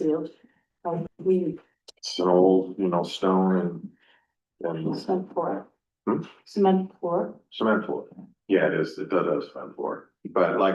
sealed. We It's an old, stone and cement floor. Hmm? Cement floor. cement floor. Yeah, it is, it does have a cement floor, but like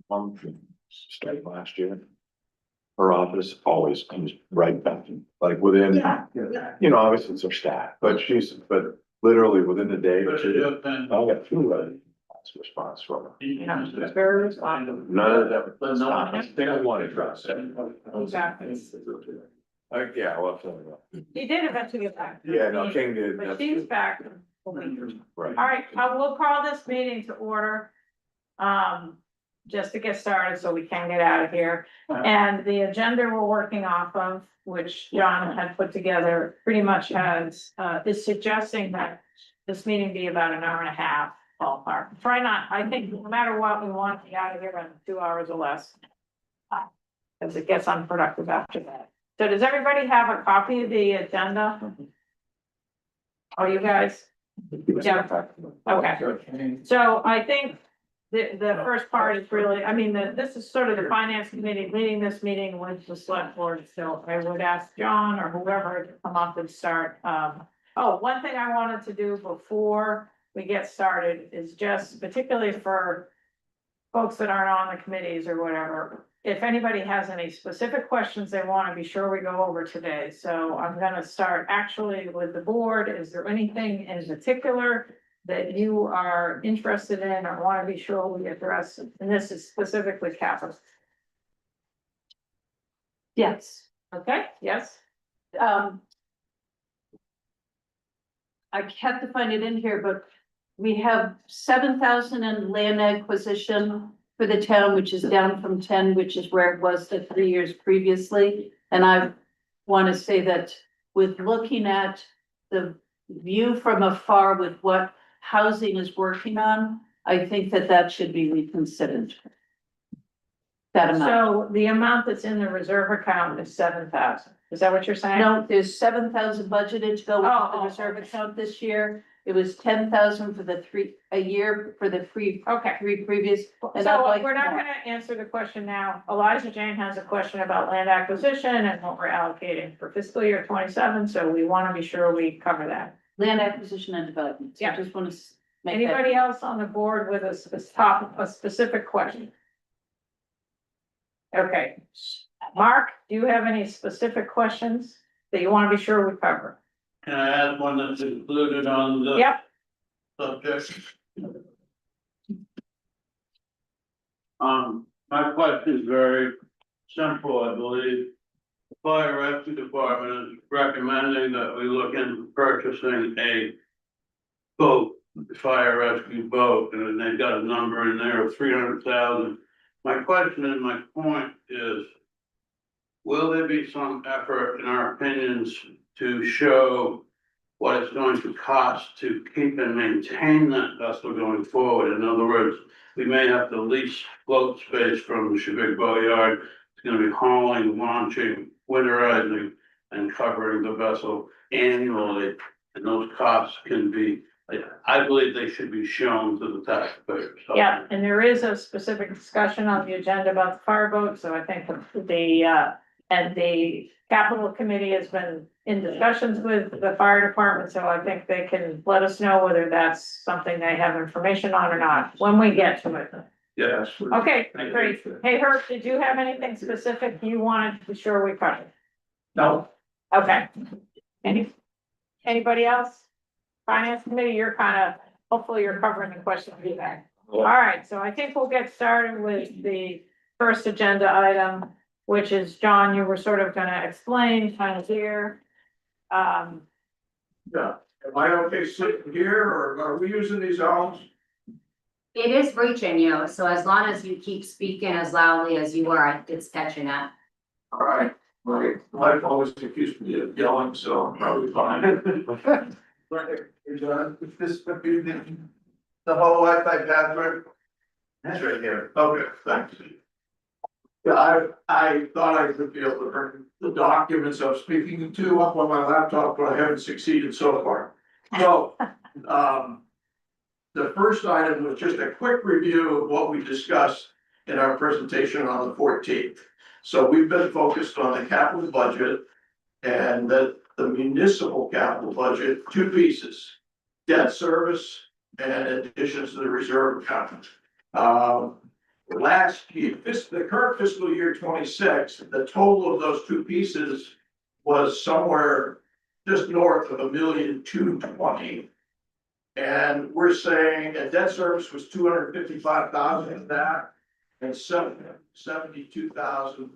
Started last year. Her office always comes right back, like within, Yeah. you know, obviously it's her staff, but literally within a day or two. I got two response from her. Yeah, it's very responsive. None of them. They don't want to trust. Exactly. Yeah, well, He did eventually get back. yeah, no, King did. But she's back. Right. All right, we'll call this meeting to order. Just to get started so we can get out of here. And the agenda we're working off of, which John had put together, pretty much has, is suggesting that this meeting be about an hour and a half ballpark. Try not, I think no matter what, we want to be out of here in 2 hours or less. Because it gets unproductive after that. So does everybody have a copy of the agenda? Oh, you guys? Yeah. Okay. So I think the first part is really, I mean, this is sort of the finance committee leading this meeting with the select board. So I would ask John or whoever to come up and start. One thing I wanted to do before we get started is just particularly for folks that aren't on the committees or whatever, if anybody has any specific questions they want to be sure we go over today. So I'm gonna start actually with the board. Is there anything in particular that you are interested in or want to be sure we address? And this is specifically capital. Yes, Okay, yes, I have to find it in here, but we have 7,000 in land acquisition for the town, which is down from 10, which is where it was the 3 years previously. And I want to say that with looking at the view from afar with what housing is working on, I think that should be reconsidered. That amount. so the amount that's in the reserve account is 7,000. Is that what you're saying? No, there's 7,000 budgeted to go Oh, into the reserve account this year. It was 10,000 for a year for the Okay. three previous. And So I'd like we're not more. gonna answer the question now. Elijah Jane has a question about land acquisition and what we're allocating for fiscal year 27, so we wanna be sure we cover that. Land acquisition and development. So I Yeah. just want to make that. Anybody else on the board with a specific question? Okay. Mark, do you have any specific questions that you wanna be sure we cover? Can I add one that's included on the Yep, subject? My question is very simple, I believe. The fire rescue department is recommending that we look into purchasing a boat, fire rescue boat, and they've got a number in there of 300,000. My question and my point is, will there be some effort, in our opinions, to show what it's going to cost to keep and maintain that vessel going forward? In other words, we may have to lease float space from the Shebig Boatyard. It's gonna be hauling, launching, winterizing, and covering the vessel annually. And those costs can be, I believe they should be shown to the taxpayers. yeah, and there is a specific discussion on the agenda about the fireboat, so I think the capital committee has been in discussions with the fire department, so I think they can let us know whether that's something they have information on or not, when we get to it. Yes. Okay, great. Hey, Herb, did you have anything specific you wanted to be sure we covered? No. Okay. Anybody else? Finance committee, you're hopefully you're covering the question feedback. All right, so I think we'll get started with the first agenda item, which is, John, you were sort of gonna explain here. Yeah, am I okay sitting here or are we using these owls? It is reaching you, so as long as you keep speaking as loudly as you are, it's catching up. All right, my wife always accused me of yelling, so I'm probably fine. Is this the whole Wi-Fi password? That's right here. Okay, thanks. Yeah, I thought I would be able to bring the documents I'm speaking to up on my laptop, but I haven't succeeded so far. So, the first item was just a quick review of what we discussed in our presentation on the 14th. So we've been focused on the capital budget and the municipal capital budget, two pieces, debt service and additions to the reserve account. last year, the current fiscal year 26, the total of those two pieces was somewhere just north of 1,220,000. And we're saying a debt service was 255,000 of that, and 72,000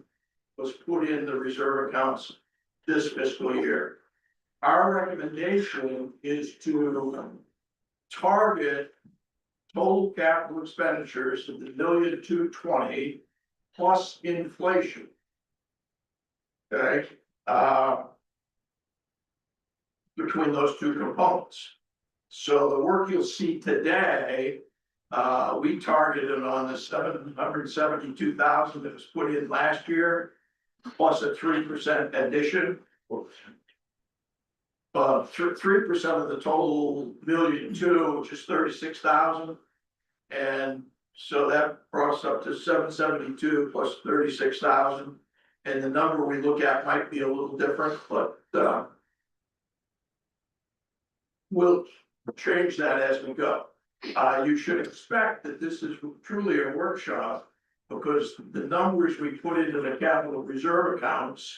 was put in the reserve accounts this fiscal year. Our recommendation is to target total capital expenditures of $1,220,000 plus inflation. Okay, between those two components. So the work you'll see today, we targeted on the 772,000 that was put in last year, plus a 3% addition. 3% of the total $1,200,000, which is 36,000. And so that brought us up to 772 plus 36,000. And the number we look at might be a little different, but we'll change that as we go. You should expect that this is truly a workshop, because the numbers we put into the capital reserve accounts,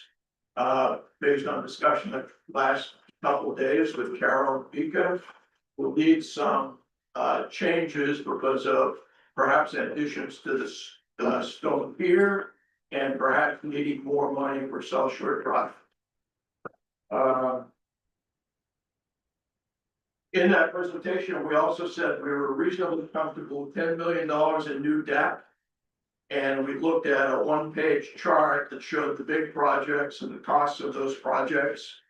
based on discussion the last couple of days with Carol Beacon, will need some changes because of perhaps additions to the Stone Pier, and perhaps needing more money for South Shore Drive. In that presentation, we also said we were reasonably comfortable with $10 million in new debt. And we looked at a one-page chart that showed the big projects and the costs of those projects.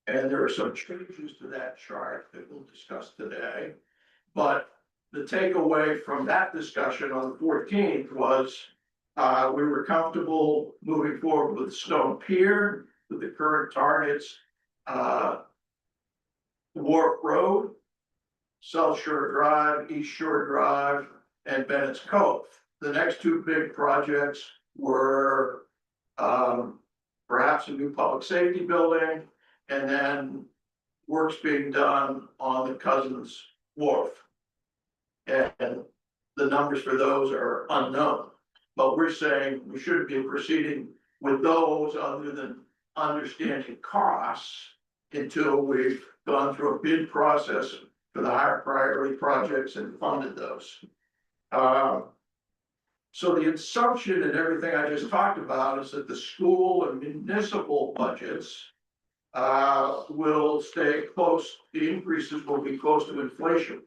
And there are some changes to that chart that we'll discuss today. But the takeaway from that discussion on the 14th was we were comfortable moving forward with Stone Pier, with the current targets, Wharf Road, South Shore Drive, East Shore Drive, and Bennett's Cove. The next two big projects were perhaps a new public safety building, and then works being done on the Cousins Wharf. And the numbers for those are unknown, but we're saying we shouldn't be proceeding with those other than understanding costs until we've gone through a bid process for the higher priority projects and funded those. So the assumption and everything I just talked about is that the school and municipal budgets will stay close, the increases will be close to inflation.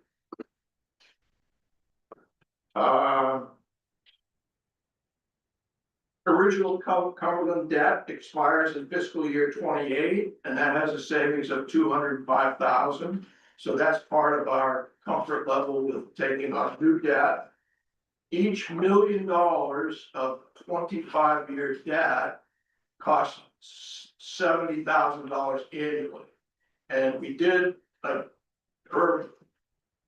Original Cumberland debt expires in fiscal year 28, and that has a savings of 205,000. So that's part of our comfort level with taking on new debt. Each $1 million of 25-year debt costs $70,000 annually. And we did, Herb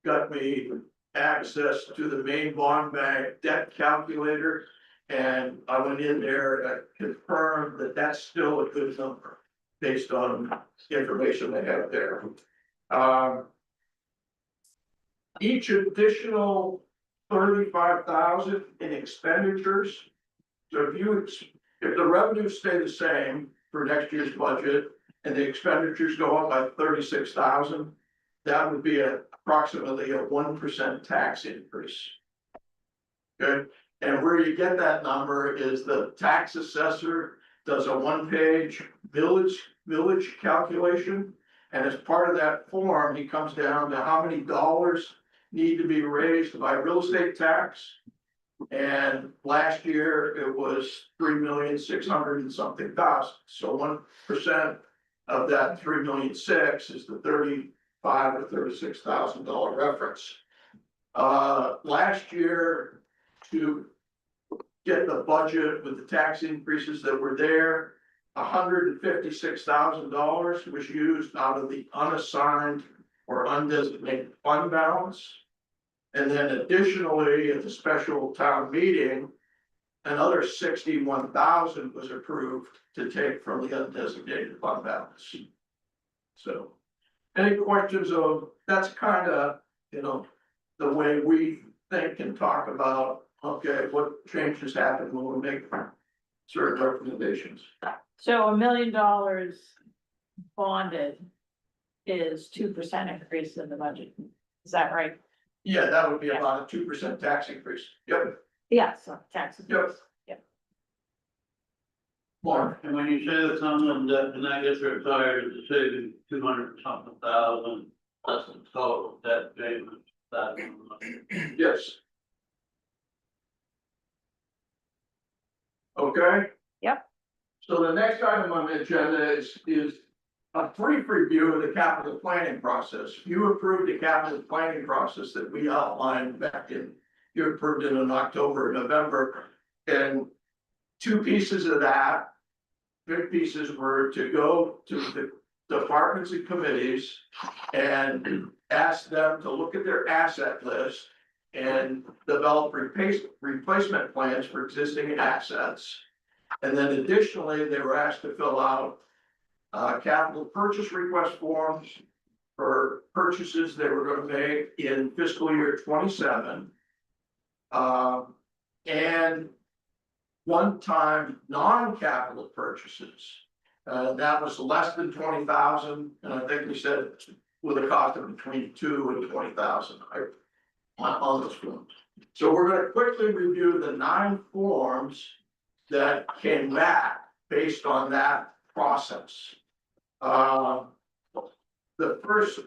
got me access to the main bond bank debt calculator. And I went in there and confirmed that that's still a good number based on information they have there. Each additional 35,000 in expenditures. So if the revenues stay the same for next year's budget and the expenditures go up by 36,000, that would be approximately a 1% tax increase. Okay. And where you get that number is the tax assessor does a one-page village calculation. And as part of that form, he comes down to how many dollars need to be raised by real estate tax. And last year it was 3,600,000 and something thousand. So 1% of that 3,600,000 is the $35,000 or $36,000 reference. Last year, to get the budget with the tax increases that were there, $156,000 was used out of the unassigned or undesignated fund balance. And then additionally, at the special town meeting, another 61,000 was approved to take from the undesignated fund balance. So, any questions of, that's kind of, the way we think and talk about Okay, what changes happen when we make certain recommendations? So $1 million bonded is 2% increase in the budget. Is that right? Yeah, that would be about a 2% tax increase. Yep, Yeah, so taxes. yep. More. And when you say that someone that, and that gets retired, it's saving 200 something thousand, that's the total debt payment, that. Yes. Okay? Yep. So the next item on the agenda is a brief review of the capital planning process. You approved the capital planning process that we outlined back in, you approved it in October, November. And two pieces of that, big pieces were to go to the departments and committees and ask them to look at their asset list and develop replacement plans for existing assets. And then additionally, they were asked to fill out capital purchase request forms for purchases they were gonna make in fiscal year 27. And one-time non-capital purchases. That was less than 20,000, and I think we said with a cost of between 2 and 20,000 on those forms. So we're gonna quickly review the 9 forms that came back based on that process. The first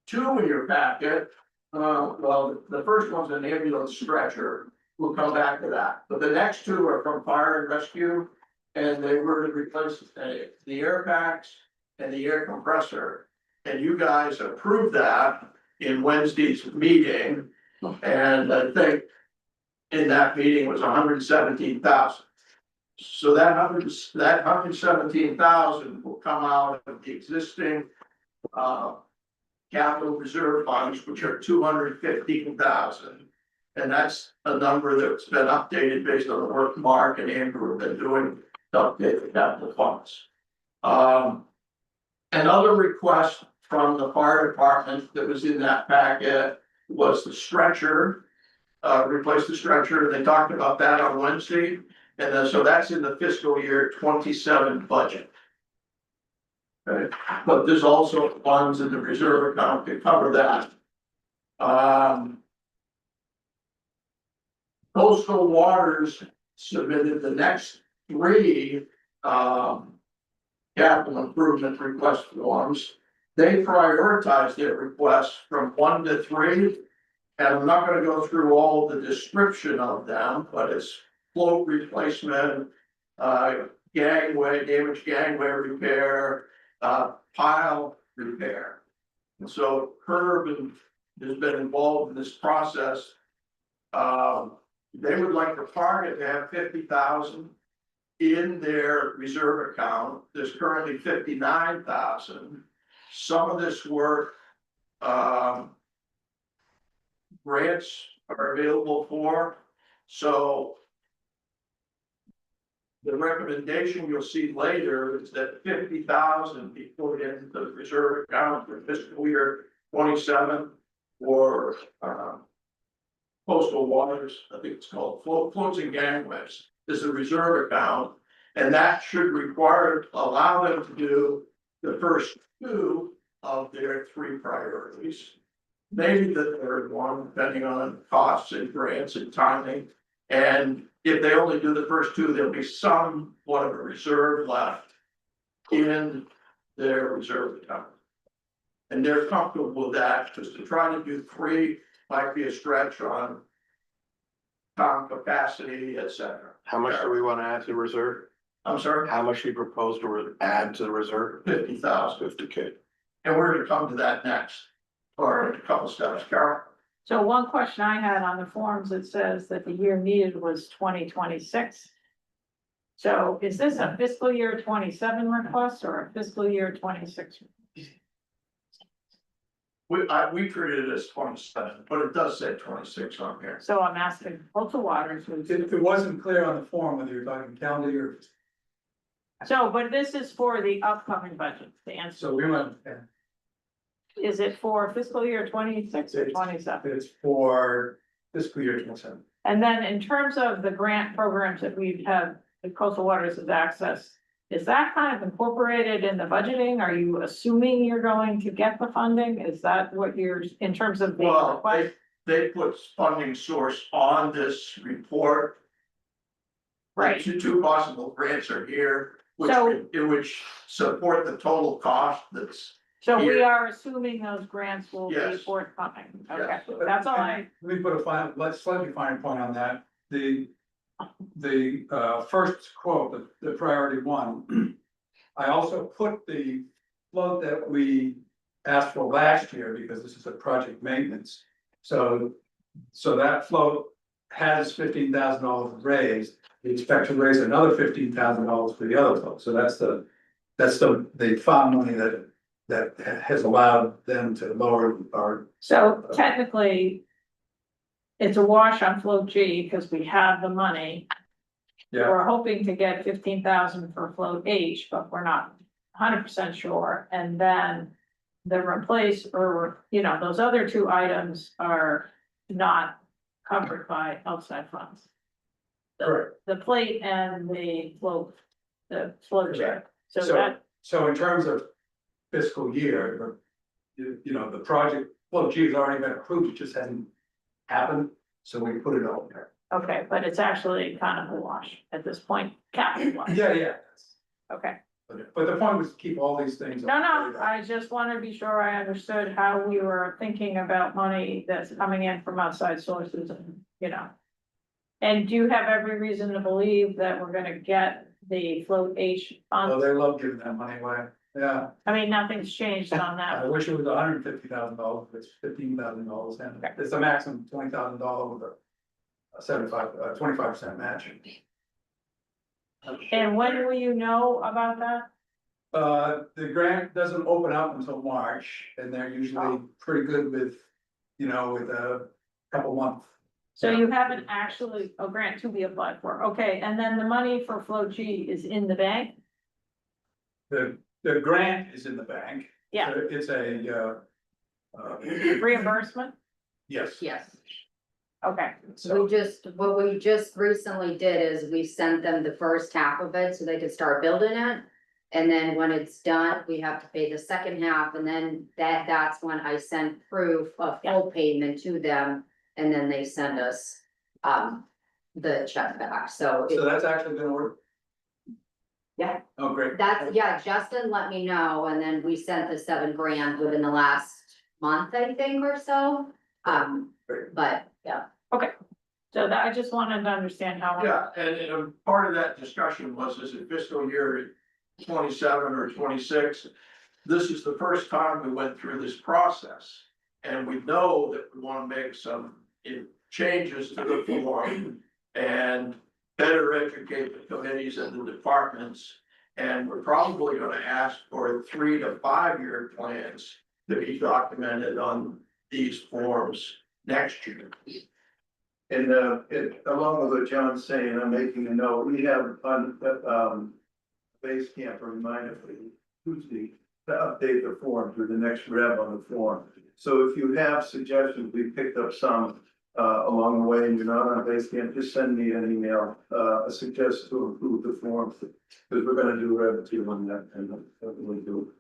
2 in your packet, well, the first one's an ambulance stretcher. We'll come back to that, but the next 2 are from fire and rescue, and they were to replace the air packs and the air compressor. And you guys approved that in Wednesday's meeting, and I think in that meeting was 117,000. So that 117,000 will come out of the existing capital reserve funds, which are 215,000. And that's a number that's been updated based on the work Mark and Andrew have been doing to update the capital funds. Another request from the fire department that was in that packet was the stretcher. Replace the stretcher. They talked about that on Wednesday. And then, so that's in the fiscal year 27 budget. Okay, but there's also funds in the reserve account to cover that. Coastal Waters submitted the next 3 capital improvement request forms. They prioritized their requests from 1 to 3. And I'm not gonna go through all the description of them, but it's float replacement, gangway, damaged gangway repair, pile repair. And so Herb has been involved in this process. They would like the target to have 50,000 in their reserve account. There's currently 59,000. Some of this work, grants are available for, so the recommendation you'll see later is that 50,000 be put into the reserve account for fiscal year 27 for coastal waters. I think it's called floats and gangways is the reserve account, and that should allow them to do the first 2 of their 3 priorities. Maybe the 3rd one, depending on costs and grants and timing. And if they only do the first 2, there'll be somewhat of a reserve left in their reserve account. And they're comfortable with that, because to try to do 3 might be a stretch on town capacity, etc. How much do we want to add to the reserve? I'm sorry, How much do you propose to add to the reserve? 50,000, 50K. and we're gonna come to that next, or a couple steps, Carol. So one question I had on the forms, it says that the year needed was 2026. So is this a fiscal year 27 request or a fiscal year 26? We treated it as 27, but it does say 26 on here. So I'm asking Coastal Waters. It wasn't clear on the form whether you're talking calendar year, So, but this is for the upcoming budget, the answer. so we went, Is it for fiscal year 26 or 27? it's for fiscal year 27. And then in terms of the grant programs that we have, the coastal waters has access, is that kind of incorporated in the budgeting? Are you assuming you're going to get the funding? Is that what you're, in terms of the Well, request? they put funding source on this report. Right. The two possible grants are here, So- which support the total cost that's. So we Here. are assuming those grants will be Yes. forthcoming. Okay, Yes. that's all I, Let me put a final, let's slightly finer point on that. The first quote, the priority one. I also put the float that we asked for last year, because this is a project maintenance. So that float has $15,000 raised. We expect to raise another $15,000 for the other float. So that's the fund money that has allowed them to lower our. so technically. It's a wash on float G because we have the money. Yeah. We're hoping to get 15,000 for float H, but we're not 100% sure. And then the replace or, those other two items are not covered by outside funds. Correct. The plate and the float G. So So- that, So in terms of fiscal year, the project, well, G has already been approved, it just hasn't happened, so we put it on there. okay, but it's actually kind of a wash at this point, capital wash. Yeah. Okay. But the point was to keep all these things. No, I just want to be sure I understood how we were thinking about money that's coming in from outside sources and, And do you have every reason to believe that we're gonna get the float H Oh, funds? they love giving that money away, yeah. I mean, nothing's changed on I that. wish it was $150,000, it's $15,000, and it's a maximum $20,000 with a 25% match. And when will you know about that? The grant doesn't open up until March, and they're usually pretty good with, with a couple months. So you haven't actually, a grant to be applied for, okay, and then the money for float G is in the bank? The grant is in the bank. Yeah. So it's a, Reimbursement? yes. Yes. Okay, So, What we just recently did is we sent them the first half of it so they could start building it. And then when it's done, we have to pay the second half, and then that's when I sent proof of full payment to them. And then they send us, the check back, so. so that's actually gonna work? Yeah. Oh, great. Yeah, Justin let me know, and then we sent the $7,000 within the last month, I think, or so. Great. But, yeah. so that, I just wanted to understand how. Yeah, and part of that discussion was, is it fiscal year 27 or 26? This is the first time we went through this process. And we know that we wanna make some changes to the form and better educate the committees and the departments. And we're probably gonna ask for 3 to 5 year plans to be documented on these forms next year. And along with what John's saying, I'm making a note, we have on base camp a reminder for Tuesday to update the form through the next rev on the form. So if you have suggestions, we picked up some along the way and you're not on base camp, just send me an email, a suggestion to improve the form. Because we're gonna do rev 2 on that and we'll do.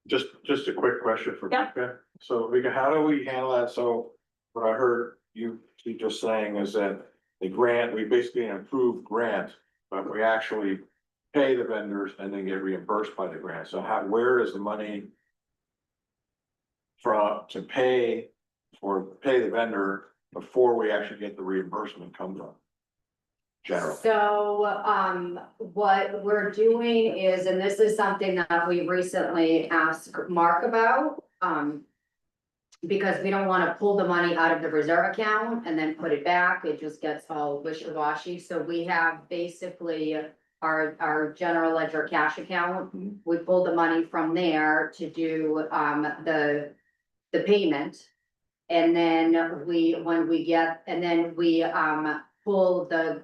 Just a quick question for Yeah. Vika. So Vika, how do we handle that? So what I heard you just saying is that the grant, we basically an approved grant, but we actually pay the vendors and then get reimbursed by the grant. So where is the money to pay the vendor before we actually get the reimbursement come from? Generally. So, what we're doing is, and this is something that we recently asked Mark about, because we don't wanna pull the money out of the reserve account and then put it back, it just gets all wishy-washy, so we have basically our general ledger cash account. We pull the money from there to do, the payment. And then when we get, and then we, pull the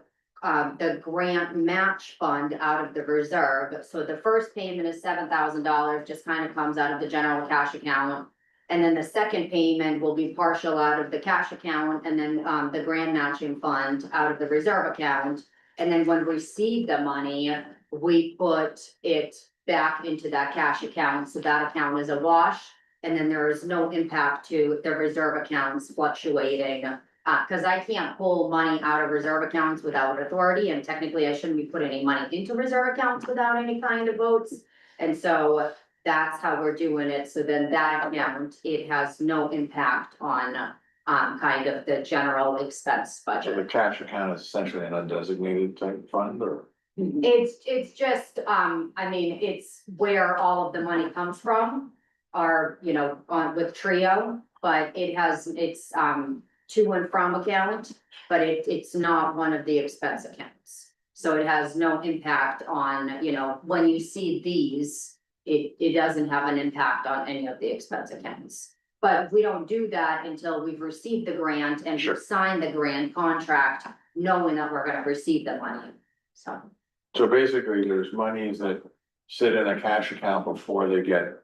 grant match fund out of the reserve. So the first payment is $7,000, just kind of comes out of the general cash account. And then the second payment will be partial out of the cash account and then, the grant matching fund out of the reserve account. And then when we receive the money, we put it back into that cash account, so that account is a wash. And then there is no impact to the reserve accounts fluctuating. Cause I can't pull money out of reserve accounts without authority, and technically I shouldn't be putting any money into reserve accounts without any kind of votes. And so that's how we're doing it, so then that account, it has no impact on, kind of the general expense So the budget. cash account is essentially an undesignated type fund or? It's just, I mean, it's where all of the money comes from, are, you know, on with Trio, but it's, to and from account, but it's not one of the expense accounts. So it has no impact on, you know, when you see these, it doesn't have an impact on any of the expense accounts. But we don't do that until we've received the grant and Sure. we've signed the grant contract, knowing that we're gonna receive the money, so. So basically, there's monies that sit in a cash account before they get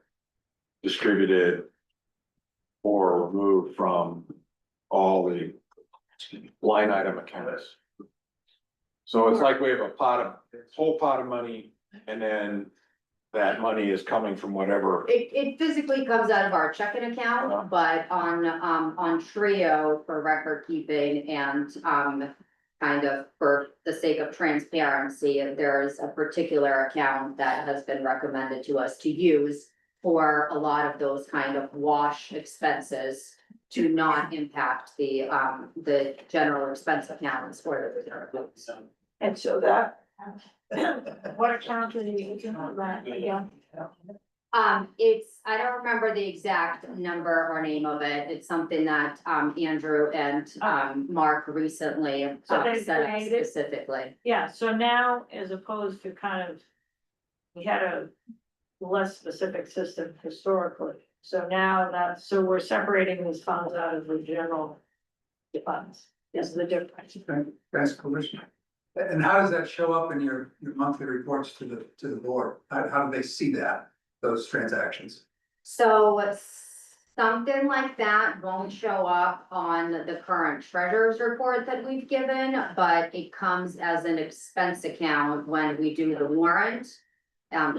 distributed or removed from all the line item accounts. So it's like we have a whole pot of money, and then that money is coming from whatever. It physically comes out of our checking account, but on Trio for record keeping and, kind of for the sake of transparency, there's a particular account that has been recommended to us to use for a lot of those kind of wash expenses to not impact the general expense accounts for the reserve. And so that, what account are you using on that again? I don't remember the exact number or name of it. It's something that, Andrew and, Mark recently, So they set up created- specifically. Yeah, so now, as opposed to kind of, we had a less specific system historically. So now so we're separating these funds out of the general funds, is the difference. That's commission. And how does that show up in your monthly reports to the board? How do they see that, those transactions? So something like that won't show up on the current treasurer's report that we've given, but it comes as an expense account when we do the warrant.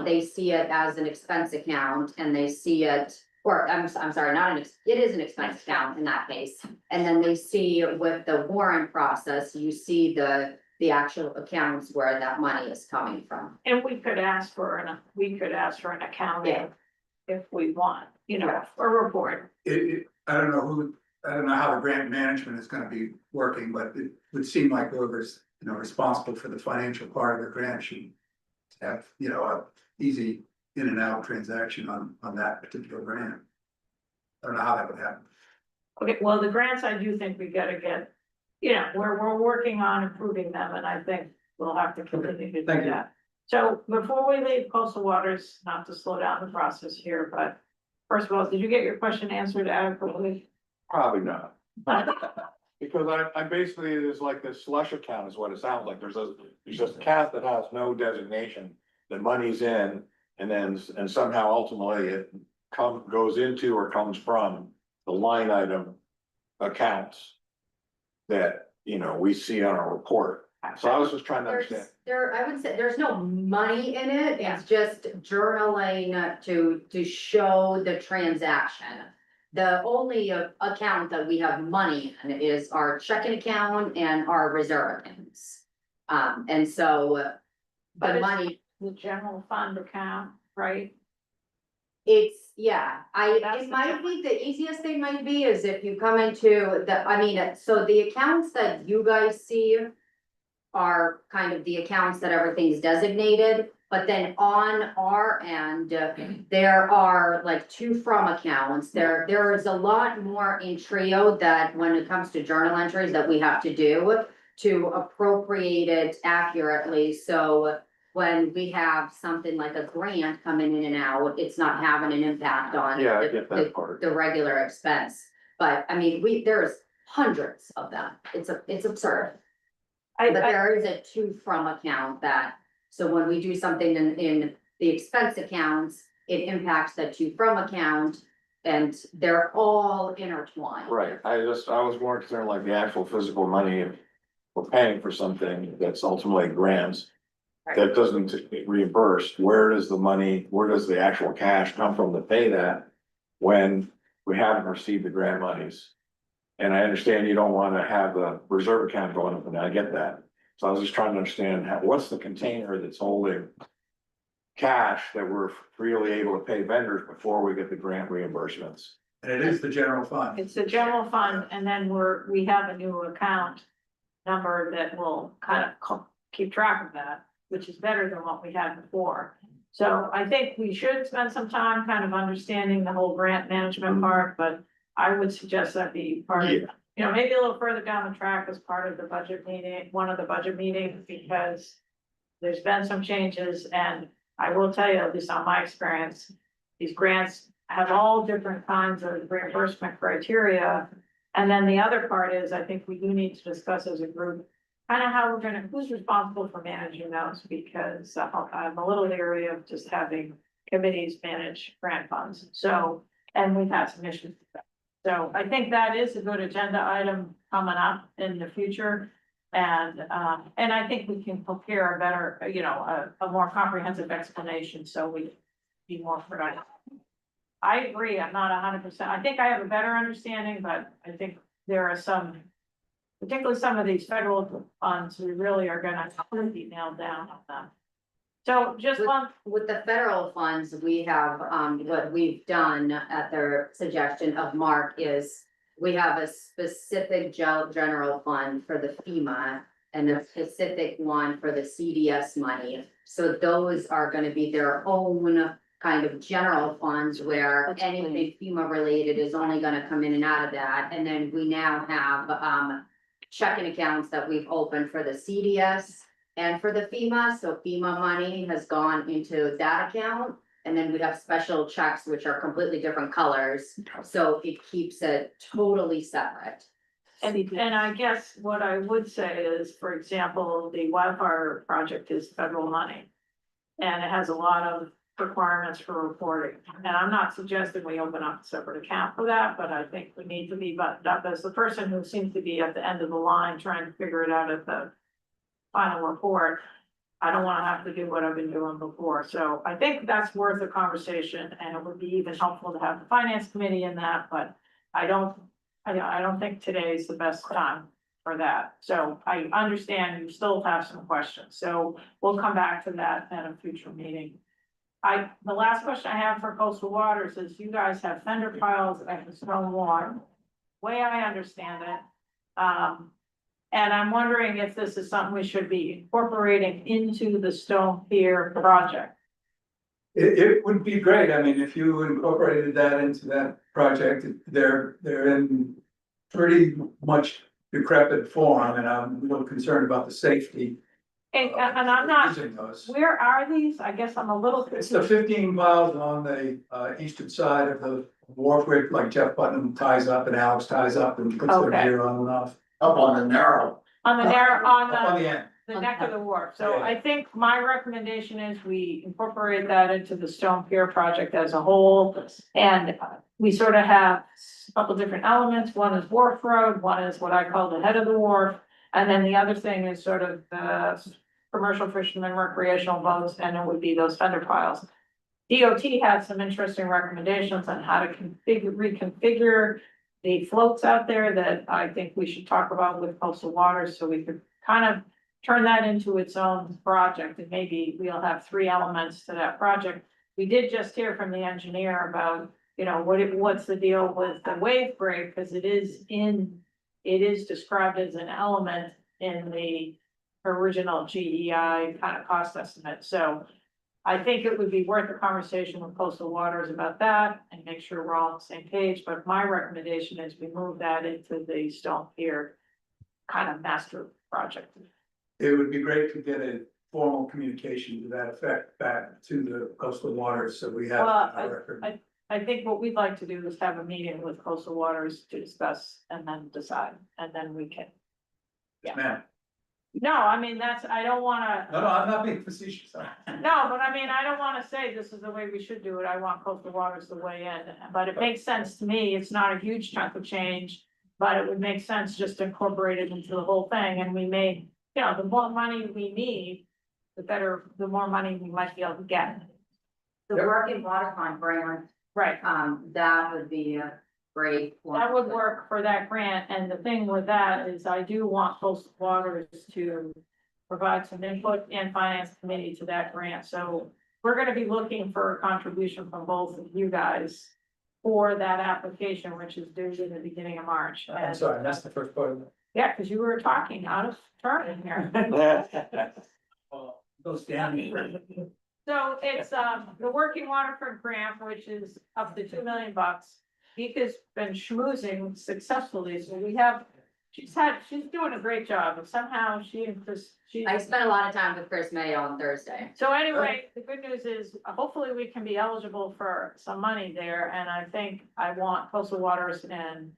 They see it as an expense account and they see it, or I'm sorry, it is an expense account in that case. And then they see with the warrant process, you see the actual accounts where that money is coming from. And we could ask for an accounting if we want, you know, for a report. I don't know how the grant management is gonna be working, but it would seem like whoever's, responsible for the financial part of the grant should have, a easy in and out transaction on that particular grant. I don't know how that would happen. Okay, well, the grants, I do think we gotta get, we're working on improving them, and I think we'll have to continue to do Thank you. that. So before we leave coastal waters, not to slow down the process here, but first of all, did you get your question answered adequately? Probably not. Because I basically, there's like this slush account is what it sounds like. There's just a account that has no designation. The money's in and somehow ultimately it goes into or comes from the line item accounts that, we see on our report. So I was just trying to understand. I would say there's no money in it, it's just journaling to show the transaction. The only account that we have money in is our checking account and our reserve accounts. And so But the it's- money, The general fund account, right? it That's the might be, the easiest thing might be is if you come into so the accounts that you guys see are kind of the accounts that everything's designated, but then on our end, there are like to from accounts. There is a lot more in Trio that when it comes to journal entries that we have to do to appropriate it accurately, so when we have something like a grant coming in and out, it's not having an impact on Yeah, I get that part. the regular expense. But I mean, there's hundreds of them. It's absurd. But there is a to from account so when we do something in the expense accounts, it impacts the to from account. And they're all intertwined. Right, I was more concerned like the actual physical money, if we're paying for something that's ultimately grants. That doesn't reimburse, where does the money, where does the actual cash come from to pay that? When we haven't received the grant monies? And I understand you don't wanna have the reserve account going up, and I get that. So I was just trying to understand what's the container that's holding cash that we're freely able to pay vendors before we get the grant reimbursements? And it is the general fund. It's the general fund, and then we have a new account number that will kind of keep track of that, which is better than what we had before. So I think we should spend some time kind of understanding the whole grant management part, but I would suggest that be part of, Yeah. you know, maybe a little further down the track as part of the budget meeting, one of the budget meetings, because there's been some changes, and I will tell you, at least on my experience, these grants have all different kinds of reimbursement criteria. And then the other part is, I think we do need to discuss as a group, kind of how we're gonna, who's responsible for managing those, because I'm a little leery of just having committees manage grant funds, so, and we've had some issues with that. So I think that is a good agenda item coming up in the future. And I think we can prepare a better, you know, a more comprehensive explanation, so we be more productive. I agree, I'm not 100%, I think I have a better understanding, but I think there are some, particularly some of these federal funds, we really are gonna be nailed down on them. So just one, With the federal funds, we have, what we've done at their suggestion of Mark is. We have a specific general fund for the FEMA and a specific one for the CDS money. So those are gonna be their own kind of general funds where That's anything FEMA related is only gonna come in and out of that. And then we now have, checking accounts that we've opened for the CDS and for the FEMA. So FEMA money has gone into that account. And then we have special checks, which are completely different colors, so it keeps it totally separate. and I guess what I would say is, for example, the wildfire project is federal money. And it has a lot of requirements for reporting, and I'm not suggesting we open up a separate account for that, but I think we need to be buttoned up as the person who seems to be at the end of the line trying to figure it out at the final report. I don't wanna have to do what I've been doing before, so I think that's worth a conversation, and it would be even helpful to have the finance committee in that, but I don't think today's the best time for that, so I understand you still have some questions, so we'll come back to that at a future meeting. The last question I have for coastal waters is, you guys have fender piles at the stone wall, way I understand it. And I'm wondering if this is something we should be incorporating into the Stone Pier project. It would be great, I mean, if you incorporated that into that project, they're in pretty much decrepit form, and I'm a little concerned about the safety. And I'm not, Using those. where are these? I guess I'm a little. It's the 15 miles on the eastern side of the wharf where like Jeff Putnam ties up and Alex ties up and puts their Okay. gear on and off. Up on the narrow. On the narrow, on Up on the the end. neck of the wharf, so Yeah. I think my recommendation is we incorporate that into the Stone Pier project as a whole. And we sort of have a couple different elements, one is Wharf Road, one is what I call the head of the wharf. And then the other thing is sort of the commercial fishermen, recreational boats, and it would be those fender piles. DOT had some interesting recommendations on how to reconfigure the floats out there that I think we should talk about with coastal waters, so we could kind of turn that into its own project, and maybe we'll have 3 elements to that project. We did just hear from the engineer about, you know, what's the deal with the wave break, because it is described as an element in the original GEI kind of cost estimate, so I think it would be worth a conversation with coastal waters about that and make sure we're all on the same page, but my recommendation is we move that into the Stone Pier kind of master project. It would be great to get a formal communication to that effect back to the coastal waters, so we have. Well, our record. I think what we'd like to do is have a meeting with coastal waters to discuss and then decide, and then we can. Ma'am. No, I mean, that's, I don't wanna. No, I'm not being facetious. No, but I mean, I don't wanna say this is the way we should do it, I want coastal waters to weigh in, but it makes sense to me, it's not a huge chunk of change. But it would make sense just to incorporate it into the whole thing, and we may, you know, the more money we need, the better, the more money we might be able to get. The working waterfront grant, Right, that would be a great one. that would work for that grant, and the thing with that is I do want coastal waters to provide some input and finance committee to that grant, so we're gonna be looking for a contribution from both of you guys for that application, which is due in the beginning of March. I'm And- sorry, that's the first part of it. Yeah, because you were talking out of turn in here. Goes down. So it's, the Working Waterfront Grant, which is up to $2 million. Vika's been schmoozing successfully, so we have, she's doing a great job, and somehow she and Chris, I spent a lot of time with Chris Mayo on Thursday. so anyway, the good news is, hopefully we can be eligible for some money there, and I think I want Coastal Waters and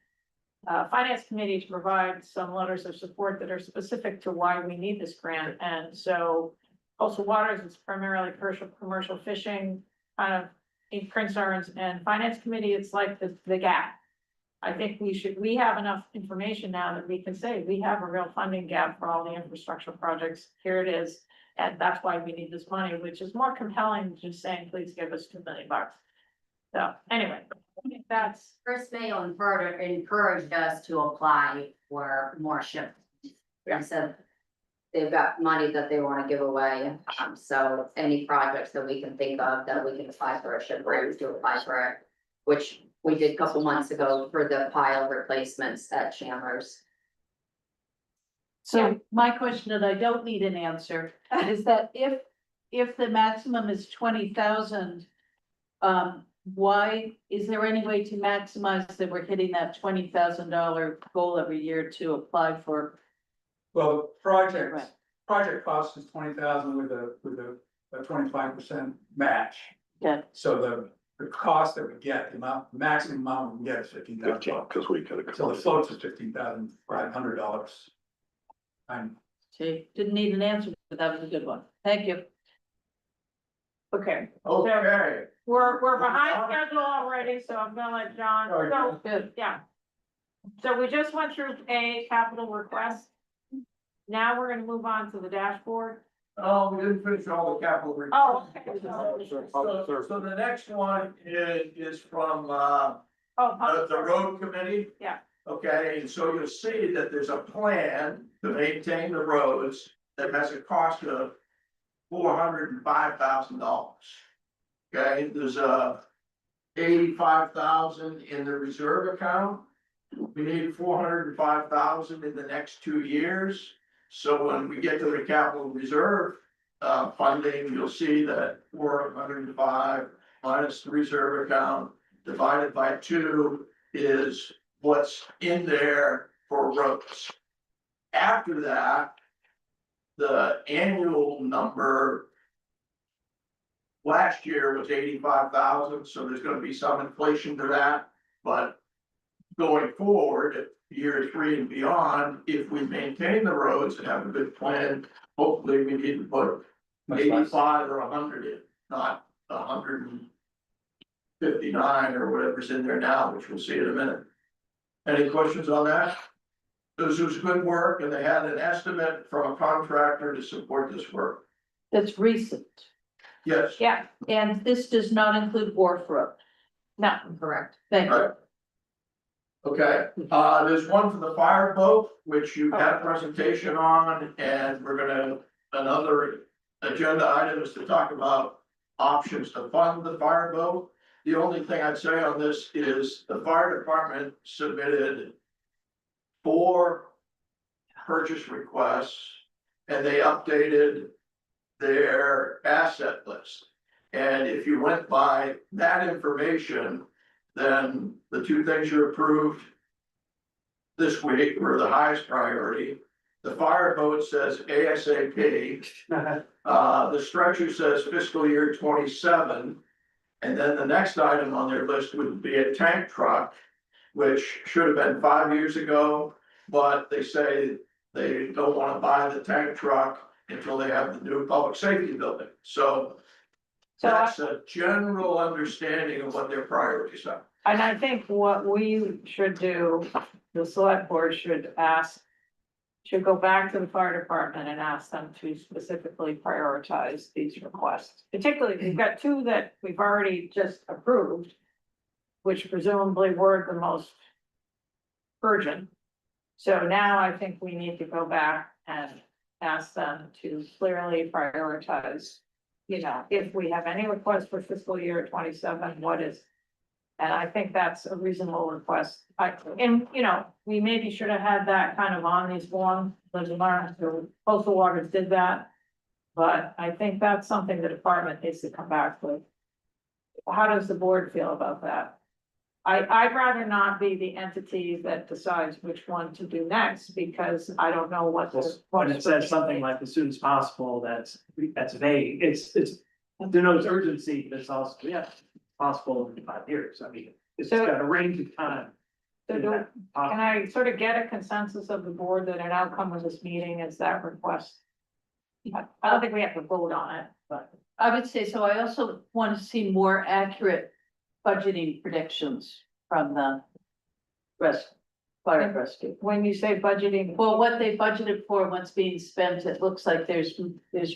Finance Committee to provide some letters of support that are specific to why we need this grant, and so Coastal Waters is primarily commercial fishing, kind of concerns, and Finance Committee, it's like the gap. I think we have enough information now that we can say, we have a real funding gap for all the infrastructure projects, here it is. And that's why we need this money, which is more compelling than just saying, please give us $2 million. So anyway, I think that's, Chris Mayo encouraged us to apply for more ships. Yeah. He said they've got money that they wanna give away, so any projects that we can think of that we can apply for a ship, we're able to apply for it. Which we did a couple months ago for the pile replacements at Chandler's. So my question, and I don't need an answer, is that if the maximum is 20,000. Why, is there any way to maximize that we're hitting that $20,000 goal every year to apply for? Well, the Right. project cost is 20,000 with a 25% match. Yeah. So the cost that we get, the maximum amount we can get is $15,000. Cause we could have. So the floats is $15,500. See, didn't need an answer, but that was a good one. Thank you. okay, Okay. we're behind schedule already, so I'm gonna let John, Sorry, so, Good. yeah. So we just went through a capital request. Now we're gonna move on to the dashboard. Oh, we didn't finish all the capital. Oh, okay. So the next one is from, Oh, public the works. road committee. Yeah. Okay, and so you'll see that there's a plan to maintain the roads that has a cost of $405,000. Okay, there's $85,000 in the reserve account. We need $405,000 in the next 2 years. So when we get to the capital reserve funding, you'll see that 405 minus the reserve account divided by 2 is what's in there for roads. After that, the annual number last year was 85,000, so there's gonna be some inflation to that, but going forward, year 3 and beyond, if we maintain the roads and have a good plan, hopefully we need to put 85 or 100 in, not 159 or whatever's in there now, which we'll see in a minute. Any questions on that? This was good work, and they had an estimate from a contractor to support this work. That's recent. Yes. Yeah, And this does not include Wharf Road. no, Correct. Thank you. Right. Okay, there's one for the fire boat, which you had a presentation on, and we're gonna, another agenda item is to talk about options to fund the fire boat. The only thing I'd say on this is the fire department submitted 4 purchase requests, and they updated their asset list. And if you went by that information, then the 2 things you approved this week were the highest priority. The fire boat says ASAP. The stretcher says fiscal year 27. And then the next item on their list would be a tank truck, which should have been 5 years ago. But they say they don't wanna buy the tank truck until they have the new public safety building. So So that's a general understanding of what their priorities are. and I think what we should do, the select board should ask. Should go back to the fire department and ask them to specifically prioritize these requests. Particularly, we've got two that we've already just approved. Which presumably were the most urgent. So now I think we need to go back and ask them to clearly prioritize. You know, if we have any requests for fiscal year 27, what is? And I think that's a reasonable request. And you know, we maybe should have had that kind of on these forms, so Coastal Waters did that. But I think that's something the department needs to come back with. How does the board feel about that? I'd rather not be the entity that decides which one to do next, because I don't know what the. When it says something like as soon as possible, that's vague, it's, denotes urgency, but it's also, yeah, possible in 5 years, I mean, it's So- got a range of time. So can I sort of get a consensus of the board that an outcome of this meeting is that request? I don't think we have to vote on it, but. I would say, so I also want to see more accurate budgeting predictions from the fire rescue. When you say budgeting. Well, what they budgeted for, what's being spent, it looks like there's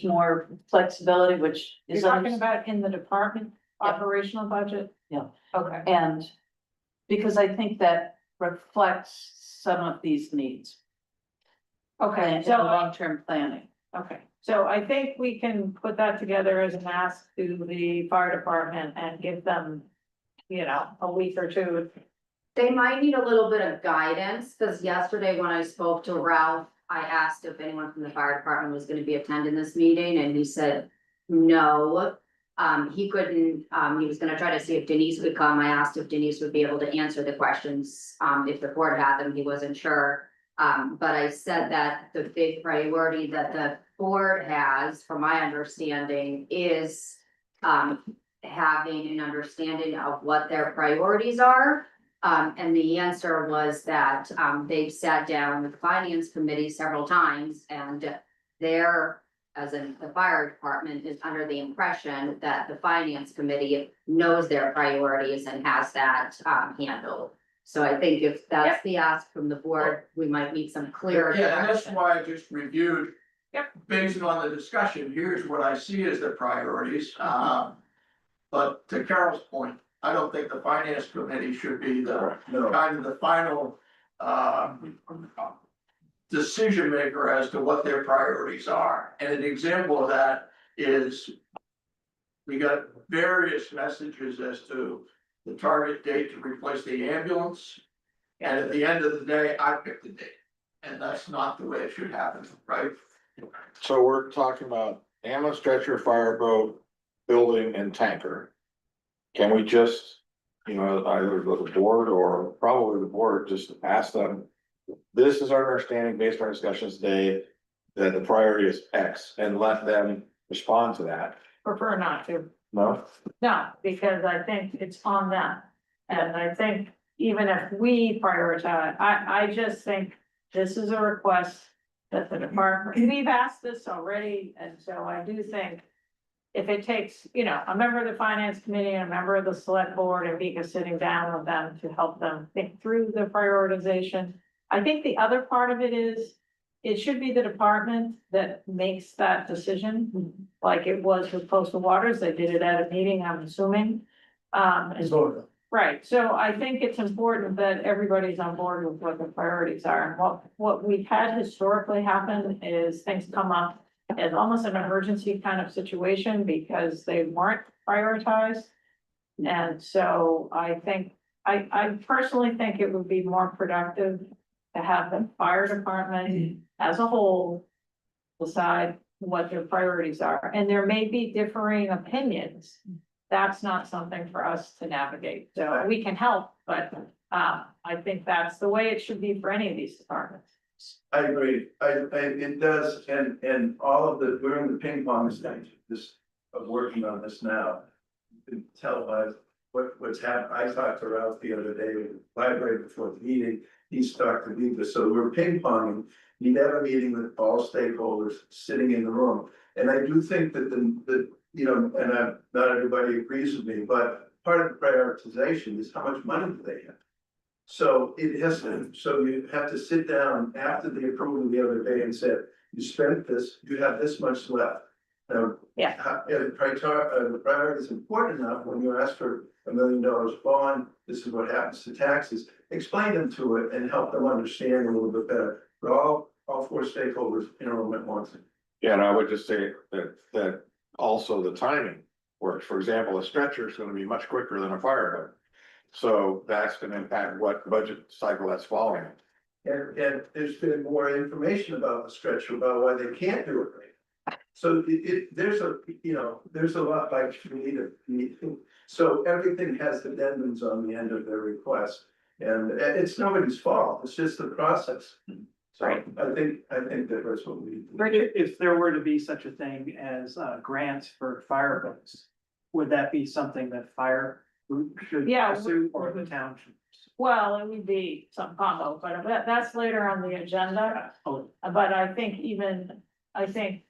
more flexibility, which You're is. talking about in the department Yeah. operational budget? Yeah. Okay, And because I think that reflects some of these needs. okay, And so, long-term planning. okay, so I think we can put that together as an ask to the fire department and give them. You know, a week or two. They might need a little bit of guidance, because yesterday when I spoke to Ralph, I asked if anyone from the fire department was gonna be attending this meeting, and he said no. He couldn't, he was gonna try to see if Denise would come. I asked if Denise would be able to answer the questions, if the board had them, he wasn't sure. But I said that the big priority that the board has, from my understanding, is having an understanding of what their priorities are. And the answer was that, they've sat down with the finance committee several times, and they're, as in the fire department, is under the impression that the finance committee knows their priorities and has that, handled. So I think if that's the ask from the board, we might need some clearer Yeah, and that's direction. why I just reviewed. Yep. Based on the discussion, here's what I see as the priorities, but to Carol's point, I don't think the finance committee should be the No, kind of the final decision maker as to what their priorities are. And an example of that is we got various messages as to the target date to replace the ambulance. And at the end of the day, I picked the date, and that's not the way it should happen, right? So we're talking about ambulance, stretcher, fireboat, building and tanker. Can we just, you know, either the board or probably the board, just ask them? This is our understanding based on our discussions today, that the priority is X, and let them respond to that, Prefer not to. no? No, because I think it's on them. And I think even if we prioritize, I just think this is a request that the department, we've asked this already, and so I do think if it takes, you know, a member of the finance committee and a member of the select board and Vika sitting down with them to help them think through the prioritization. I think the other part of it is, it should be the department that makes that decision, like it was with Coastal Waters, they did it at a meeting, I'm assuming. Right, so I think it's important that everybody's on board with what the priorities are, and what we've had historically happen is things come up as almost an emergency kind of situation because they weren't prioritized. And so I think, I personally think it would be more productive to have the fire department as a whole decide what their priorities are, and there may be differing opinions. That's not something for us to navigate, so we can help, but I think that's the way it should be for any of these departments. I agree, it does, and all of the, we're in the ping pong stage, of working on this now. You can tell by what's happened, I talked to Ralph the other day with the library before the meeting, he's Dr. Viva, so we're ping ponging. He'd have a meeting with all stakeholders sitting in the room. And I do think that you know, and not everybody agrees with me, but part of the prioritization is how much money do they have? So it has to, so you have to sit down after the approval the other day and said, you spent this, you have this much left. Now, Yeah. the priority is important enough when you ask for $1 million bond, this is what happens to taxes. Explain them to it and help them understand a little bit better. But all four stakeholders in a room at once. Yeah, and I would just say that also the timing works. For example, a stretcher is gonna be much quicker than a fire boat. So that's gonna impact what budget cycle that's following. And there's been more information about the stretcher, about why they can't do it right. So there's a lot like we need to. So everything has addendums on the end of their request. And it's nobody's fault, it's just the process. So Right. I think that's what we. If there were to be such a thing as grants for fire boats, would that be something that fire should Yeah, pursue or the town should? Well, it would be some combo, but that's later on the agenda. Oh, But I think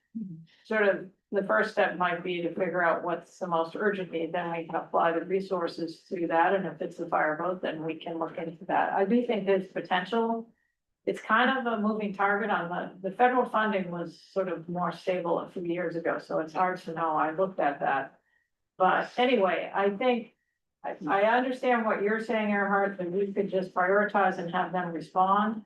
sort of the first step might be to figure out what's the most urgent need, then we can apply the resources to that, and if it's the fireboat, then we can look into that. I do think there's potential. It's kind of a moving target on the federal funding was sort of more stable a few years ago, so it's hard to know. I looked at that. But anyway, I think, I understand what you're saying, Earhart, that we could just prioritize and have them respond.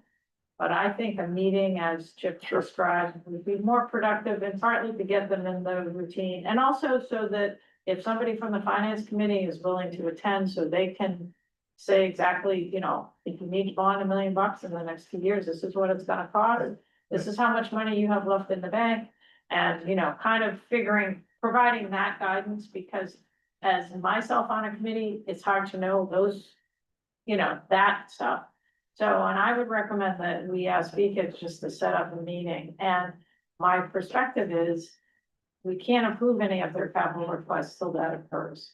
But I think a meeting, as Chip described, would be more productive, and partly to get them in the routine, and also so that if somebody from the finance committee is willing to attend, so they can say exactly, you know, if you need to bond $1 million in the next 2 years, this is what it's gonna cost. This is how much money you have left in the bank, and, you know, kind of providing that guidance, because as myself on a committee, it's hard to know those, you know, that stuff. So, and I would recommend that we ask VCAT just to set up a meeting, and my perspective is we can't approve any of their capital requests till that occurs.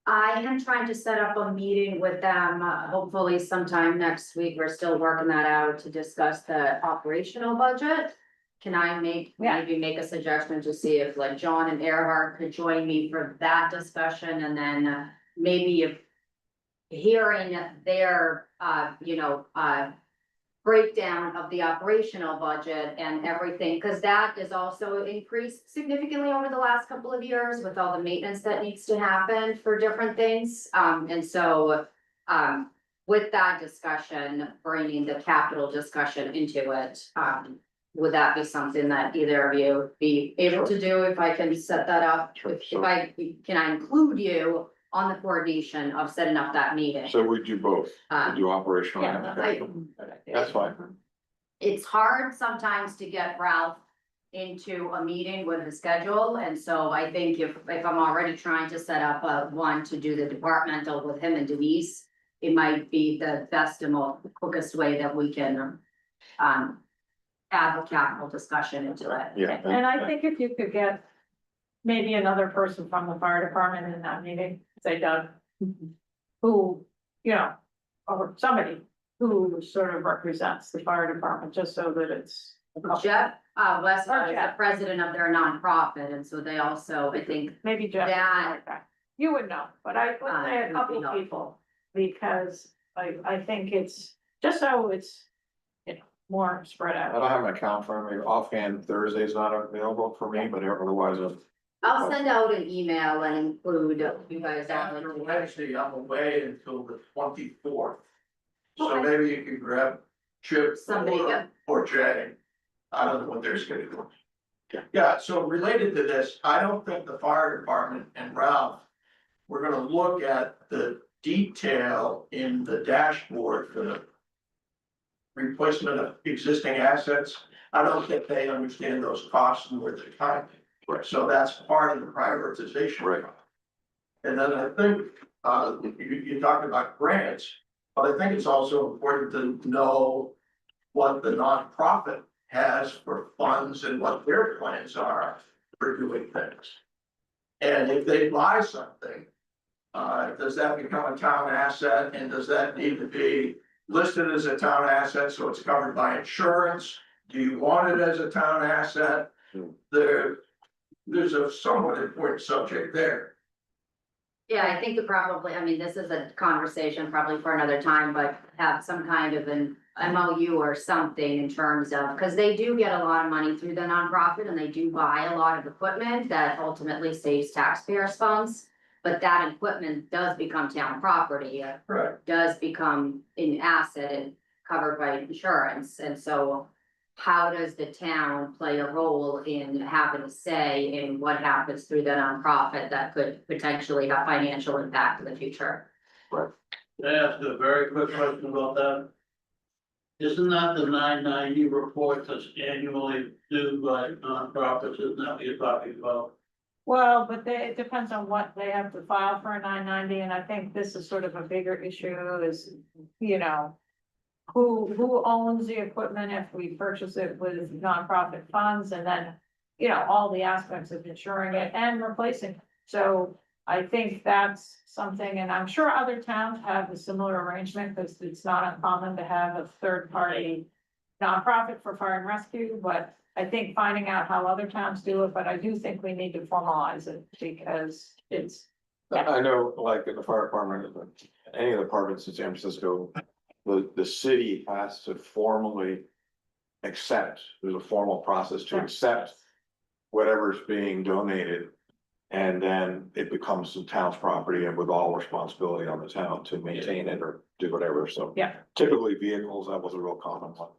I am trying to set up a meeting with them, hopefully sometime next week. We're still working that out to discuss the operational budget. Can I maybe make a suggestion to see if like John and Earhart could join me for that discussion, and then maybe if hearing their, breakdown of the operational budget and everything, because that is also increased significantly over the last couple of years with all the maintenance that needs to happen for different things. And so, with that discussion, bringing the capital discussion into it, would that be something that either of you be able to do if I can set that up? Sure, Can I include you on the coordination of setting up that meeting? So we do both, we do operational and Yeah, capital. That's fine. It's hard sometimes to get Ralph into a meeting with a schedule, and so I think if I'm already trying to set up one to do the departmental with him and Denise, it might be the best and most quickest way that we can add the capital discussion into it. Yeah. And I think if you could get maybe another person from the fire department in that meeting, say Doug, who, you know, or somebody who sort of represents the fire department, just so that it's. Jeff Westcott is the Jeff. president of their nonprofit, and so they also, I think, Maybe Jeff. that- You would know, but I would say a would be couple helpful. people, because I think it's, just so it's, you know, more spread I out. don't have my calendar, maybe offhand Thursday's not available for me, but otherwise, I'll send out an email and include you guys. After Wednesday, I'm away until the 24th. So maybe you can grab Chip Somebody, yeah. or Jay. I don't know what their schedule is. Yeah, so related to this, I don't think the fire department and Ralph, we're gonna look at the detail in the dashboard for the replacement of existing assets. I don't think they understand those costs and where they're coming. Right. So that's part of the prioritization. Right. And then I think, you talked about grants, but I think it's also important to know what the nonprofit has for funds and what their plans are for doing things. And if they buy something, does that become a town asset, and does that need to be listed as a town asset, so it's covered by insurance? Do you want it as a town asset? There's a somewhat important subject there. Yeah, I think I mean, this is a conversation probably for another time, but have some kind of an MOU or something in terms of, because they do get a lot of money through the nonprofit and they do buy a lot of equipment that ultimately saves taxpayers' funds. But that equipment does become town property, Right. does become an asset and covered by insurance, and so. How does the town play a role in having a say in what happens through the nonprofit that could potentially have financial impact in the future? Can I ask a very quick question about that? Isn't that the 990 report that's annually due by nonprofits, isn't that what you're talking about? Well, but it depends on what they have to file for a 990, and I think this is sort of a bigger issue is, you know. Who owns the equipment if we purchase it with nonprofit funds, and then, you know, all the aspects of insuring it and replacing it. So I think that's something, and I'm sure other towns have a similar arrangement, because it's not uncommon to have a third party nonprofit for fire and rescue, but I think finding out how other towns do it, but I do think we need to formalize it because it's. I know, like in the fire department, any of the departments in San Francisco, the city has to formally accept, there's a formal process to accept whatever's being donated. And then it becomes the town's property and with all responsibility on the town to maintain it or do whatever, so. Yeah. Typically vehicles, that was a real common one.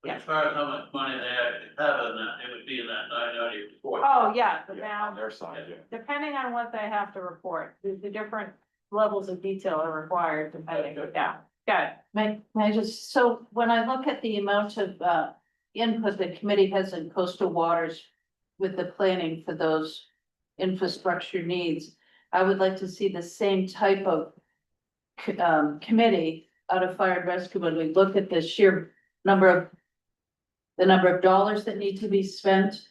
As far as how much money they actually have in that, it would be in that 990 report. Oh, yeah, but Yeah, now, on their side, yeah. depending on what they have to report, the different levels of detail are required depending, yeah, got it. May I just, so when I look at the amount of input the committee has in coastal waters with the planning for those infrastructure needs, I would like to see the same type of committee out of fire and rescue when we look at the sheer the number of dollars that need to be spent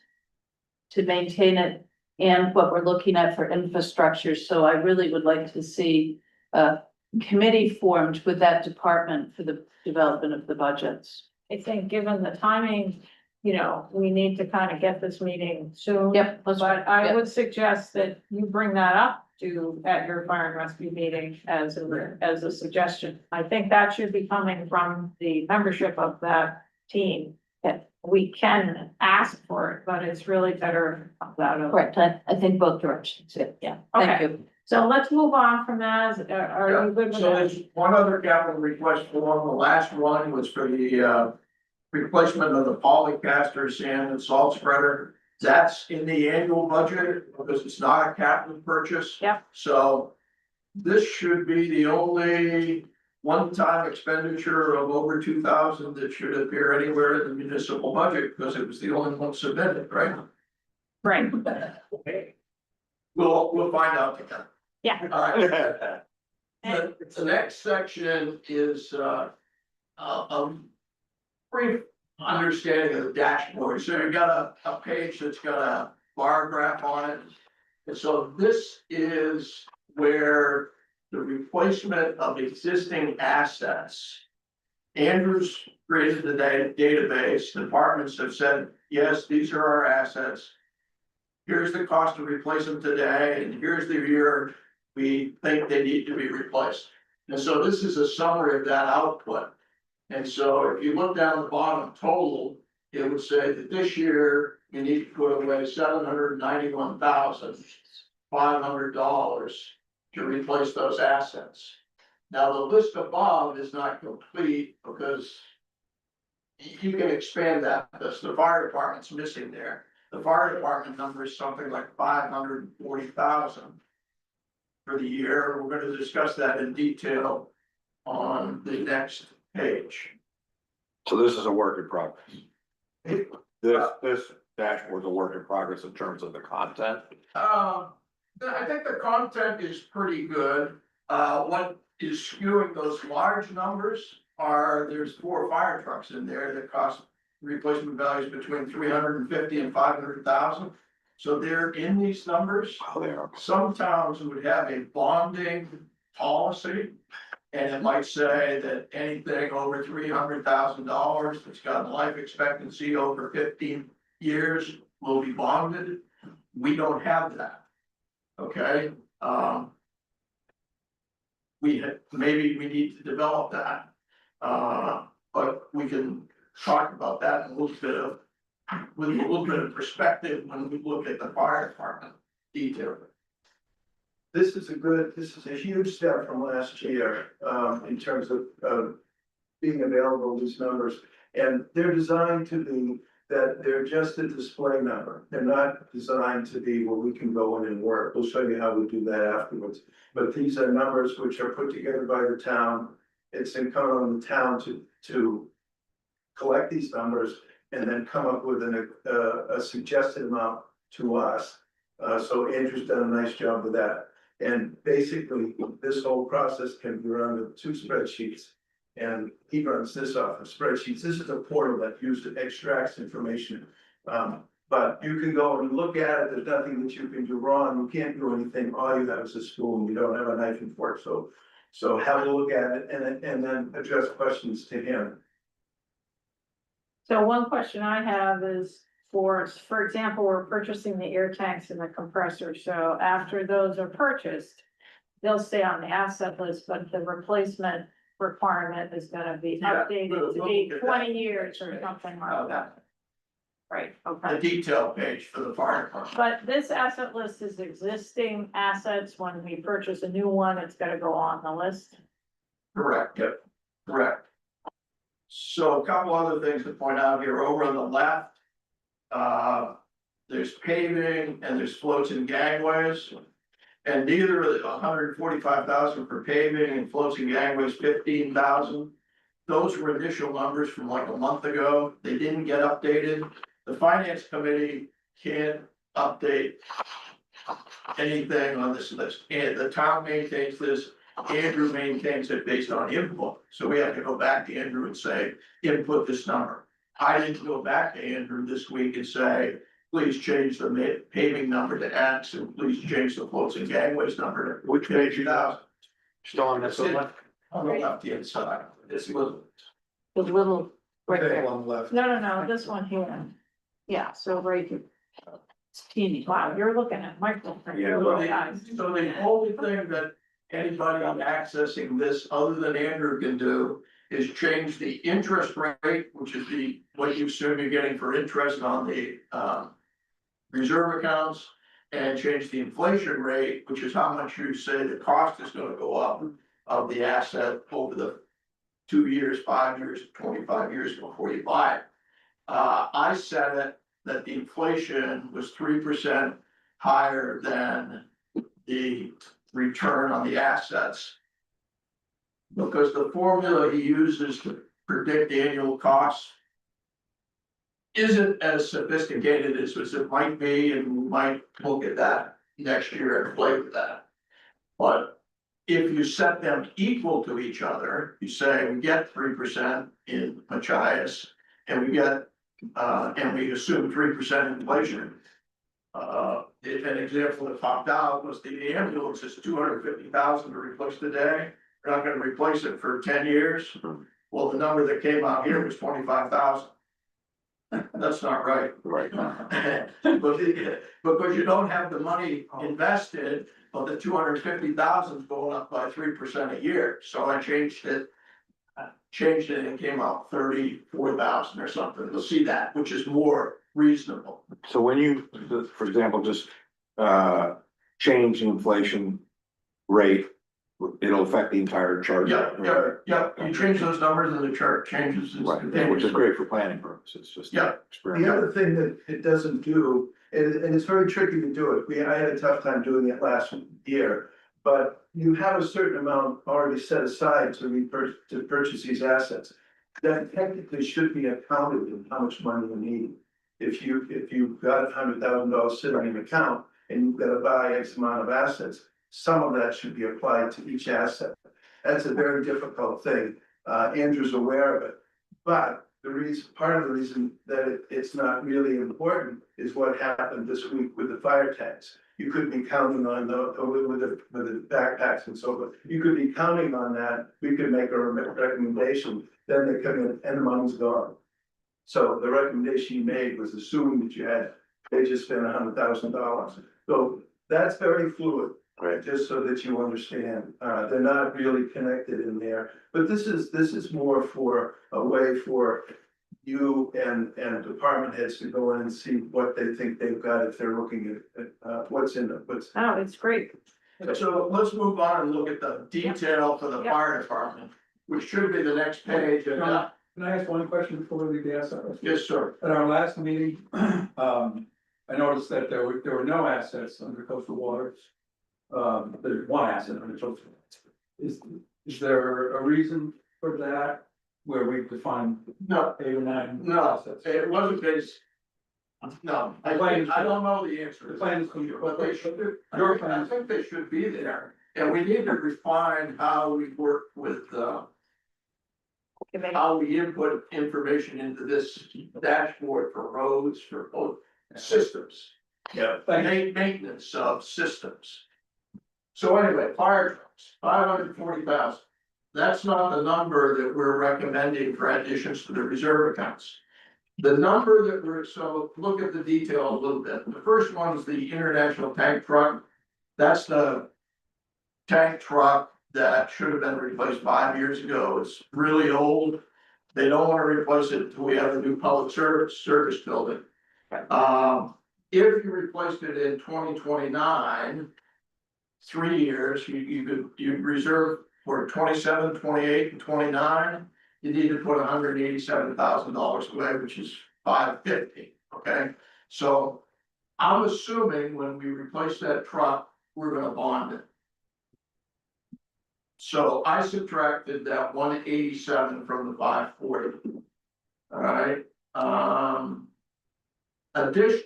to maintain it and what we're looking at for infrastructure. So I really would like to see a committee formed with that department for the development of the budgets. I think given the timing, you know, we need to kind of get this meeting soon. Yep. But I would suggest that you bring that up at your fire and rescue meeting as a suggestion. I think that should be coming from the membership of that team. We can ask for it, but it's really better out of. Correct, I think both directions, yeah, thank Okay. you. So let's move on from that. Are you good with So that? there's one other capital request form. The last one was for the replacement of the polycaster sand and salt spreader. That's in the annual budget because it's not a capital purchase. Yep. So this should be the only one-time expenditure of over 2,000 that should appear anywhere in the municipal budget because it was the only one submitted, right? Right, We'll find out together. yeah. All right. The next section is a brief understanding of the dashboard. So you've got a page that's got a bar graph on it. And so this is where the replacement of existing assets. Andrews created the database. Departments have said, yes, these are our assets. Here's the cost to replace them today, and here's the year we think they need to be replaced. And so this is a summary of that output. And so if you look down the bottom total, it would say that this year you need to put away $791,500 to replace those assets. Now, the list above is not complete because you can expand that, because the fire department's missing there. The fire department number is something like 540,000 for the year. We're going to discuss that in detail on the next page. So this is a work in progress. This dashboard's a work in progress in terms of the content. I think the content is pretty good. What is skewing those large numbers there's 4 fire trucks in there that cost replacement values between 350 and 500,000. So they're in these numbers. Oh, they are. Some towns would have a bonding policy And it might say that anything over $300,000 that's got a life expectancy over 15 years will be bonded. We don't have that. Okay, maybe we need to develop that. But we can talk about that in a little bit of, with a little bit of perspective when we look at the fire department detail. This is a huge step from last year, in terms of being available, these numbers. And they're designed to be that they're just a display number. They're not designed to be where we can go in and work. We'll show you how we do that afterwards. But these are numbers which are put together by the town. It's incumbent on the town to collect these numbers and then come up with a suggested amount to us. So Andrew's done a nice job with that. And basically, this whole process can be run with 2 spreadsheets. And he runs this off of spreadsheets. This is a portal that extracts information. But you can go and look at it. There's nothing that you can do wrong. You can't do anything. All you have is a spoon. You don't have a knife and fork. So have a look at it and then address questions to him. So one question I have is for example, we're purchasing the air tanks and the compressor, so after those are purchased, they'll stay on the asset list, but the replacement requirement is gonna be Yeah, updated to we'll be get that. 20 years or something like that. Right, The okay. detail page for the fire department. But this asset list is existing assets. When we purchase a new one, it's gotta go on the list. Correct, yep, correct. So a couple other things to point out here, over on the left. There's paving and there's floats and gangways. And neither of the 145,000 for paving and floats and gangways 15,000. Those were initial numbers from like a month ago, they didn't get updated. The finance committee can't update anything on this list, and the town maintains this. Andrew maintains it based on input, so we have to go back to Andrew and say, input this number. I didn't go back to Andrew this week and say, please change the paving number to X, and please change the floats and gangways number to. Which page you 50,000. Still on That's this it. one? On the left hand side, this little. The little, right there. On the left. No, this one here. Yeah, so right here. It's teeny. Wow, you're looking at Michael. Yeah, So Guys. the only thing that anybody accessing this other than Andrew can do is change the interest rate, which is what you assume you're getting for interest on the reserve accounts, and change the inflation rate, which is how much you say the cost is gonna go up of the asset over the 2 years, 5 years, 25 years before you buy it. I said it that the inflation was 3% higher than the return on the assets. Because the formula he uses to predict annual costs isn't as sophisticated as it might be, and we might look at that next year and play with that. But if you set them equal to each other, you say we get 3% in Machias, and we get, and we assume 3% inflation. An example that popped out was the ambulance is 250,000 to replace today. We're not gonna replace it for 10 years. Well, the number that came out here was 25,000. That's not right. Right. Because you don't have the money invested, but the 250,000 is going up by 3% a year, so I changed it. And it came out 34,000 or something, you'll see that, which is more reasonable. So when you, for example, just change the inflation rate, it'll affect the entire charge. Yeah, you change those numbers and the chart changes. Right, which is great for planning purposes, just. Yeah. The other thing that it doesn't do, and it's very tricky to do it, I had a tough time doing it last year. But you have a certain amount already set aside to purchase these assets. That technically should be accounted in how much money you need. If you've got $100,000 sitting in an account and you've got to buy X amount of assets, some of that should be applied to each asset. That's a very difficult thing. Andrew's aware of it. But the reason, part of the reason that it's not really important is what happened this week with the fire tanks. You could be counting on with the backpacks and so forth, you could be counting on that, we could make a recommendation, then they come in and the money's gone. So the recommendation you made was assuming that they just spent $100,000. So that's very fluid. Right. Just so that you understand, they're not really connected in there, but this is more for a way for you and department heads to go in and see what they think they've got if they're looking at what's in it, what's. Oh, it's great. So let's move on and look at the detail for the Yep. fire department, which should be the next page. And, Can I ask one question before we get started? yes, sir. At our last meeting, I noticed that there were no assets under coastal waters. There's one asset under coastal. Is there a reason for that, where we define No, 8 or 9 no, assets? it wasn't based. No, I don't know the answer. The plan is clear, But they should, Your I plan. think they should be there, and we need to refine how we work with, how we input information into this dashboard for roads, for both systems. Yeah. Maintenance of systems. So anyway, fire trucks, 540,000. That's not the number that we're recommending for additions to the reserve accounts. The number that so look at the detail a little bit. The first one is the international tank truck. That's the tank truck that should have been replaced 5 years ago. It's really old. They don't want to replace it until we have a new public service building. If you replaced it in 2029, 3 years, you'd reserve for 27, 28, and 29. You need to put $187,000 away, which is $550, okay? So I'm assuming when we replace that truck, we're gonna bond it. So I subtracted that 187 from the 540. All right,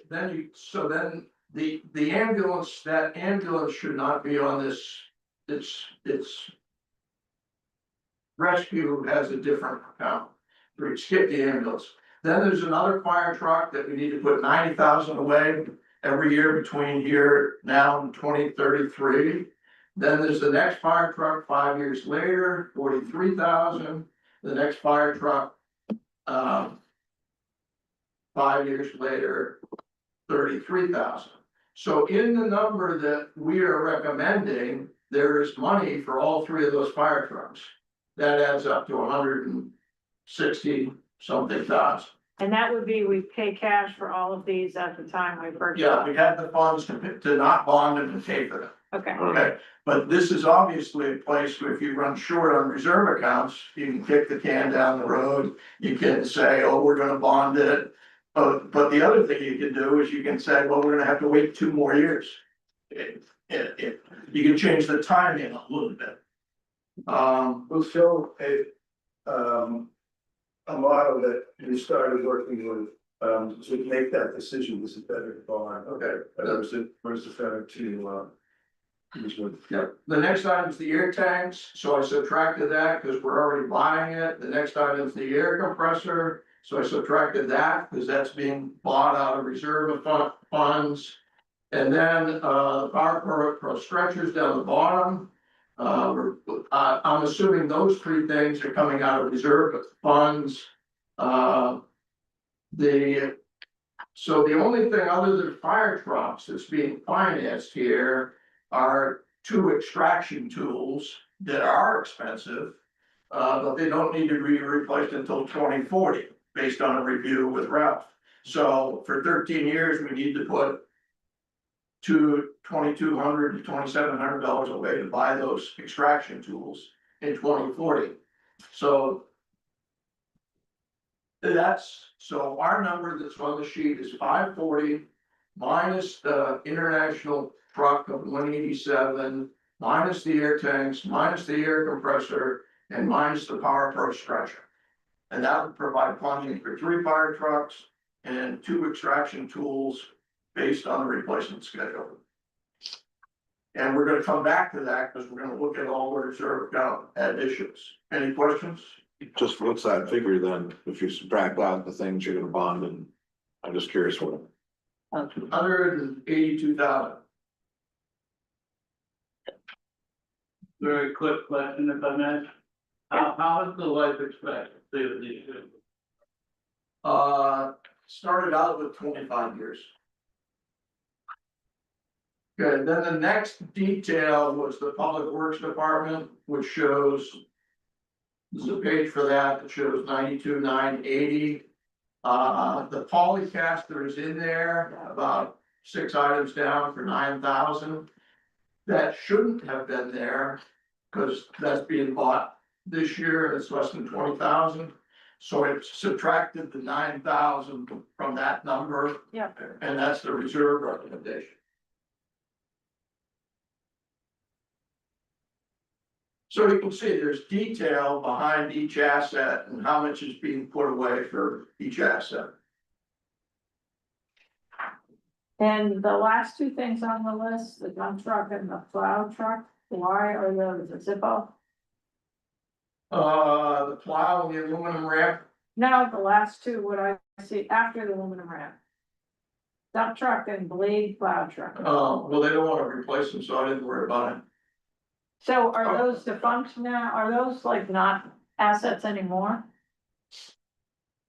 then the ambulance, that ambulance should not be on this, it's. Rescue has a different account, we skip the ambulance. Then there's another fire truck that we need to put 90,000 away every year between here now and 2033. Then there's the next fire truck 5 years later, 43,000, the next fire truck. 5 years later, 33,000. So in the number that we are recommending, there is money for all three of those fire trucks. That adds up to 160 something thousand. And that would be, we pay cash for all of these at the time we purchase. Yeah, we had the funds to not bond and to pay for them. Okay, Okay, but this is obviously a place where if you run short on reserve accounts, you can kick the can down the road. You can say, oh, we're gonna bond it. But the other thing you can do is you can say, well, we're gonna have to wait 2 more years. You can change the timing a little bit. We'll show a model that we started working with, to make that decision, was it better to bond, Okay, or was it better to, use with? yeah, the next item is the air tanks, so I subtracted that because we're already buying it. The next item is the air compressor, so I subtracted that because that's being bought out of reserve funds. And then our pro stretchers down the bottom. I'm assuming those 3 things are coming out of reserve funds. So the only thing other than fire trucks that's being financed here are 2 extraction tools that are expensive. But they don't need to be replaced until 2040, based on a review with Ralph. So for 13 years, we need to put $2,200 to $2,700 away to buy those extraction tools in 2040. So so our number that's on the sheet is 540 minus the international truck of 187, minus the air tanks, minus the air compressor, and minus the Power Pro stretcher. And that would provide funding for 3 fire trucks and 2 extraction tools based on the replacement schedule. And we're gonna come back to that because we're gonna look at all the reserve account additions. Any questions? just what's that figure then, if you subtract out the things you're gonna bond, and I'm just curious what. $182,000. Very quick question if I may. How is the life expectancy of these? Started out with 25 years. Okay, then the next detail was the Public Works Department, which shows. There's a page for that shows 92,980. The polycaster is in there, about 6 items down for 9,000. That shouldn't have been there, because that's being bought this year, it's less than 20,000. So it subtracted the 9,000 from that number. Yeah. And that's the reserve recommendation. So you can see there's detail behind each asset and how much is being put away for each asset. And the last two things on the list, the dump truck and the plow truck, why are those a Zippo? The plow and the aluminum ramp, No, the last two, what I see after the aluminum ramp. Dump truck and blade plow truck. well, they don't wanna replace them, so I didn't worry about it. So are those defunct now? Are those like not assets anymore?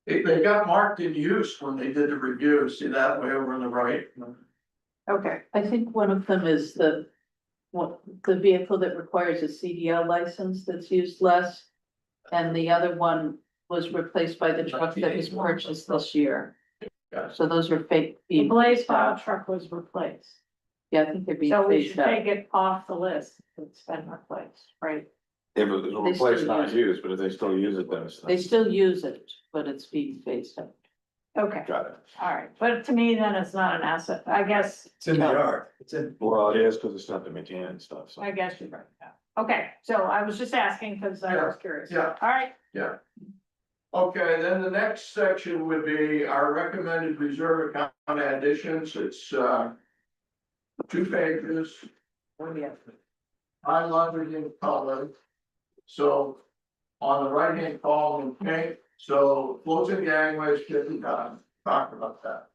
They got marked in use when they did the review, see that way over on the right? Okay, I think one of them is the vehicle that requires a CDL license that's used less. And the other one was replaced by the truck that was purchased this year. Yes. So those are fake. the blade plow truck was replaced. Yeah, I think they're being So we phased should out. take it off the list. It's been replaced, right? If it's They replaced, still not use used, but if they still use it, then it's. They still use it, but it's being phased out. Okay, Got it. all right. But to me, then it's not an asset. I guess, It's in the yard, it's in. Well, it is, cause it's not to maintain and stuff, so. I guess you're right. Yeah. Okay, so I was just asking because I was curious. Yeah. All right, Okay, then the next section would be our recommended reserve account additions, it's 2 pages. Highlighted in color. So on the right hand column in pink, so floating gangways 50 times, talked about that.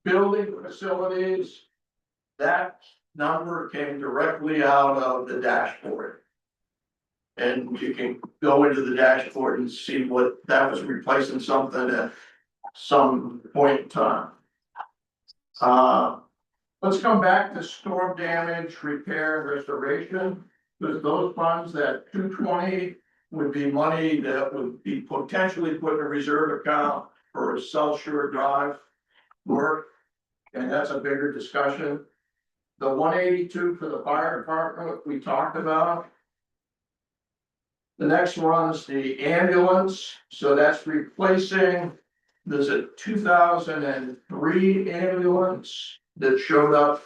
Building facilities, that number came directly out of the dashboard. And you can go into the dashboard and see what that was replacing something at some point in time. Let's come back to storm damage, repair and restoration, because those funds, that 220 would be money that would be potentially put in a reserve account for a South Shore Drive work. And that's a bigger discussion. The 182 for the fire department, we talked about. The next one is the ambulance, so that's replacing, there's a 2003 ambulance that showed up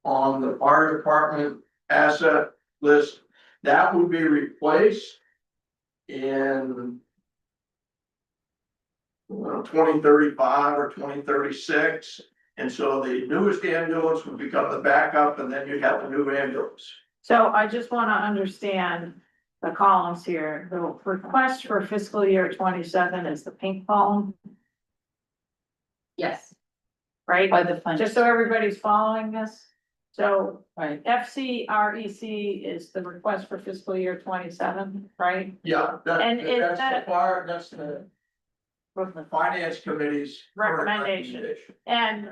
on the fire department asset list. That would be replaced in 2035 or 2036. And so the newest ambulance would become the backup, and then you'd have a new ambulance. so I just want to understand the columns here. The request for fiscal year 27 is the pink column, Yes, right? By the fund, Just so everybody's following this. So right? FCREC is the request for fiscal year 27, right? Yeah, And is that's that- the fire, that's the finance committee's. current Recommendation. And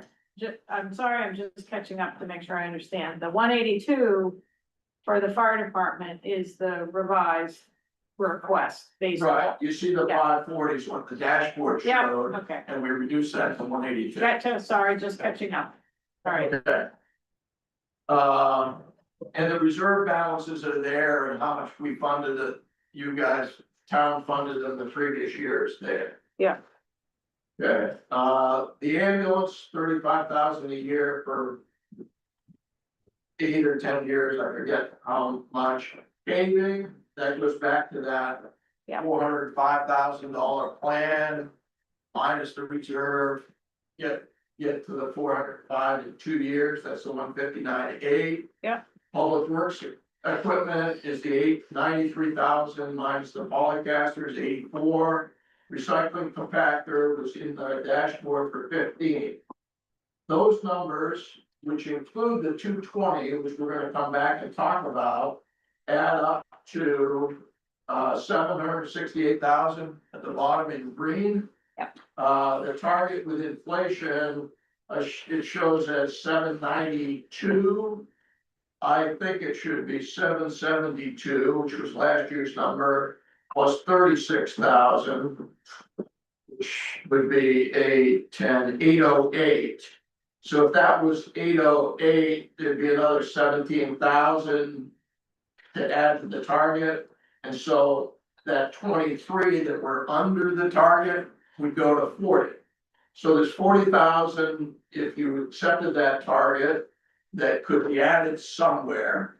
I'm sorry, I'm just catching up to make sure I understand. The 182 for the fire department is the revised request, basically. Right, you see the Yeah. 540s, what the dashboard Yeah, showed, okay. and we reduced that to 182. Sorry, just catching up. All right, Okay. And the reserve balances are there and how much we funded it, you guys, town funded in the previous years there. Yeah. Okay, the ambulance, 35,000 a year for 8 or 10 years, I forget how much. Paving, that goes back to that. Yeah. $405,000 plan, minus the reserve, get to the 405 in 2 years, that's the 159.8. Yeah. Public Works equipment is the 93,000 minus the polycaster is 84. Recycling compactor was in the dashboard for 15. Those numbers, which include the 220, which we're gonna come back and talk about, add up to 768,000 at the bottom in green. Yep. The target with inflation, it shows as 792. I think it should be 772, which was last year's number, plus 36,000. Which would be 808. So if that was 808, there'd be another 17,000 to add to the target. And so that 23 that were under the target would go to 40. So there's 40,000 if you accepted that target that could be added somewhere.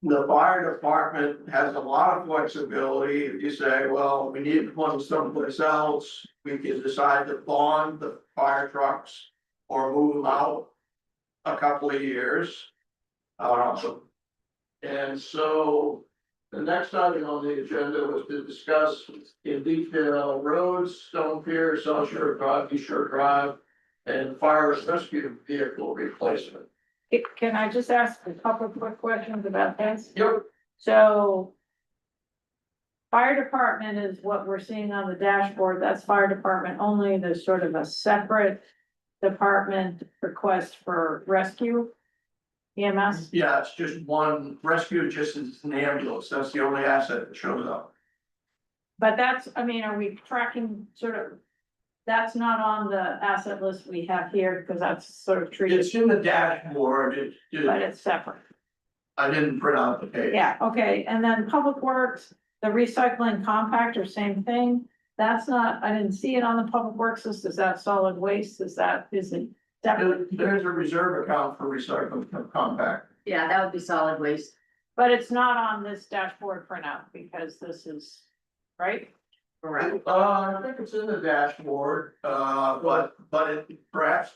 The fire department has a lot of flexibility. If you say, well, we need one someplace else, we can decide to bond the fire trucks or move them out a couple of years. And so the next item on the agenda was to discuss in detail roads, Stone Pier, South Shore Drive, East Shore Drive, and fire rescue vehicle replacement. Can I just ask a couple of quick questions about this? Yep. So. Fire department is what we're seeing on the dashboard, that's fire department only, there's sort of a separate department request for rescue. EMS, Yeah, it's just one rescue, just as an ambulance, that's the only asset that shows up. but that's, I mean, are we tracking sort of? That's not on the asset list we have here, because that's sort of treated, It's in the dashboard, but it's separate. I didn't print out the page. Yeah, okay, and then public works, the recycling compactor, same thing. That's not, I didn't see it on the public works list, is that solid waste, is it separate? There's a reserve account for recycling compact. Yeah, that would be solid waste. But it's not on this dashboard printout, because this is, right? Correct. I think it's in the dashboard, but it perhaps.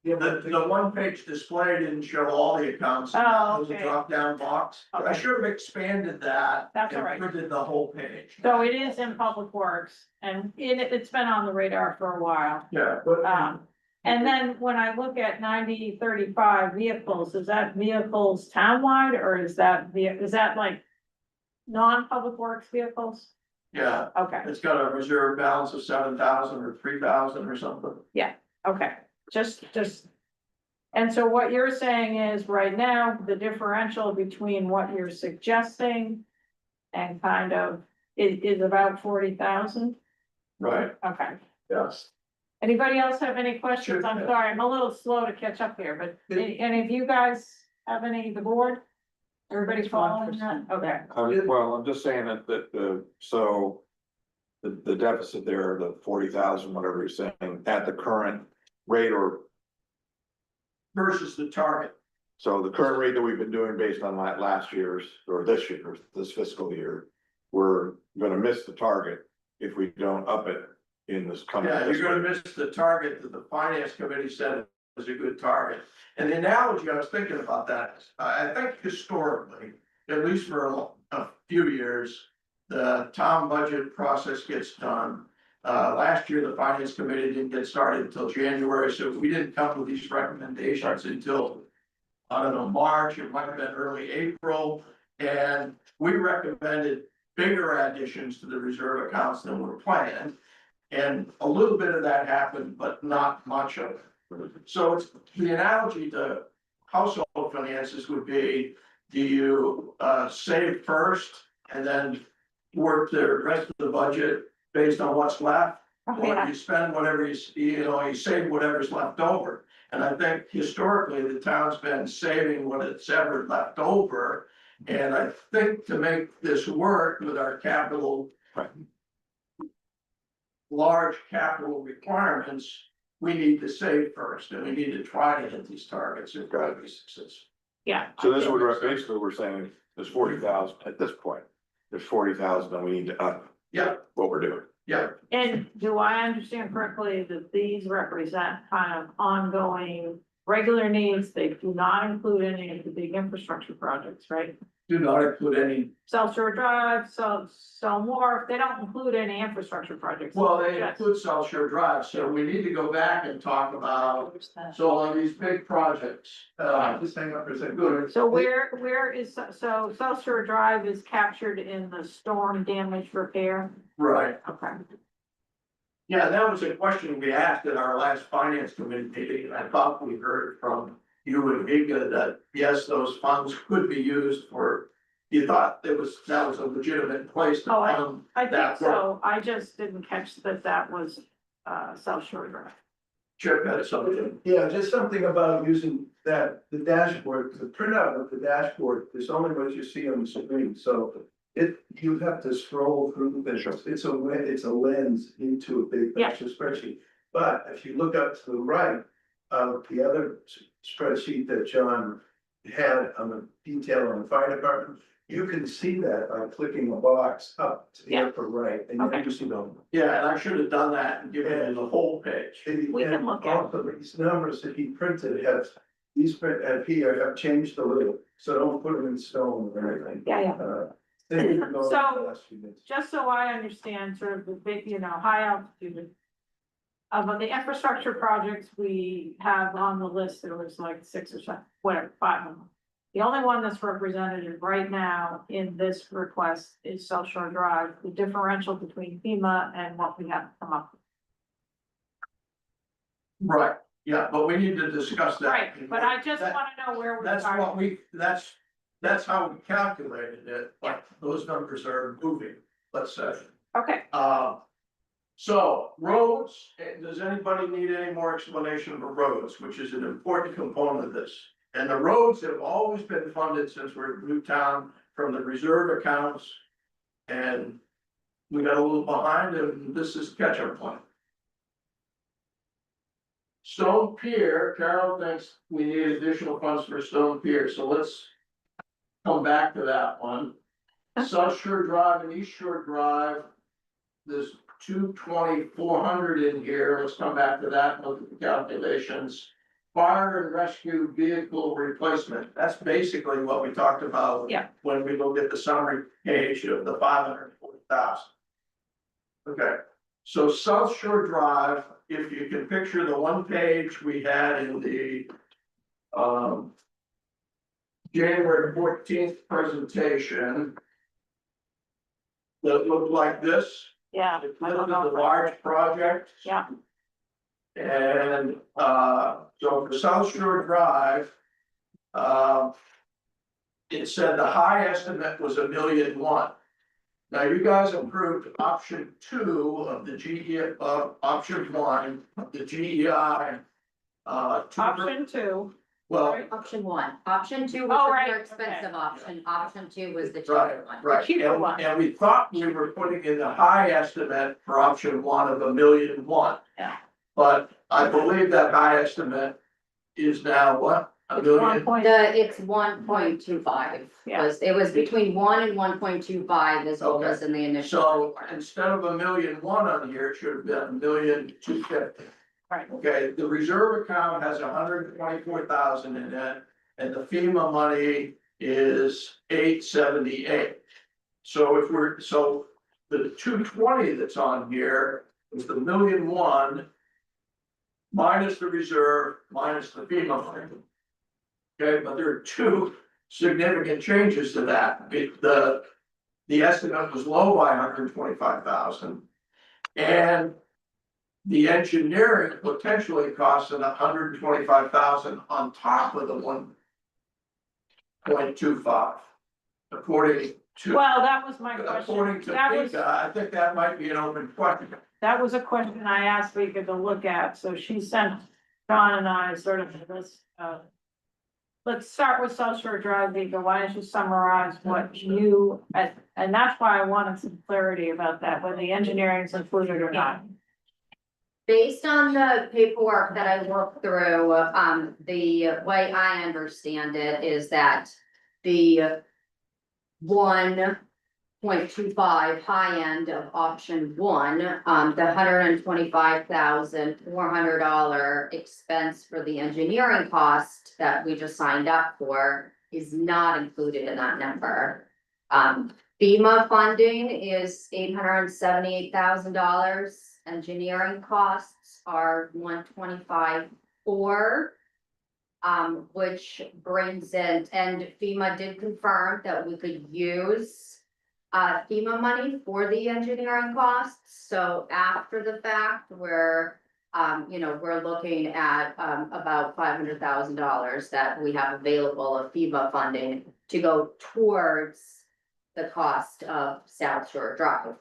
The one page display didn't show all the accounts. Oh, It was a okay. drop down box. I Okay. should have expanded that. That's all and right. Printed the whole page. So it is in public works, and it's been on the radar for a while. Yeah, but. And then when I look at 9035 vehicles, is that vehicles townwide, or is that like non-public works vehicles? Yeah, Okay, it's got a reserve balance of 7,000 or 3,000 or something. okay, just. And so what you're saying is right now, the differential between what you're suggesting and kind of is about 40,000? Right, Okay. yes. Anybody else have any questions? Sure. I'm sorry, I'm a little slow to catch up here, but any of you guys have any, the board? Everybody's following that? Okay. Well, I'm just saying that, so. The deficit there, the 40,000, whatever you're saying, at the current rate, or, Versus the target. so the current rate that we've been doing based on last year's, or this year's, this fiscal year. We're gonna miss the target if we don't up it in this coming. Yeah, you're fiscal gonna year. miss the target that the finance committee said was a good target. And the analogy I was thinking about that, I think historically, at least for a few years, the town budget process gets done. Last year, the finance committee didn't get started until January, so we didn't come with these recommendations until, I don't know, March, it might have been early April. And we recommended bigger additions to the reserve accounts than were planned. And a little bit of that happened, but not much of it. So it's, the analogy to household finances would be, do you save first and then work the rest of the budget based on what's left? Or Yeah. you spend whatever you save whatever's left over. And I think historically, the town's been saving what it's ever left over. And I think to make this work with our capital. Right. Large capital requirements, we need to save first, and we need to try to hit these targets if we're gonna be successful. Yeah. So this would, basically, we're saying there's 40,000 at this point, there's 40,000 and we need to up Yeah, what we're doing. Yeah, And do I understand correctly that these represent kind of ongoing regular needs? They do not include any of the big infrastructure projects, right? do not include any, South Shore Drive, so more, they don't include any infrastructure projects. well, they Just- include South Shore Drive, so we need to go back and talk about, so on these big projects, Just hang on for a second. So where is, so South Shore Drive is captured in the storm damage repair? right. Okay. Yeah, that was a question we asked at our last finance committee meeting, and I thought we heard from you and Giga that, yes, those funds could be used for. You thought that was a legitimate place to Oh, fund I think that work. so. I just didn't catch that was, South Shore Drive. Chip had something. Yeah, just something about using that, the dashboard, the printout of the dashboard is only what you see on the screen, so. You have to scroll through this, it's a lens into a big Yeah. picture spreadsheet. But if you look up to the right of the other spreadsheet that John had on the detail on the fire department, you can see that by clicking a box up to the Yeah. upper right, and Okay. you see them. Yeah, and I should have done that and given you the whole page. We can look at it. Also, these numbers that he printed have, these print at here have changed a little, so don't put them in stone or anything. Yeah. They didn't know So- the last few minutes. Just so I understand sort of the big, high altitude. Of the infrastructure projects we have on the list, there was like 6 or 7, whatever, 5 of them. The only one that's represented right now in this request is South Shore Drive, the differential between FEMA and what we have come up with. Right, yeah, but we need to discuss that. Right, but I just That- wanna know where we That's are. what that's how we calculated it, but those numbers are moving, let's say. Okay, So roads, does anybody need any more explanation for roads, which is an important component of this? And the roads have always been funded since we're in Newtown from the reserve accounts. And we got a little behind and this is catch-up plan. Stone Pier, Carol thinks we need additional funds for Stone Pier, so let's come back to that one. South Shore Drive and East Shore Drive, there's 220,400 in here, let's come back to that, and look at the calculations. Fire and rescue vehicle replacement, that's basically what we talked about. Yeah. When we looked at the summary page of the 540,000. Okay, so South Shore Drive, if you can picture the one page we had in the January 14th presentation. That looked like this, yeah. it I don't listed know the if I- large project. Yeah. And so for South Shore Drive. It said the high estimate was $1.1 million. Now you guys approved option 2 of the GE, option 1 of the GEI. Option 2, Well, Option 1, option 2 Oh, was the right, more okay. expensive option, option 2 was the right, cheaper one. right, cheaper one. and we thought we were putting in the high estimate for option 1 of $1.1 million. Yeah. But I believe that high estimate is now what? $1 it's million? 1 point, It's 1.25, Yeah. it was between 1 and 1.25 is what was in the initial. So report. instead of $1.1 million on here, it should have been $1.250 million. right, Okay, the reserve account has 124,000 in it, and the FEMA money is 878. So so the 220 that's on here is the $1.1 million. Minus the reserve, minus the FEMA money. Okay, but there are 2 significant changes to that. The estimate was low by 125,000. And the engineering potentially costs an 125,000 on top of the 1.25. According to, well, that was my question, according to that was, Pika, I think that might be an open question. that was a question I asked Vika to look at, so she sent John and I sort of this, let's start with South Shore Drive, Vika, why don't you summarize what you, and that's why I wanted some clarity about that, whether the engineering is included or not. Based on the paperwork that I worked through, the way I understand it is that the 1 0.25 high end of option one, the $125,400 expense for the engineering cost that we just signed up for is not included in that number. FEMA funding is $878,000. Engineering costs are $125,400. Which brings in, and FEMA did confirm that we could use FEMA money for the engineering costs. So after the fact, we're looking at about $500,000 that we have available of FEMA funding to go towards the cost of South Shore Drive.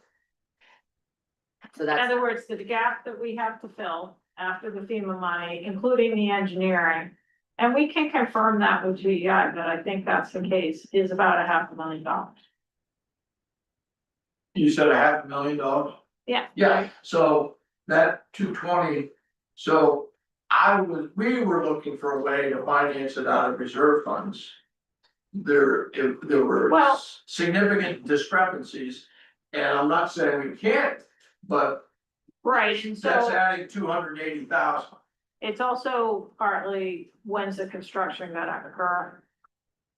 So In that's, other words, the gap that we have to fill after the FEMA money, including the engineering. And we can confirm that with GEI, but I think that's the case, is about $500,000. You said $500,000? Yeah. Yeah, so that 220, so we were looking for a way to finance it out of reserve funds. There were Well- significant discrepancies, and I'm not saying we can't, but Right, and that's so adding 280,000. it's also partly when's the construction gonna occur?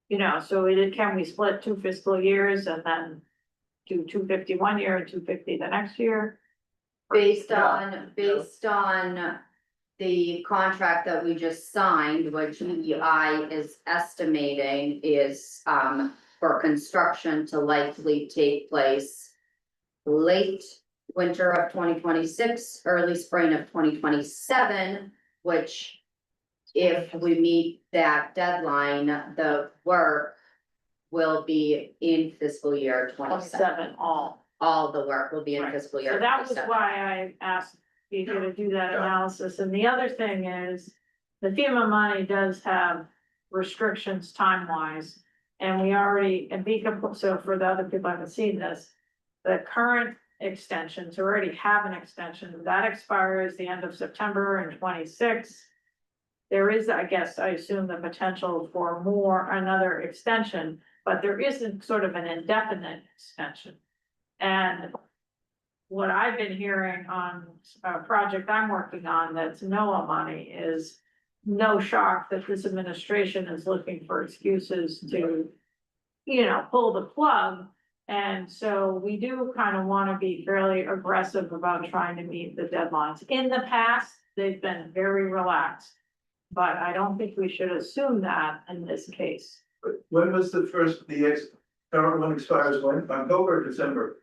You know, so can we split 2 fiscal years and then do 250 one year and 250 the next year? based Yeah, on the contract that we just signed, what GEI is estimating is, for construction to likely take place late winter of 2026, early spring of 2027, which if we meet that deadline, the work will be in fiscal year 27. 27 all. All the work will be in Right. fiscal year So that was 27. why I asked you to do that analysis, and the other thing is, the FEMA money does have restrictions time-wise. And we already, and so for the other people who haven't seen this, the current extensions already have an extension, that expires the end of September in 26. There is, I guess, I assume the potential for another extension, but there isn't sort of an indefinite extension. And what I've been hearing on a project I'm working on that's NOAA money is no shock that this administration is looking for excuses to, pull the plug. And so we do kind of want to be fairly aggressive about trying to meet the deadlines. In the past, they've been very relaxed, but I don't think we should assume that in this case. When was the current one expires when? October or December?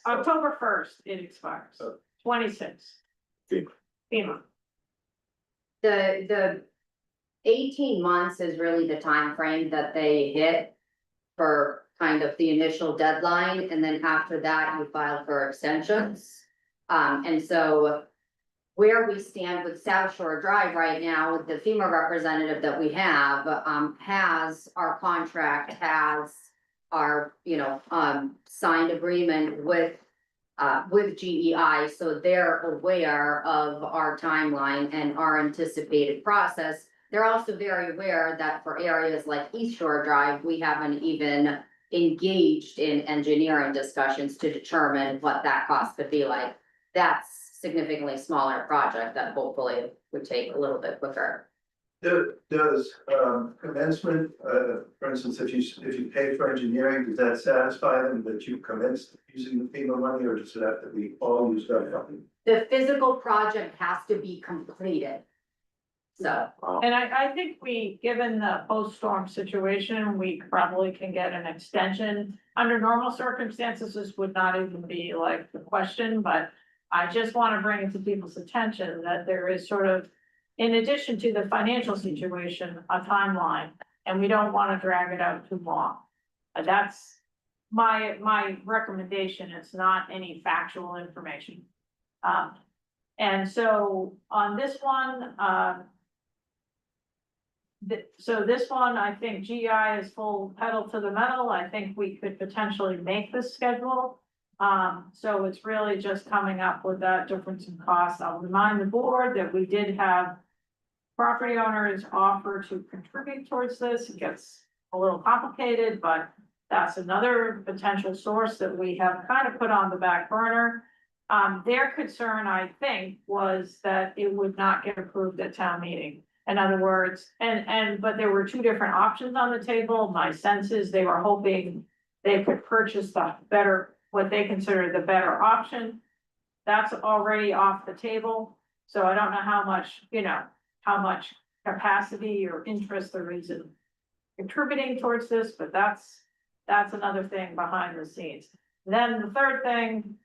October 1st, it expires, 26. FEMA. The 18 months is really the time frame that they hit for kind of the initial deadline, and then after that, you file for extensions. And so where we stand with South Shore Drive right now, the FEMA representative that we have, has our contract, has our, signed agreement with GEI, so they're aware of our timeline and our anticipated process. They're also very aware that for areas like East Shore Drive, we haven't even engaged in engineering discussions to determine what that cost could be like. That's significantly smaller project that hopefully would take a little bit quicker. Does commencement, for instance, if you pay for engineering, does that satisfy them that you commenced using the FEMA money, or does it have to be all used up? The physical project has to be completed. So, And I think given the post-storm situation, we probably can get an extension. Under normal circumstances, this would not even be like the question, but I just want to bring it to people's attention that there is sort of, in addition to the financial situation, a timeline, and we don't want to drag it out too long. That's my recommendation. It's not any factual information. And so on this one, so this one, I think GI is full pedal to the metal. I think we could potentially make this schedule. So it's really just coming up with that difference in cost. I'll remind the board that we did have property owners offer to contribute towards this. It gets a little complicated, but That's another potential source that we have kind of put on the back burner. Their concern, I think, was that it would not get approved at town meeting. In other words, but there were two different options on the table. My sense is they were hoping they could purchase the better, what they consider the better option. That's already off the table, so I don't know how much, how much capacity or interest there is in contributing towards this, but that's another thing behind the scenes. Then the third thing,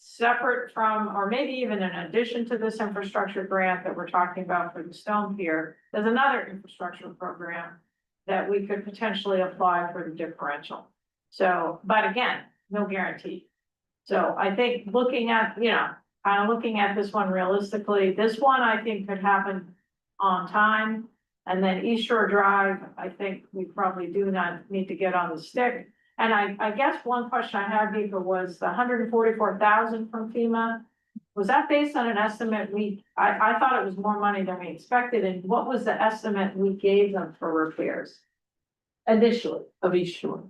separate from, or maybe even in addition to this infrastructure grant that we're talking about for the Stone Pier, there's another infrastructure program that we could potentially apply for the differential. So, but again, no guarantee. So I think looking at, kind of looking at this one realistically, this one I think could happen on time. And then East Shore Drive, I think we probably do not need to get on the stick. And I guess one question I had, Vika, was the 144,000 from FEMA. Was that based on an estimate I thought it was more money than we expected, and what was the estimate we gave them for repairs? Initially, of East Shore.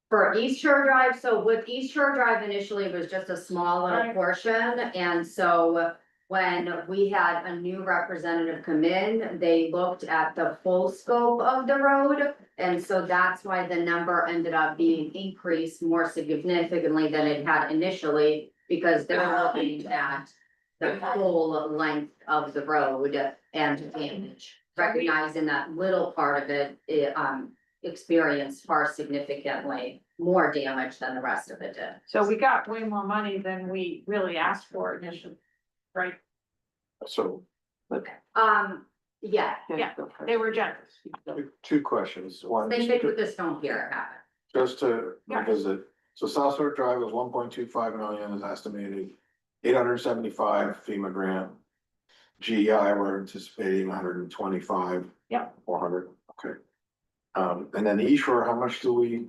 For East Shore Drive, so with East Shore Drive initially, it was just a small little Right. portion, and so. When we had a new representative come in, they looked at the full scope of the road. And so that's why the number ended up being increased more significantly than it had initially. Because they're looking at the full length of the road and damage. Recognizing that little part of it, experienced far significantly more damage than the rest of it did. So we got way more money than we really asked for initially, right? So, Yeah, Yeah, they were generous. two questions. One, same thing with the Stone Pier happened. just to Yeah. revisit, so South Shore Drive was 1.25 million is estimated, 875 FEMA grant. GEI, we're anticipating 125. Yep. 400, okay. And then the East Shore, how much do we,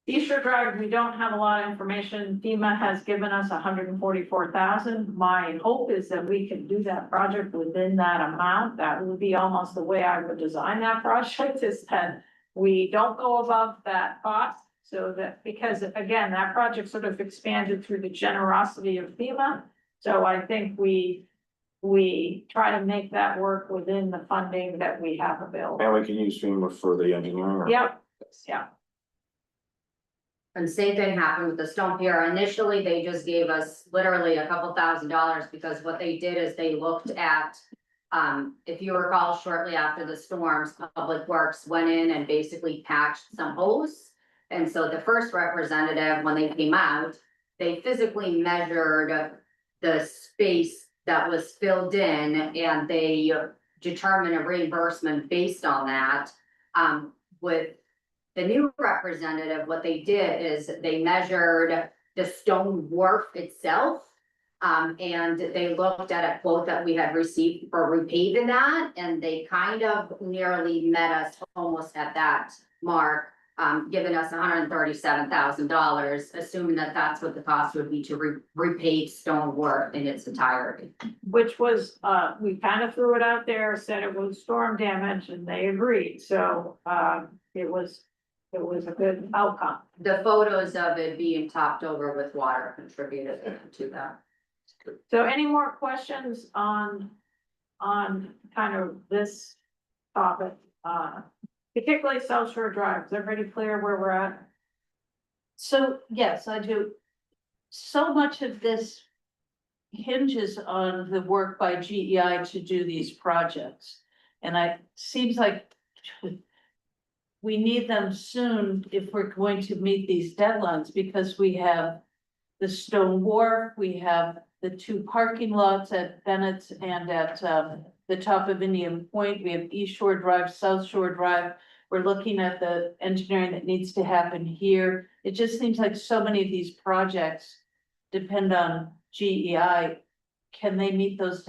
East Shore Drive, we don't have a lot of information. FEMA has given us 144,000. My hope is that we can do that project within that amount. That would be almost the way I would design that project, is that we don't go above that cost. So that, because again, that project sort of expanded through the generosity of FEMA. So I think we try to make that work within the funding that we have available. and we can use FEMA for the engineering? or- Yep, yeah. And same thing happened with the Stone Pier. Initially, they just gave us literally a couple $1,000s because what they did is they looked at. If you recall, shortly after the storms, Public Works went in and basically patched some holes. And so the first representative, when they came out, they physically measured the space that was filled in and they determined a reimbursement based on that. With the new representative, what they did is they measured the stone wharf itself. And they looked at a quote that we had received for repaving that, and they kind of nearly met us almost at that mark. Giving us $137,000, assuming that that's what the cost would be to repave stone wharf in its entirety. Which was, we kind of threw it out there, said it was storm damage, and they agreed, so, it was a good outcome. The photos of it being topped over with water contributed to that. So any more questions on kind of this topic? Particularly South Shore Drive, is everybody clear where we're at? So, yes, I do. So much of this hinges on the work by GEI to do these projects. And seems like we need them soon if we're going to meet these deadlines, because we have the stone wharf, we have the two parking lots at Bennett's and at the top of Indian Point. We have East Shore Drive, South Shore Drive. We're looking at the engineering that needs to happen here. It just seems like so many of these projects depend on GEI. Can they meet those?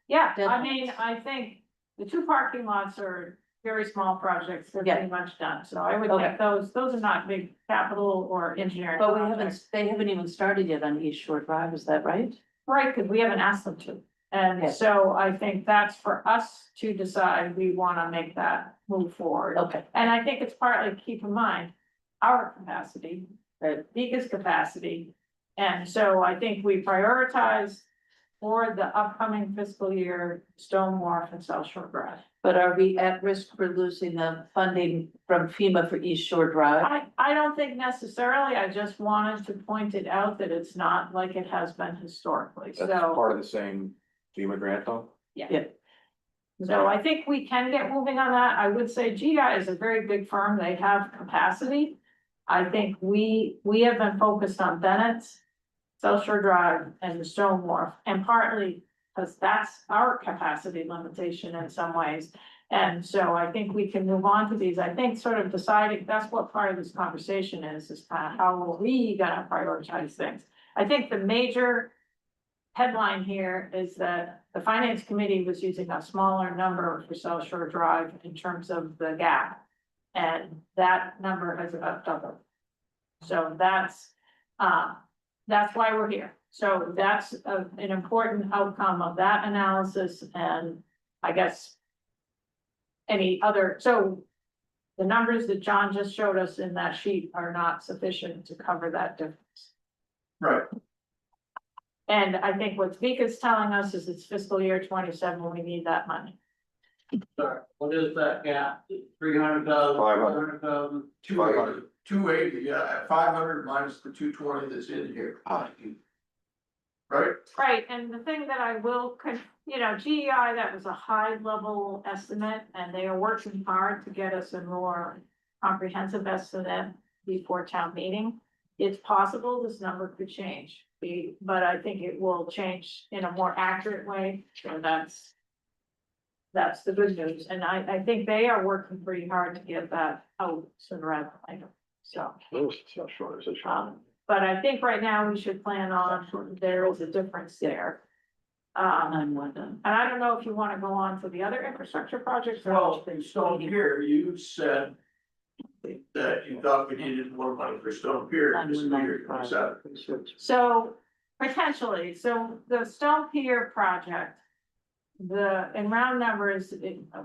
Yeah, I Deadlines. mean, I think the two parking lots are very small projects, they're pretty much done, so I would Okay. think those are not big capital or engineering. But projects. they haven't even started yet on East Shore Drive, is that right? Right, because we haven't asked them to. And Okay. so I think that's for us to decide, we want to make that move forward. Okay. And I think it's partly, keep in mind, our capacity, Beacon's capacity. And so I think we prioritize for the upcoming fiscal year, Stone Wharf and South Shore Drive. But are we at risk for losing the funding from FEMA for East Shore Drive? I don't think necessarily, I just wanted to point it out that it's not like it has been historically, That's so. part of the same FEMA grant though? So I think we can get moving on that. I would say GI is a very big firm. They have capacity. I think we have been focused on Bennett's, South Shore Drive and the Stone Wharf, and partly because that's our capacity limitation in some ways. And so I think we can move on to these. I think sort of deciding, that's what part of this conversation is kind of how are we gonna prioritize things? I think the major headline here is that the finance committee was using a smaller number for South Shore Drive in terms of the gap. And that number has about doubled. So that's why we're here. So that's an important outcome of that analysis, and I guess any other, so the numbers that John just showed us in that sheet are not sufficient to cover that difference. Right. And I think what Vika's telling us is it's fiscal year 27, we need that money. Sorry, what is that gap? 300,000, 500. 400,000? 280, 280, yeah, 500 minus the 220 that's in here. Right? Right, and the thing that I will, GEI, that was a high level estimate, and they are working hard to get us a more comprehensive estimate before town meeting. It's possible this number could change, but I think it will change in a more accurate way, so that's the good news, and I think they are working pretty hard to get that out sooner rather than later, so. So short, is it short? But I think right now we should plan on, there is a difference there. And I don't know if you wanna go on to the other infrastructure projects. or- Well, in Stone Pier, you said that you thought we needed more money for Stone Pier in fiscal year 27. So potentially, so the Stone Pier project. In round numbers,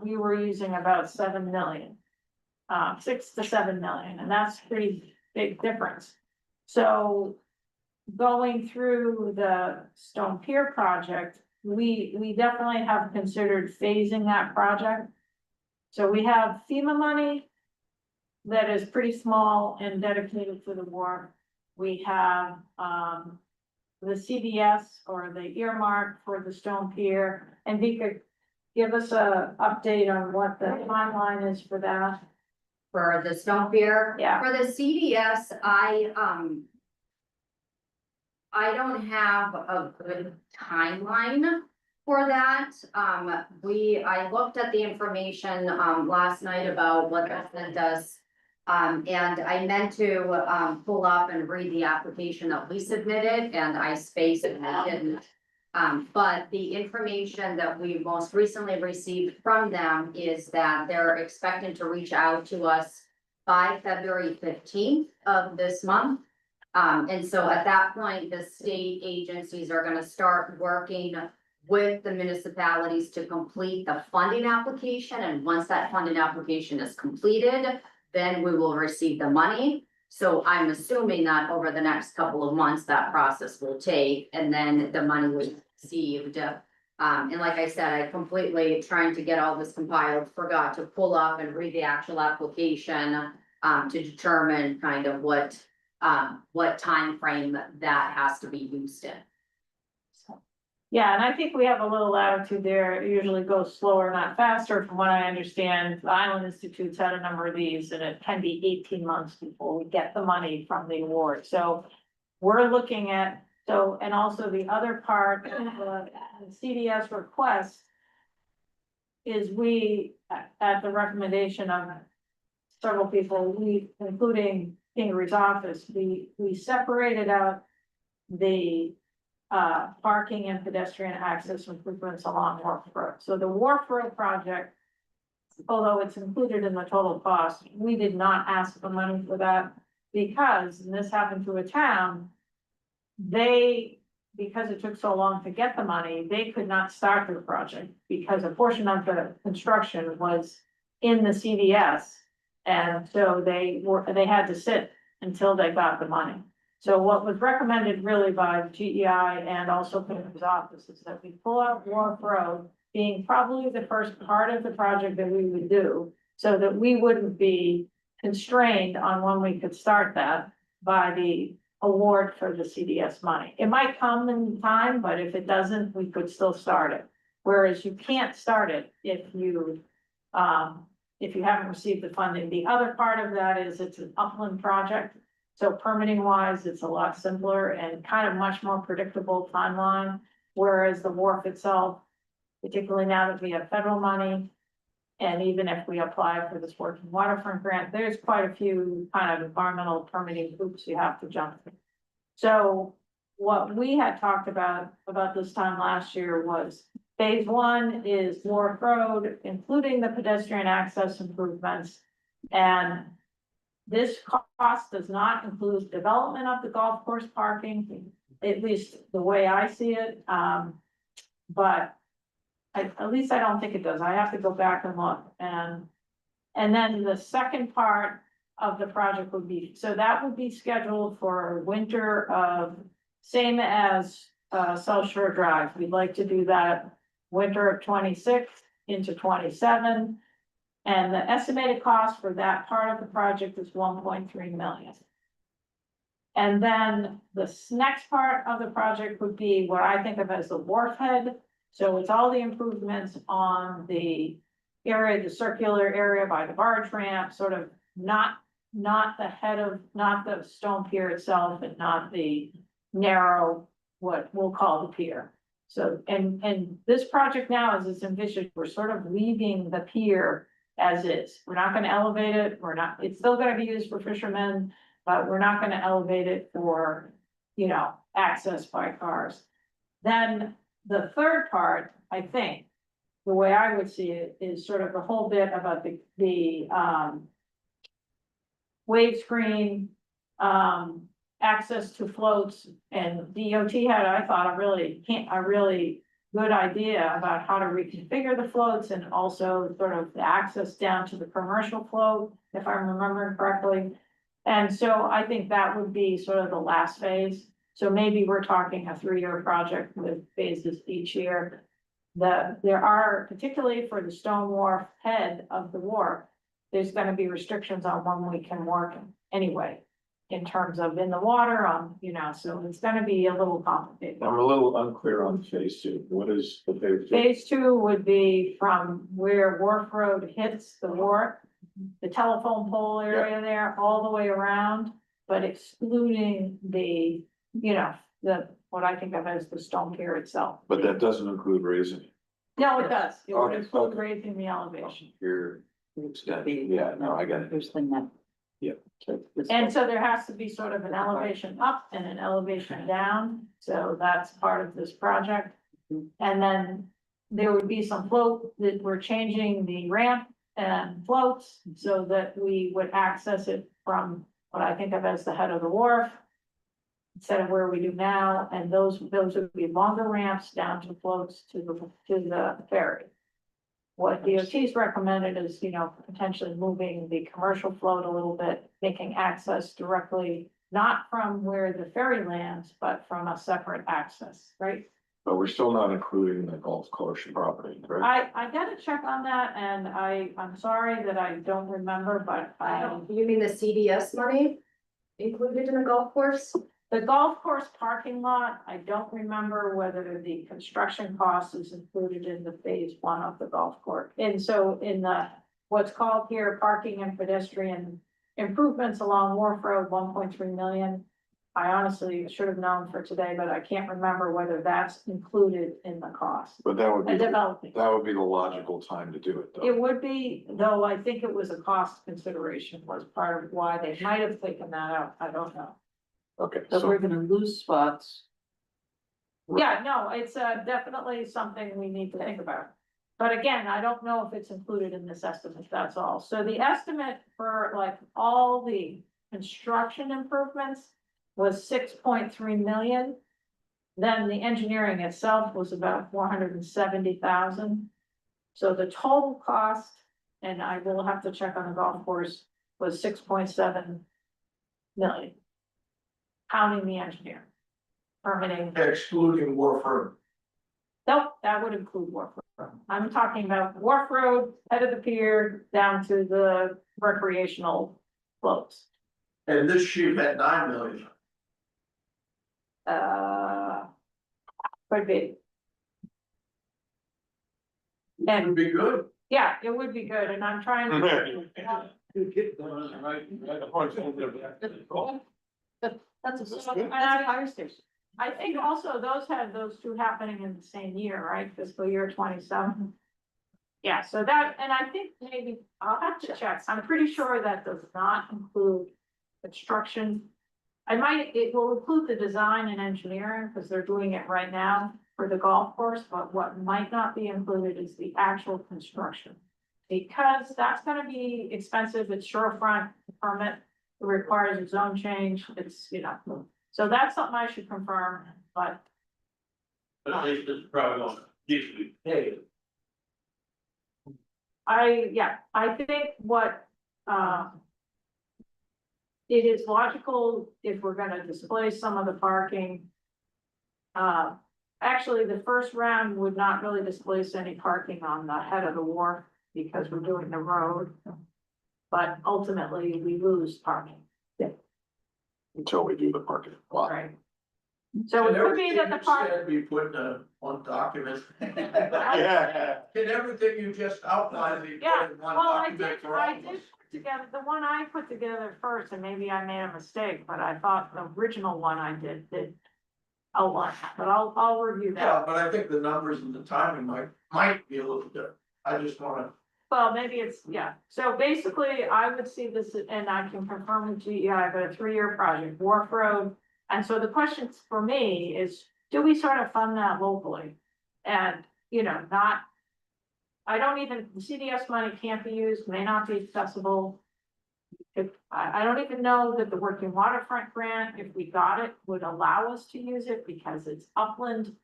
we were using about 7 million. 6 to 7 million, and that's pretty big difference. So. Going through the Stone Pier project, we definitely have considered phasing that project. So we have FEMA money. That is pretty small and dedicated to the war. We have, the CDS or the earmark for the Stone Pier, and Vika, give us a update on what the timeline is for that. For the Stone Pier. Yeah. For the CDS, I don't have a good timeline for that. I looked at the information, last night about what that does. And I meant to, pull up and read the application that we submitted, and I spaced it and I didn't. But the information that we most recently received from them is that they're expecting to reach out to us by February 15th of this month. And so at that point, the state agencies are gonna start working with the municipalities to complete the funding application, and once that funding application is completed, then we will receive the money. So I'm assuming that over the next couple of months, that process will take, and then the money was received. And like I said, I completely, trying to get all this compiled, forgot to pull up and read the actual application to determine kind of what time frame that has to be used in. Yeah, and I think we have a little latitude there. It usually goes slower, not faster, from what I understand. The Island Institute's had a number of these, and it can be 18 months before we get the money from the award. So we're looking at, and also the other part of the CDS request is we, at the recommendation of several people, including Kingery's office, we separated out the parking and pedestrian access improvements along Wharf Road. So the Wharf Road project, although it's included in the total cost, we did not ask for money for that because, and this happened to a town, because it took so long to get the money, they could not start the project because a portion of the construction was in the CDS. And so they had to sit until they got the money. So what was recommended really by GEI and also Pinker's office is that we pull out Wharf Road, being probably the first part of the project that we would do, so that we wouldn't be constrained on when we could start that by the award for the CDS money. It might come in time, but if it doesn't, we could still start it. Whereas you can't start it if you haven't received the funding. The other part of that is it's an upland project. So permitting wise, it's a lot simpler and kind of much more predictable timeline. Whereas the wharf itself, particularly now that we have federal money, and even if we apply for this working waterfront grant, there's quite a few kind of environmental permitting hoops you have to jump through. So what we had talked about this time last year was phase one is Wharf Road, including the pedestrian access improvements. And this cost does not include development of the golf course parking, at least the way I see it. But at least I don't think it does. I have to go back and look. And then the second part of the project would be, so that would be scheduled for winter of, same as South Shore Drive. We'd like to do that winter of 26 into 27. And the estimated cost for that part of the project is 1.3 million. And then the next part of the project would be what I think of as the wharf head. So it's all the improvements on the area, the circular area by the barge ramp, sort of not the head of, not the stone pier itself, and not the narrow, what we'll call the pier. So, and this project now, as it's envisioned, we're sort of leaving the pier as is. We're not gonna elevate it, it's still gonna be used for fishermen, but we're not gonna elevate it for, access by cars. Then the third part, I think, the way I would see it is sort of the whole bit about the wave screen, access to floats, and DOT had, I thought, a really good idea about how to reconfigure the floats and also sort of the access down to the commercial float, if I'm remembering correctly. And so I think that would be sort of the last phase. So maybe we're talking a 3-year project with phases each year. There are, particularly for the stone wharf head of the wharf, there's gonna be restrictions on when we can work anyway, in terms of in the water, so it's gonna be a little complicated. I'm a little unclear on phase two. What is the phase two? Phase two would be from where Wharf Road hits the wharf, the telephone pole area there, all the way around, but excluding the, what I think of as the stone pier itself. But that doesn't include raising. No, it does. It would Okay, include okay. raising the elevation. Here, yeah, no, I got it. Yeah. And so there has to be sort of an elevation up and an elevation down, so that's part of this project. And then there would be some float that we're changing the ramp and floats so that we would access it from what I think of as the head of the wharf, instead of where we do now, and those would be longer ramps down to floats to the ferry. What DOT's recommended is, potentially moving the commercial float a little bit, making access directly, not from where the ferry lands, but from a separate access, right? But we're still not including the golf course property, right? I gotta check on that, and I'm sorry that I don't remember, but You mean the CDS money included in the golf course? the golf course parking lot, I don't remember whether the construction cost is included in the phase one of the golf course. And so in the, what's called here, parking and pedestrian improvements along Wharf Road, 1.3 million. I honestly should have known for today, but I can't remember whether that's included in the cost. But that would be, And developing. that would be the logical time to do it, though. It would be, though I think it was a cost consideration was part of why they might have taken that out. I don't know. Okay, But so, we're gonna lose spots. Yeah, no, it's definitely something we need to think about. But again, I don't know if it's included in this estimate, that's all. So the estimate for like all the construction improvements was 6.3 million. Then the engineering itself was about 470,000. So the total cost, and I will have to check on the golf course, was 6.7 million. Counting the engineer. Permitting, Excluding Warford. nope, that would include Wharf Road. I'm talking about Wharf Road, head of the pier, down to the recreational floats. And this sheet had 9 million. Could be. That And would be good. yeah, it would be good, and I'm trying to. That's a, That's a fire station. I think also those had those two happening in the same year, right, fiscal year 27. Yeah, so that, and I think maybe, I'll have to check, I'm pretty sure that does not include construction. It will include the design and engineering, because they're doing it right now for the golf course, but what might not be included is the actual construction. Because that's gonna be expensive, it's shorefront permit, it requires a zone change, it's, so that's something I should confirm, but At least it's probably on, usually paid. I think what, it is logical if we're gonna displace some of the parking. Actually, the first round would not really displace any parking on the head of the wharf because we're doing the road. But ultimately, we lose parking, Until we do the parking lot. right? So it could be that the park. Said be put in one document. Yeah. Can everything you just outlined be Yeah, put in one well, I document did, for all I of did us? put together, the one I put together first, and maybe I made a mistake, but I thought the original one I did outline, but I'll review that. Yeah, but I think the numbers and the timing might be a little different. I just wanna, Well, maybe it's, yeah, so basically, I would see this, and I can confirm with GEI, but a 3-year project, Wharf Road. And so the question for me is, do we sort of fund that locally? And, not. I don't even, the CDS money can't be used, may not be accessible. I don't even know that the Working Waterfront grant, if we got it, would allow us to use it because it's upland.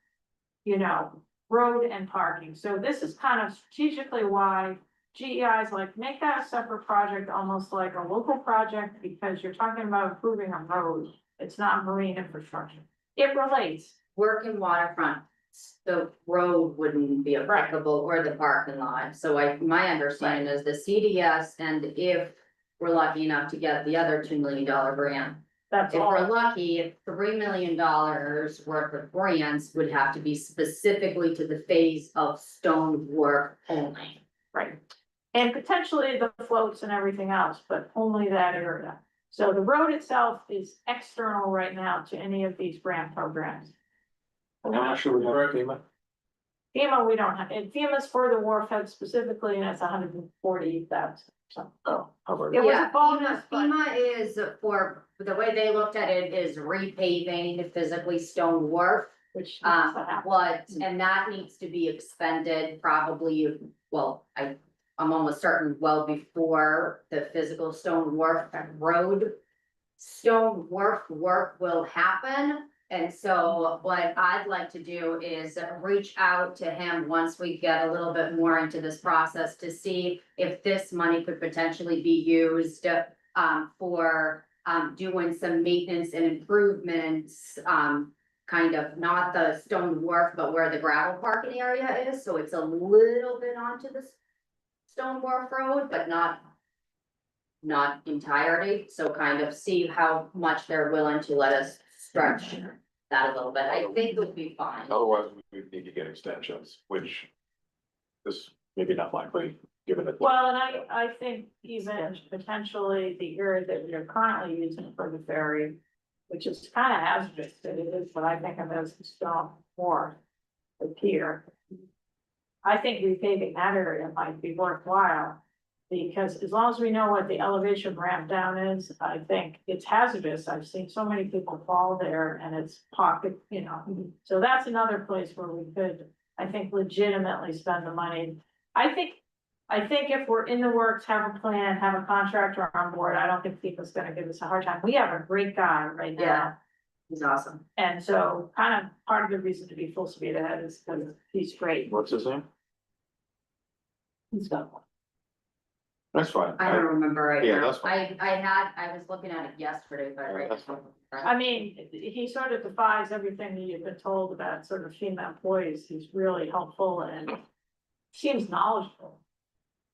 Road and parking, so this is kind of strategically why GEI is like, make that a separate project, almost like a local project, because you're talking about improving a road. It's not marine infrastructure. It relates, Working waterfront, the road wouldn't be applicable or the parking lot. So my understanding is the CDS, and if we're lucky enough to get the other $2 million grant. that's If we're all, lucky, $3 million worth of grants would have to be specifically to the phase of stone work only. right? And potentially the floats and everything else, but only that area. So the road itself is external right now to any of these grant programs. How much should we have FEMA? FEMA, we don't have, and FEMA's for the wharf head specifically, and it's 140,000, so. Oh, how about It was Yeah, a bonus, but FEMA is for, the way they looked at it is repaving physically stone wharf. which needs to happen. And that needs to be expended probably, well, I'm almost certain well before the physical stone wharf road. Stone wharf work will happen, and so what I'd like to do is reach out to him once we get a little bit more into this process to see if this money could potentially be used for doing some maintenance and improvements, kind of not the stone wharf, but where the gravel parking area is, so it's a little bit onto the stone wharf road, but not entirety, so kind of see how much they're willing to let us stretch that a little bit. I think it would be fine. Otherwise, we need to get extensions, which is maybe not likely, given it. Well, and I think even potentially the area that we are currently using for the ferry, which is kind of hazardous, that it is what I think of as the stone wharf, the pier. I think repaving that area might be worthwhile, because as long as we know what the elevation ramp down is, I think it's hazardous. I've seen so many people fall there and it's pocket, so that's another place where we could, I think, legitimately spend the money. I think if we're in the works, have a plan, have a contractor on board, I don't think FEMA's gonna give us a hard time. We have a great guy right now. Yeah. He's awesome. And so kind of part of the reason to be full speed ahead is because he's great. What's his name? He's got one. That's fine. I don't remember right Yeah, now. that's fine. I was looking at it yesterday, but right That's now. I mean, he sort of defies everything that you've been told about sort of female employees. He's really helpful and seems knowledgeable.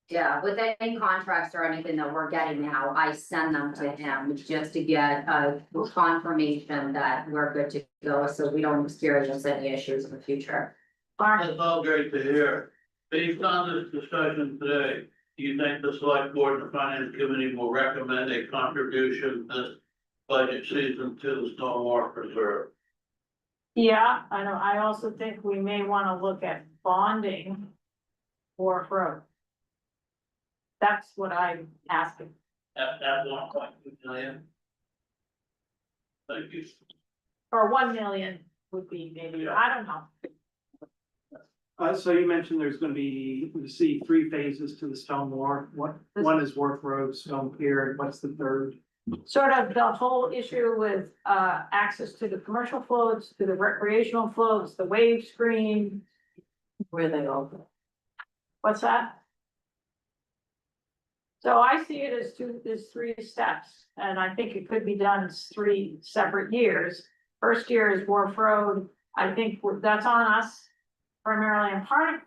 Yeah, with any contracts or anything that we're getting now, I send them to him just to get a confirmation that we're good to go, so we don't experience any issues in the future. Mark, That's all great to hear. Based on this discussion today, do you think the select board and the finance committee will recommend a contribution this budget season to the stormwater reserve? yeah, I know, I also think we may wanna look at bonding Wharf Road. That's what I'm asking. At 1.2 million? Thank you. Or 1 million would be maybe, I don't know. So you mentioned there's gonna be, we see 3 phases to the stone wharf. What, one is Wharf Road, Stone Pier, and what's the third? Sort of the whole issue with access to the commercial floats, to the recreational floats, the wave screen. Where they all go. What's that? So I see it as 3 steps, and I think it could be done in 3 separate years. First year is Wharf Road. I think that's on us primarily, and part of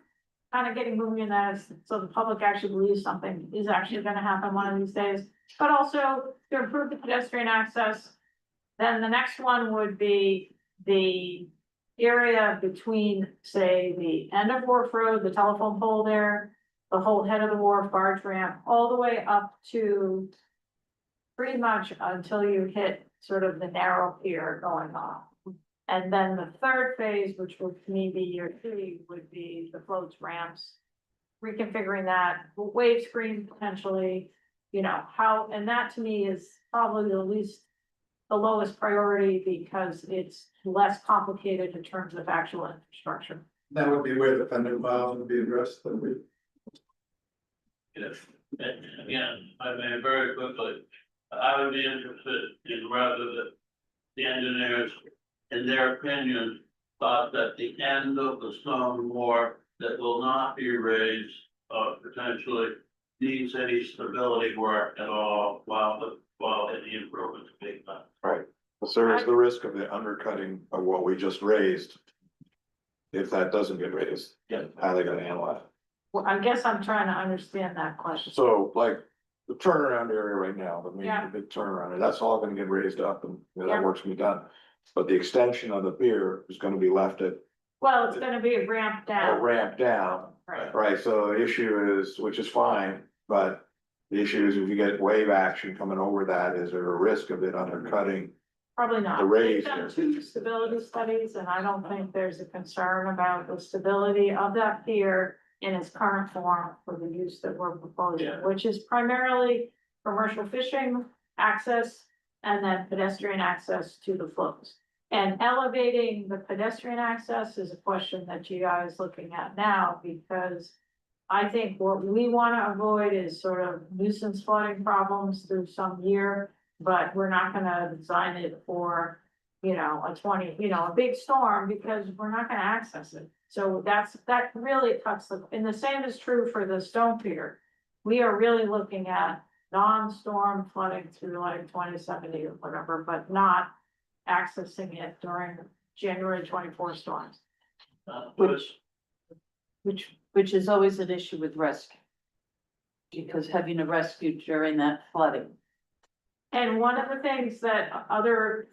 kind of getting moving in that is so the public actually believes something is actually gonna happen one of these days. But also to improve the pedestrian access. Then the next one would be the area between, say, the end of Wharf Road, the telephone pole there, the whole head of the wharf, barge ramp, all the way up to pretty much until you hit sort of the narrow pier going off. And then the third phase, which would maybe year 3, would be the floats, ramps, reconfiguring that, wave screen potentially, you know, how, and that to me is probably the lowest priority because it's less complicated in terms of actual infrastructure. That would be where the fender valve would be addressed, that we. Yes, and again, I mean, very quickly, I would be interested in rather that the engineers, in their opinion, thought that the end of the stone wharf that will not be raised, potentially needs any stability work at all while any improvements are being done. Right, but there is the risk of the undercutting of what we just raised. If that doesn't get raised, Yeah. how are they gonna handle that? Well, I guess I'm trying to understand that question. So like the turnaround area right now, Yeah. the big turnaround, area, that's all gonna get raised up and you know, Yeah. that work's gonna be done. But the extension of the pier is gonna be left at Well, it's gonna be a ramp a down. ramp down, Right. right? So the issue is, which is fine, but the issue is if you get wave action coming over that, is there a risk of it undercutting? Probably not. The raise They've done here. 2 stability studies, and I don't think there's a concern about the stability of that pier in its current form for the use that we're proposing, Yeah. which is primarily commercial fishing access and then pedestrian access to the floats. And elevating the pedestrian access is a question that GI is looking at now, because I think what we wanna avoid is sort of nuisance flooding problems through some year, but we're not gonna design it for, you know, a big storm, because we're not gonna access it. So that really cuts and the same is true for the stone pier. We are really looking at non-storm flooding through like 2070 or whatever, but not accessing it during January 24 storms. Which is always an issue with rescue. Because having a rescue during that flooding. And one of the things that other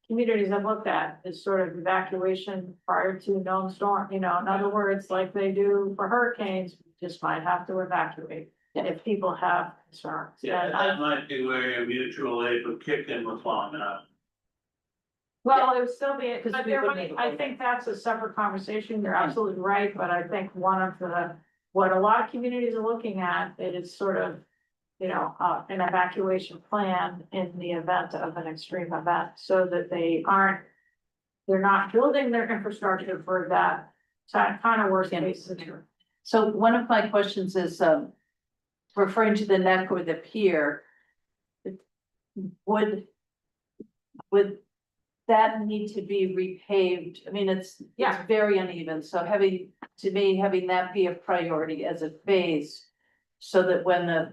communities have looked at is sort of evacuation prior to known storm, you know, in other words, like they do for hurricanes, just might have to evacuate if people have concerns. Yeah, And that might be where your mutual aid would kick in with long enough. well, it would still be, Because but we there wouldn't might, I think that's a separate conversation, you're absolutely right, but I think what a lot of communities are looking at, it is sort of, you know, an evacuation plan in the event of an extreme event, so that they're not building their infrastructure for that kind of worst case scenario. So one of my questions is, referring to the neck or the pier. Would that need to be repaved? I mean, it's Yeah. very uneven, so having that be a priority as a phase. so that when the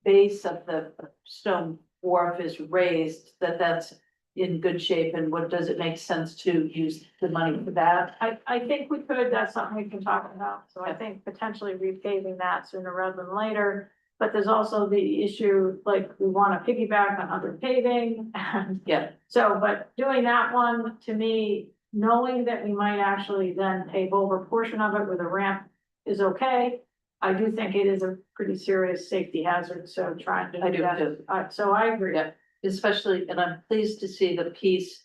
base of the stone wharf is raised, that's in good shape, and what, does it make sense to use the money for that? I think we could, that's something we can talk about, so I think potentially repaving that sooner rather than later. But there's also the issue, like, we wanna piggyback on other paving, and Yeah, so, but doing that one, to me, knowing that we might actually then pave over a portion of it with a ramp is okay. I do think it is a pretty serious safety hazard, so trying to I do do that, too. so I agree. Yeah. Especially, and I'm pleased to see the piece,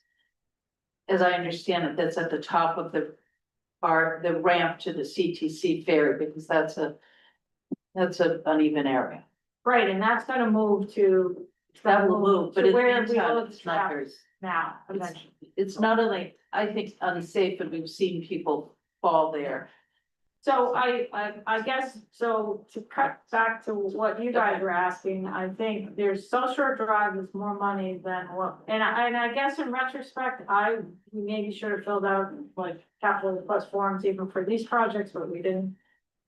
as I understand it, that's at the top of the the ramp to the CTC ferry, because that's an uneven area. Right, and that's gonna move to. That will move, but to in the where we meantime, load it's not traffic very, now, eventually. it's not only, I think, unsafe, but we've seen people fall there. So I guess, so to cut back to what you guys were asking, I think there's South Shore Drive is more money than what, and I guess in retrospect, we maybe should have filled out like capital request forms even for these projects, but we didn't.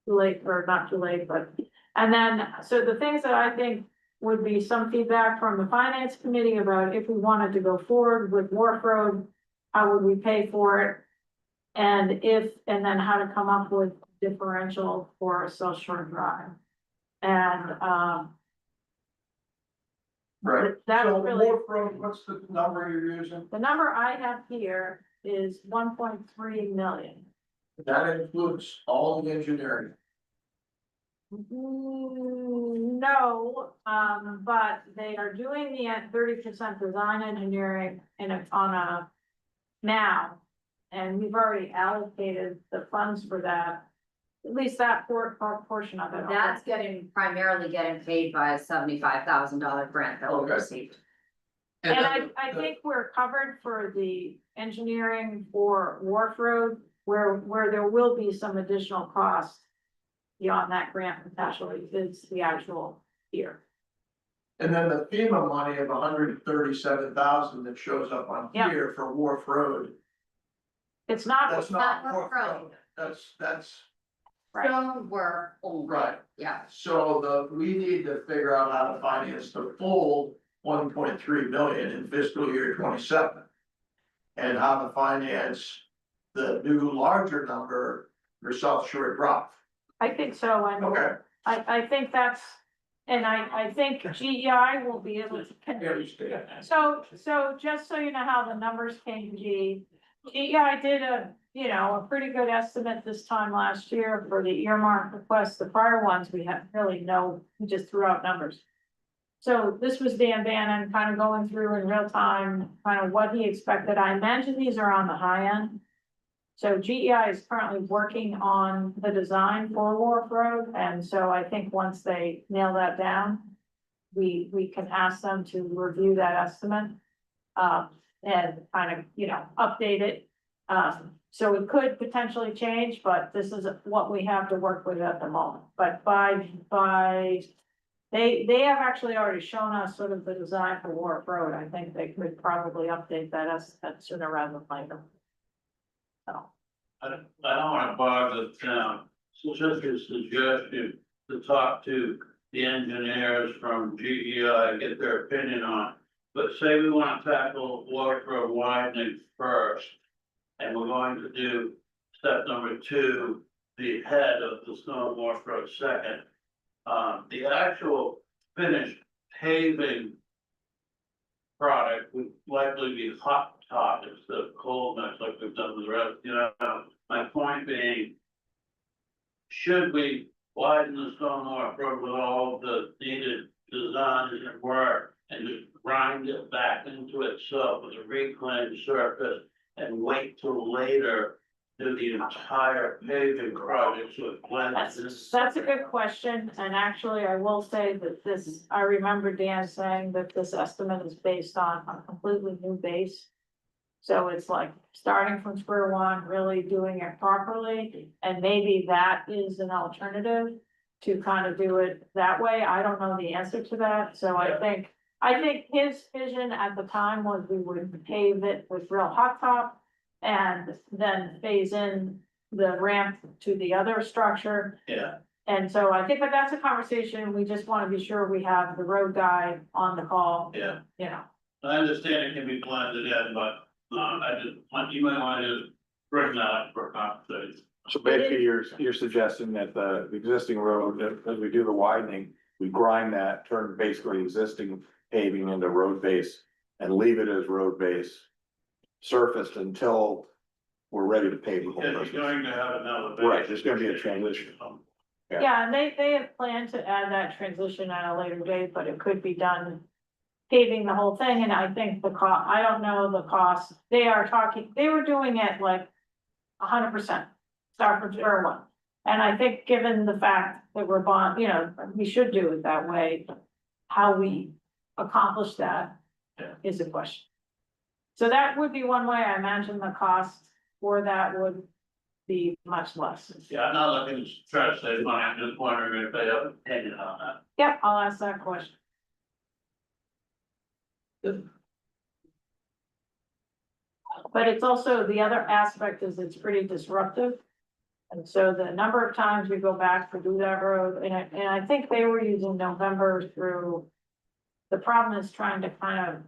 Too late, or not too late, but, and then, so the things that I think would be some feedback from the finance committee about if we wanted to go forward with Wharf Road, how would we pay for it? And then how to come up with differential for South Shore Drive. And, Right. That's So really- Wharf Road, what's the number you're using? the number I have here is 1.3 million. That includes all the engineering. No, but they are doing the 30% design engineering on a now. And we've already allocated the funds for that, at least that portion of it. That's primarily getting paid by a $75,000 grant that we Okay. received. And I think we're covered for the engineering for Wharf Road, where there will be some additional costs. Beyond that grant potentially is the actual here. And then the FEMA money of 137,000 that shows up on Yeah. here for Wharf Road, It's not, that's not not Wharf Wharf Road, that's, right. Stone work only. right. Yeah, So we need to figure out how to finance the full 1.3 million in fiscal year 27. And how to finance the new larger number for South Shore Drive. I think so, and Okay. I think that's, and I think GEI will be able Yeah, to. you stay. So just so you know how the numbers came to be, GEI did a pretty good estimate this time last year for the earmark request. The prior ones, we had really we just threw out numbers. So this was Dan Bannon kind of going through in real time, kind of what he expected. I imagine these are on the high end. So GEI is currently working on the design for Wharf Road, and so I think once they nail that down, we can ask them to review that estimate. And kind of, update it. So it could potentially change, but this is what we have to work with at the moment. But they have actually already shown us sort of the design for Wharf Road. I think they could probably update that estimate sooner rather than later. So. I don't wanna bog this down, so just a suggestion to talk to the engineers from GEI, get their opinion on. But say we wanna tackle Wharf Road widening first, and we're going to do step number 2, the head of the Stone Wharf Road second. The actual finished paving product would likely be hot top instead of cold mix like we've done with the rest, my point being. Should we widen the Stone Wharf Road with all the needed designs and work and just grind it back into itself with a reclaimed surface and wait till later to the entire paving project so it blends in? That's a good question, and actually, I will say that I remember Dan saying that this estimate is based on a completely new base. So it's like starting from square one, really doing it properly, and maybe that is an alternative to kind of do it that way. I don't know the answer to that, so I think his vision at the time was we would pave it with real hot top and then phase in the ramp to the other structure. Yeah, And so I think, but that's a conversation, we just wanna be sure we have the road guy on the call, Yeah, you know. I understand it can be blended in, but, I just, you might want to bring that up for conversation. So basically, you're suggesting that the existing road, as we do the widening, we grind that, turn basically existing paving into road base and leave it as road base surfaced until we're ready to pave the whole Because rest. you're going to have another. Right, there's gonna be a transition. Yeah. Yeah, and they have planned to add that transition at a later date, but it could be done paving the whole thing, and I think I don't know the cost, they were doing it like 100%, start from square one. And I think, given the fact that we're you know, we should do it that way, how we accomplish that is a question. So that would be one way. I imagine the cost for that would be much less. Yeah, I'm not looking to try to save money, I'm just wondering if they have an opinion on that. Yep, I'll ask that question. But it's also, the other aspect is it's pretty disruptive. And so the number of times we go back to do that road, and I think they were using November through. The problem is trying to kind of,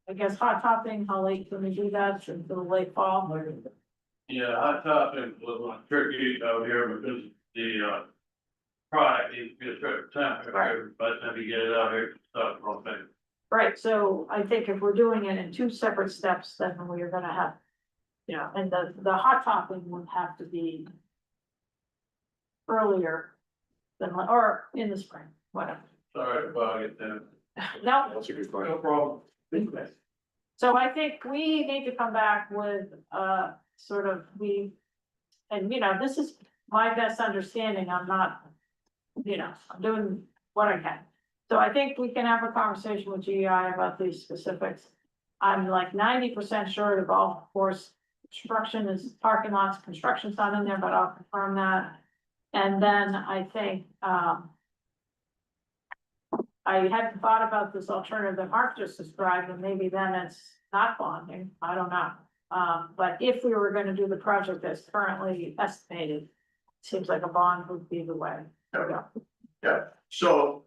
I guess, hot topping, how late can we do that until the late fall? Yeah, hot topic was tricky out here because the, product needs to be a certain temperature, by the time you get it out here, it's stuff wrong thing. Right, so I think if we're doing it in two separate steps, then we're gonna have, you know, and the hot topping would have to be earlier than, or in the spring, whatever. Sorry about it, then. No, That's a good point. No problem. so I think we need to come back with, sort of, and you know, this is my best understanding, I'm not, you know, I'm doing what I can. So I think we can have a conversation with GEI about these specifics. I'm like 90% sure the golf course construction is parking lots, construction's not in there, but I'll confirm that. And then I think, I hadn't thought about this alternative that Mark just described, and maybe then it's not bonding, I don't know. But if we were gonna do the project as currently estimated, seems like a bond would be the way to go. Yeah, so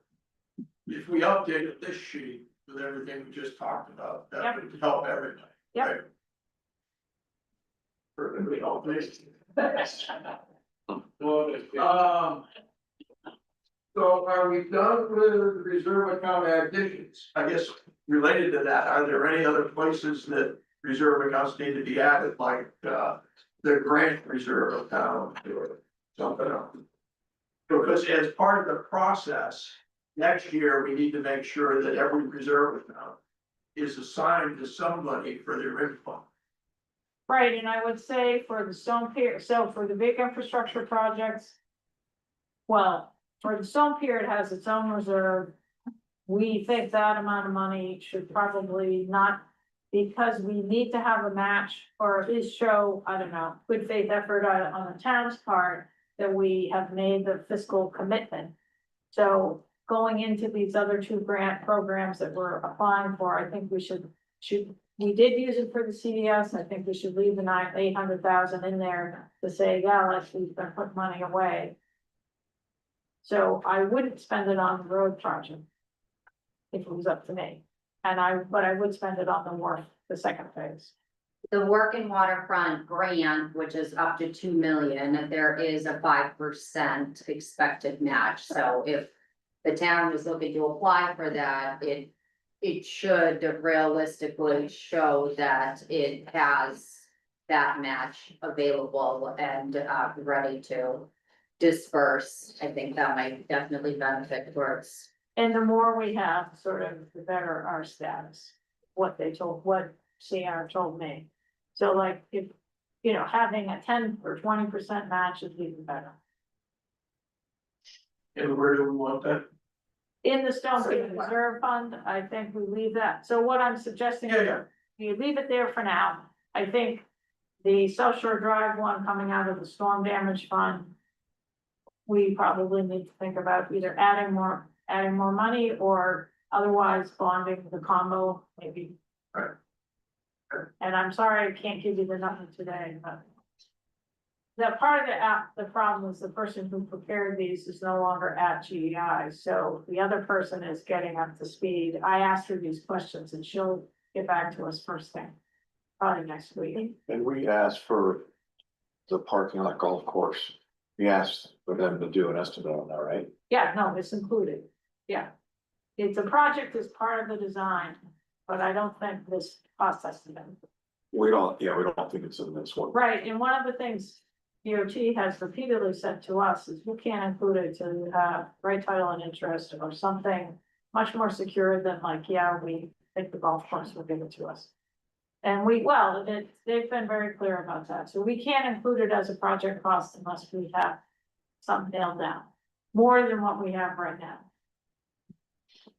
if we updated this sheet with everything we just talked about, that Yep. would help everybody. Yep. right? Perfectly help this. So are we done with reserve account additions? I guess related to that, are there any other places that reserve accounts need to be added, like, the grant reserve account or something else? Because as part of the process, next year, we need to make sure that every reserve account is assigned to somebody for their info. Right, and I would say for the Stone Pier, so for the big infrastructure projects. Well, for the Stone Pier, it has its own reserve. We think that amount of money should probably not, because we need to have a match or at least show, I don't know, good faith effort on the town's part. That we have made the fiscal commitment. So going into these other two grant programs that we're applying for, I think we should, we did use it for the CDS, I think we should leave the 800,000 in there to say, yeah, we've been putting money away. So I wouldn't spend it on the road project. If it was up to me, but I would spend it on the wharf, the second phase. The working waterfront grant, which is up to 2 million, there is a 5% expected match, so if. The town is looking to apply for that, it should realistically show that it has. That match available and ready to disperse. I think that might definitely benefit towards. And the more we have, sort of, the better our status, what CR told me. So like, if, you know, having a 10 or 20% match is even better. And where do we want that? In the Stone Creek Reserve Fund, I think we leave that, so what I'm suggesting is you leave it there for now. I think the South Shore Drive one coming out of the storm damage fund. We probably need to think about either adding more money or otherwise bonding the combo, maybe. Right. And I'm sorry, I can't give you the number today, but. that part of the app, the problem is the person who prepared these is no longer at GEI, so the other person is getting up to speed. I asked her these questions and she'll get back to us first thing, probably next week. And we asked for the parking lot golf course. We asked for them to do an estimate on that, right? Yeah, no, it's included, yeah. It's a project as part of the design, but I don't think this cost estimate. We don't think it's in this one. Right, and one of the things DOT has repeatedly said to us is you can't include it till you have right title and interest or something much more secure than like, yeah, we think the golf course will give it to us. And they've been very clear about that, so we can't include it as a project cost unless we have something nailed down, more than what we have right now.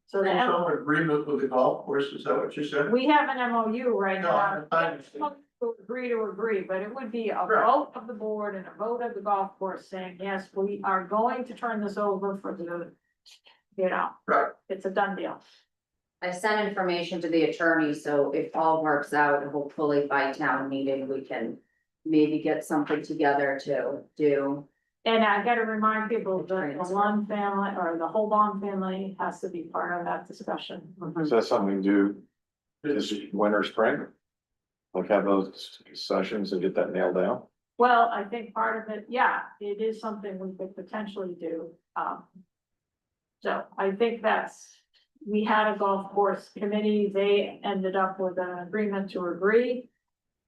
So the Some agreement with the golf course, is that what you said? we have an MOU right No, now. I understand. To agree, but it would be a Right. vote of the board and a vote of the golf course saying, yes, we are going to turn this over for the, Right. it's a done deal. I sent information to the attorney, so if all works out, hopefully by town meeting, we can maybe get something together to do. And I gotta remind people that the Lund family or the Holbaum family has to be part of that discussion. Is that something to do this winter, spring? Like have those sessions and get that nailed down? Well, I think part of it, yeah, it is something we could potentially do. So I think we had a golf course committee, they ended up with an agreement to agree.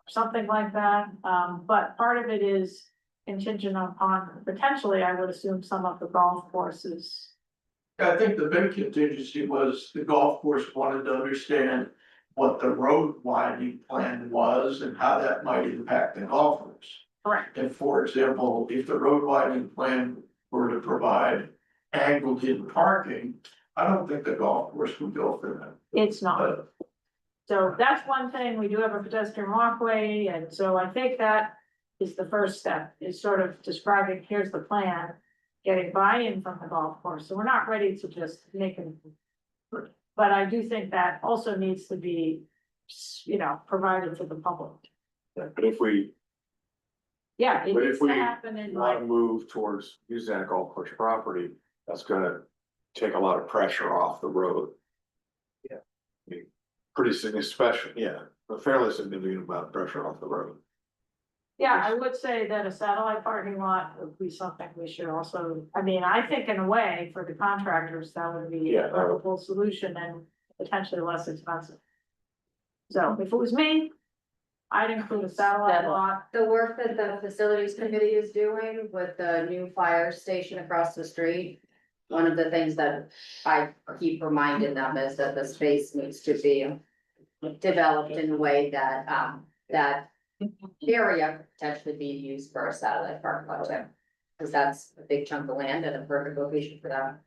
Something like that, but part of it is contingent upon, potentially, I would assume some of the golf courses. I think the big contingency was the golf course wanted to understand what the road widening plan was and how that might impact the golf course. Correct. And for example, if the road widening plan were to provide angled in parking, I don't think the golf course would go for that. It's not. But So that's one thing, we do have a pedestrian walkway, and so I think that is the first step, is sort of describing, here's the plan. Getting buy-in from the golf course, so we're not ready to just make it. But I do think that also needs to be, provided to the public. But if we Yeah, it But needs if to we happen in want like, to move towards using that golf course property, that's gonna take a lot of pressure off the road. Yeah. I mean, pretty significant, especially, a fairly significant amount of pressure off the road. yeah, I would say that a satellite parking lot would be something we should also, I think in a way, for the contractors, that would be Yeah. a workable solution and potentially less expensive. So if it was me, I'd include a satellite lot. The work that the facilities committee is doing with the new fire station across the street. One of the things that I keep reminding them is that the space needs to be developed in a way that, that area could potentially be used for a satellite park project. Cause that's a big chunk of land and a perfect location for that.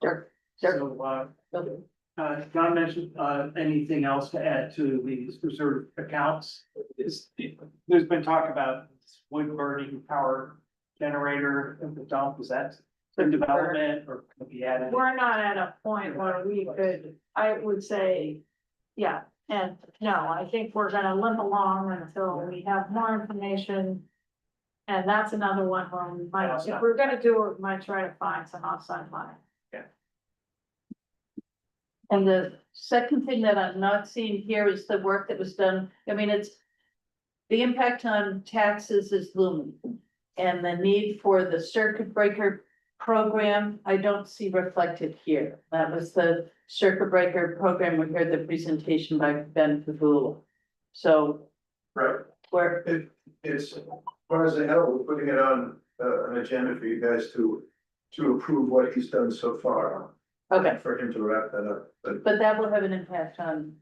So, John mentioned, anything else to add to these reserve accounts? There's been talk about wood burning power generator at the dump, is that in development or could be added? We're not at a point where we could, I would say, yeah, and no, I think we're gonna limp along until we have more information. And that's another one where we might, if we're gonna do it, we might try to find some outside money. And the second thing that I'm not seeing here is the work that was done, it's. The impact on taxes is looming. And the need for the circuit breaker program, I don't see reflected here. That was the circuit breaker program, we heard the presentation by Ben Pavula. So Right, where, it's, as far as I know, we're putting it on, an agenda for you guys to approve what he's done so far. okay, For him to wrap that up, but that will have an impact on,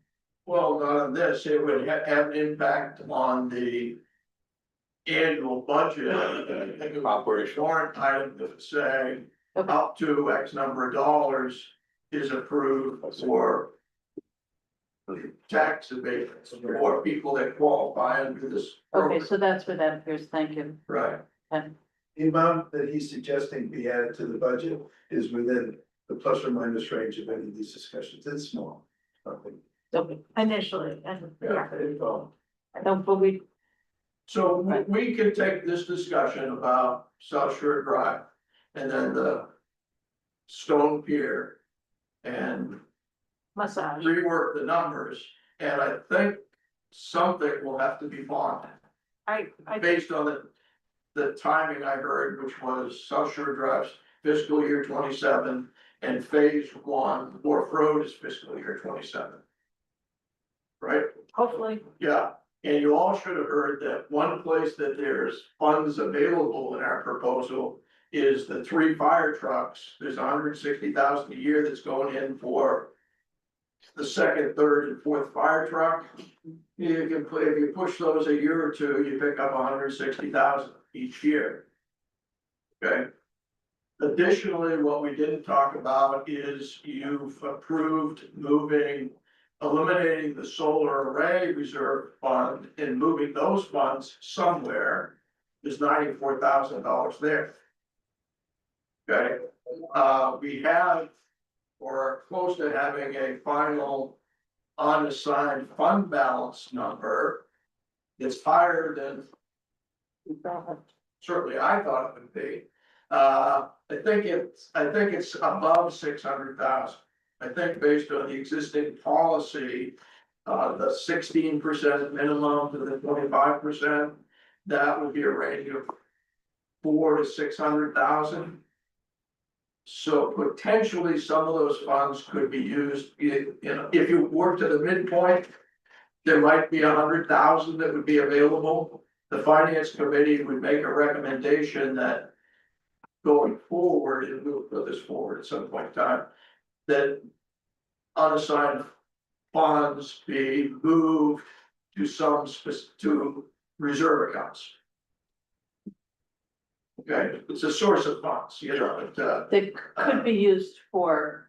well, not on this, it would have an impact on the annual budget. I think it was Operational. warrant item that would say okay, up to X number of dollars is approved for tax abatements for people that qualify under this okay, program. so that's where that appears, thank you. Right, the amount that he's suggesting be added to the budget is within the plus or minus range of any of these discussions, it's small. Nothing. Okay, Initially, and yeah, It's all. I don't believe, So we could take this discussion about South Shore Drive and then the Stone Pier and Massage. rework the numbers, and I think something will have to be bonded. I, Based on the timing I heard, which was South Shore Drive's fiscal year 27, and phase one, Wharf Road is fiscal year 27. Right? hopefully, Yeah, and you all should have heard that one place that there's funds available in our proposal is the 3 fire trucks. There's 160,000 a year that's going in for the second, third, and fourth fire truck. You can put, if you push those a year or two, you pick up 160,000 each year. Okay? Additionally, what we didn't talk about is you've approved eliminating the solar array reserve fund and moving those funds somewhere. There's $94,000 there. Okay, we have, or are close to having a final unassigned fund balance number. It's higher than certainly I thought it would be. I think it's above 600,000. I think based on the existing policy, the 16% minimum to the 25%, that would be a range of 400,000 to 600,000. So potentially some of those funds could be used, if you work to the midpoint, there might be 100,000 that would be available. The finance committee would make a recommendation that going forward, and we'll put this forward at some point in time, that unassigned funds be moved to to reserve accounts. Okay, it's a source of funds, That could be used for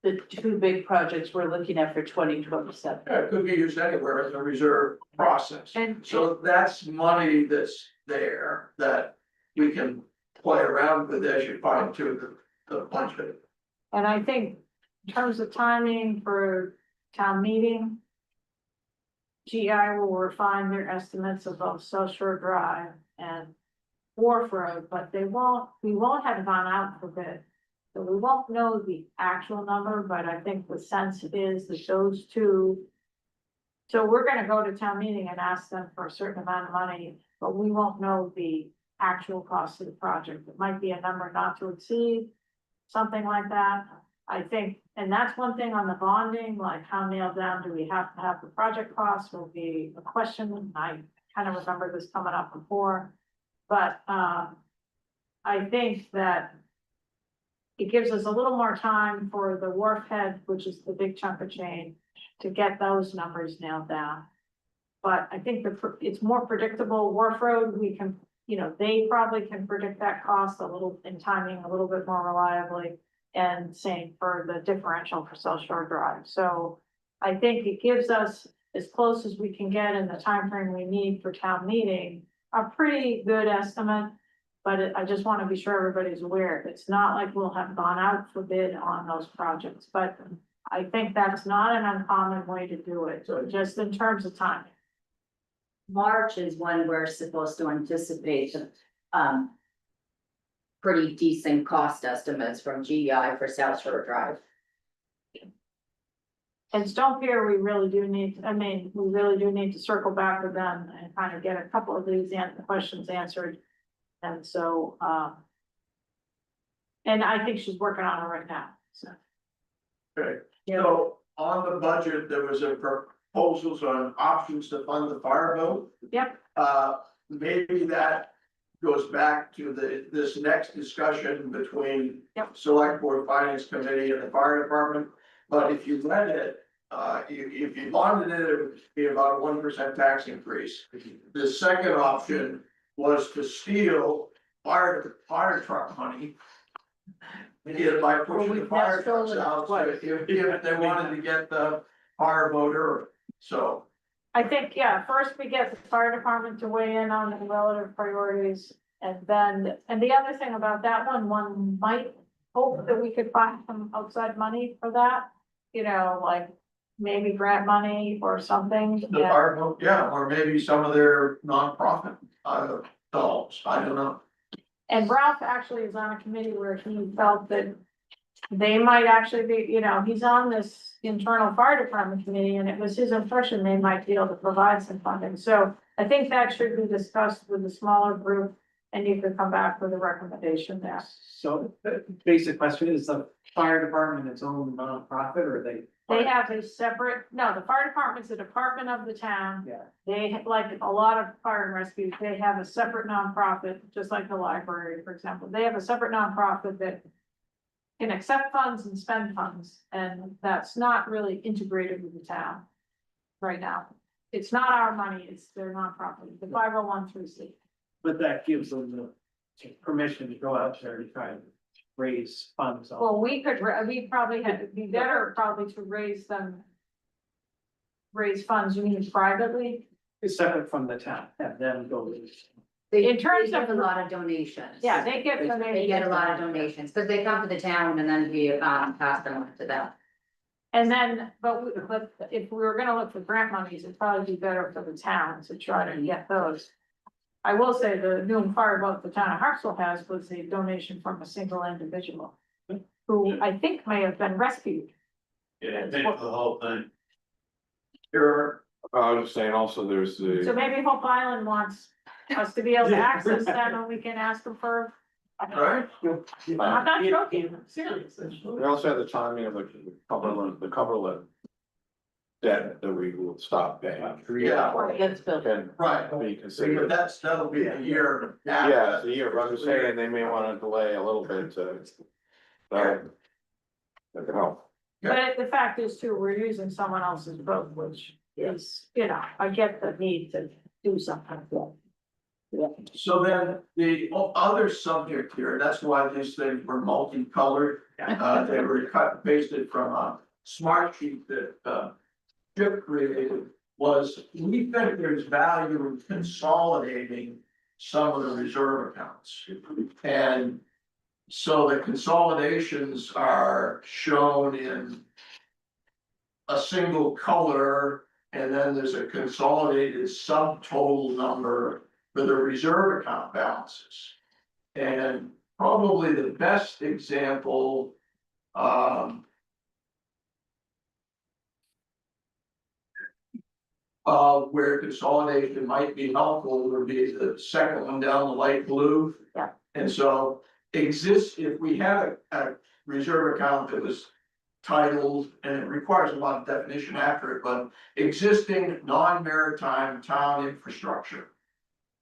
the 2 big projects we're looking at for 2027. it could be used anywhere as a reserve process. and So that's money that's there that we can play around with as you fine tune the budget. And I think in terms of timing for town meeting. GI will refine their estimates of both South Shore Drive and Wharf Road, but we won't have gone out for bid. So we won't know the actual number, but I think the sense is that those two. So we're gonna go to town meeting and ask them for a certain amount of money, but we won't know the actual cost of the project. It might be a number not to exceed, something like that. I think, and that's one thing on the bonding, like how nailed down do we have to have the project costs will be a question. I kind of remember this coming up before. But I think that it gives us a little more time for the wharf head, which is the big chunk of change, to get those numbers nailed down. But I think it's more predictable. Wharf Road, we can, they probably can predict that cost a little in timing, a little bit more reliably. And same for the differential for South Shore Drive. So I think it gives us as close as we can get in the time frame we need for town meeting, a pretty good estimate. But I just want to be sure everybody's aware. It's not like we'll have gone out for bid on those projects, but I think that's not an uncommon way to do it, just in terms of timing. March is when we're supposed to anticipate, pretty decent cost estimates from GEI for South Shore Drive. And Stone Pier, we really do need to circle back with them and kind of get a couple of these questions answered. And so, and I think she's working on it right now, so. Okay, so on the budget, there was a proposals on options to fund the fire bill. Yep. Maybe that goes back to this next discussion between Yep. Select Board Finance Committee and the fire department. But if you read it, if you bonded it, it would be about a 1% tax increase. The second option was to steal fire truck money. By pushing the fire trucks out, so if they wanted to get the fire motor, so. I think, yeah, first we get the fire department to weigh in on the relative priorities. And then, and the other thing about that one might hope that we could find some outside money for that. Like maybe grant money or something. The fire, yeah, or maybe some of their nonprofit, dollars, I don't know. And Ralph actually is on a committee where he felt that they might actually be, you know, he's on this internal fire department committee, and it was his impression they might be able to provide some funding. So I think that should be discussed with a smaller group, and you could come back with a recommendation there. So the basic question is the fire department its own nonprofit or are they? They have a separate, no, the fire department's a department of the town. Yeah. They, like a lot of fire and rescue, they have a separate nonprofit, just like the library, for example. They have a separate nonprofit that can accept funds and spend funds, and that's not really integrated with the town right now. It's not our money, it's their nonprofit, the 501(c)(3). But that gives them the permission to go out there and try and raise funds. Well, we probably had, it'd be better probably to raise funds, you mean privately? It's separate from the town, have them go raise. In terms They get of- a lot of donations. Yeah, they get They donations. get a lot of donations, because they come to the town and then we, pass them on to them. And then, but if we were gonna look for grant monies, it'd probably be better for the town to try to get those. I will say the new fireboat the town of Hartsville has was a donation from a single individual, who I think may have been rescued. Yeah, pay for the whole thing. Here, I was just saying also there's So the, maybe Hope Island wants us to be able to access them, and we can ask them for. right? I'm not joking, seriously. we also had the timing of the Cumberland debt that we will stop paying. Yeah, Can right, be but considered. that'll be a year. Yeah, it's a year, but I'm just saying they may wanna delay a little bit to. That could help. But the fact is too, we're using someone else's boat, which is, you know, I get the need to do something. So then the other subject here, that's why these things were multicolored. They were cut and pasted from a smart sheet that, Chip created, was we think there's value in consolidating some of the reserve accounts. And so the consolidations are shown in a single color, and then there's a consolidated subtotal number for the reserve account balances. And probably the best example, where consolidation might be helpful would be the second one down, the light blue. Yeah. And so if we had a reserve account that was titled, and it requires a lot of definition after it, but existing non-maritime town infrastructure.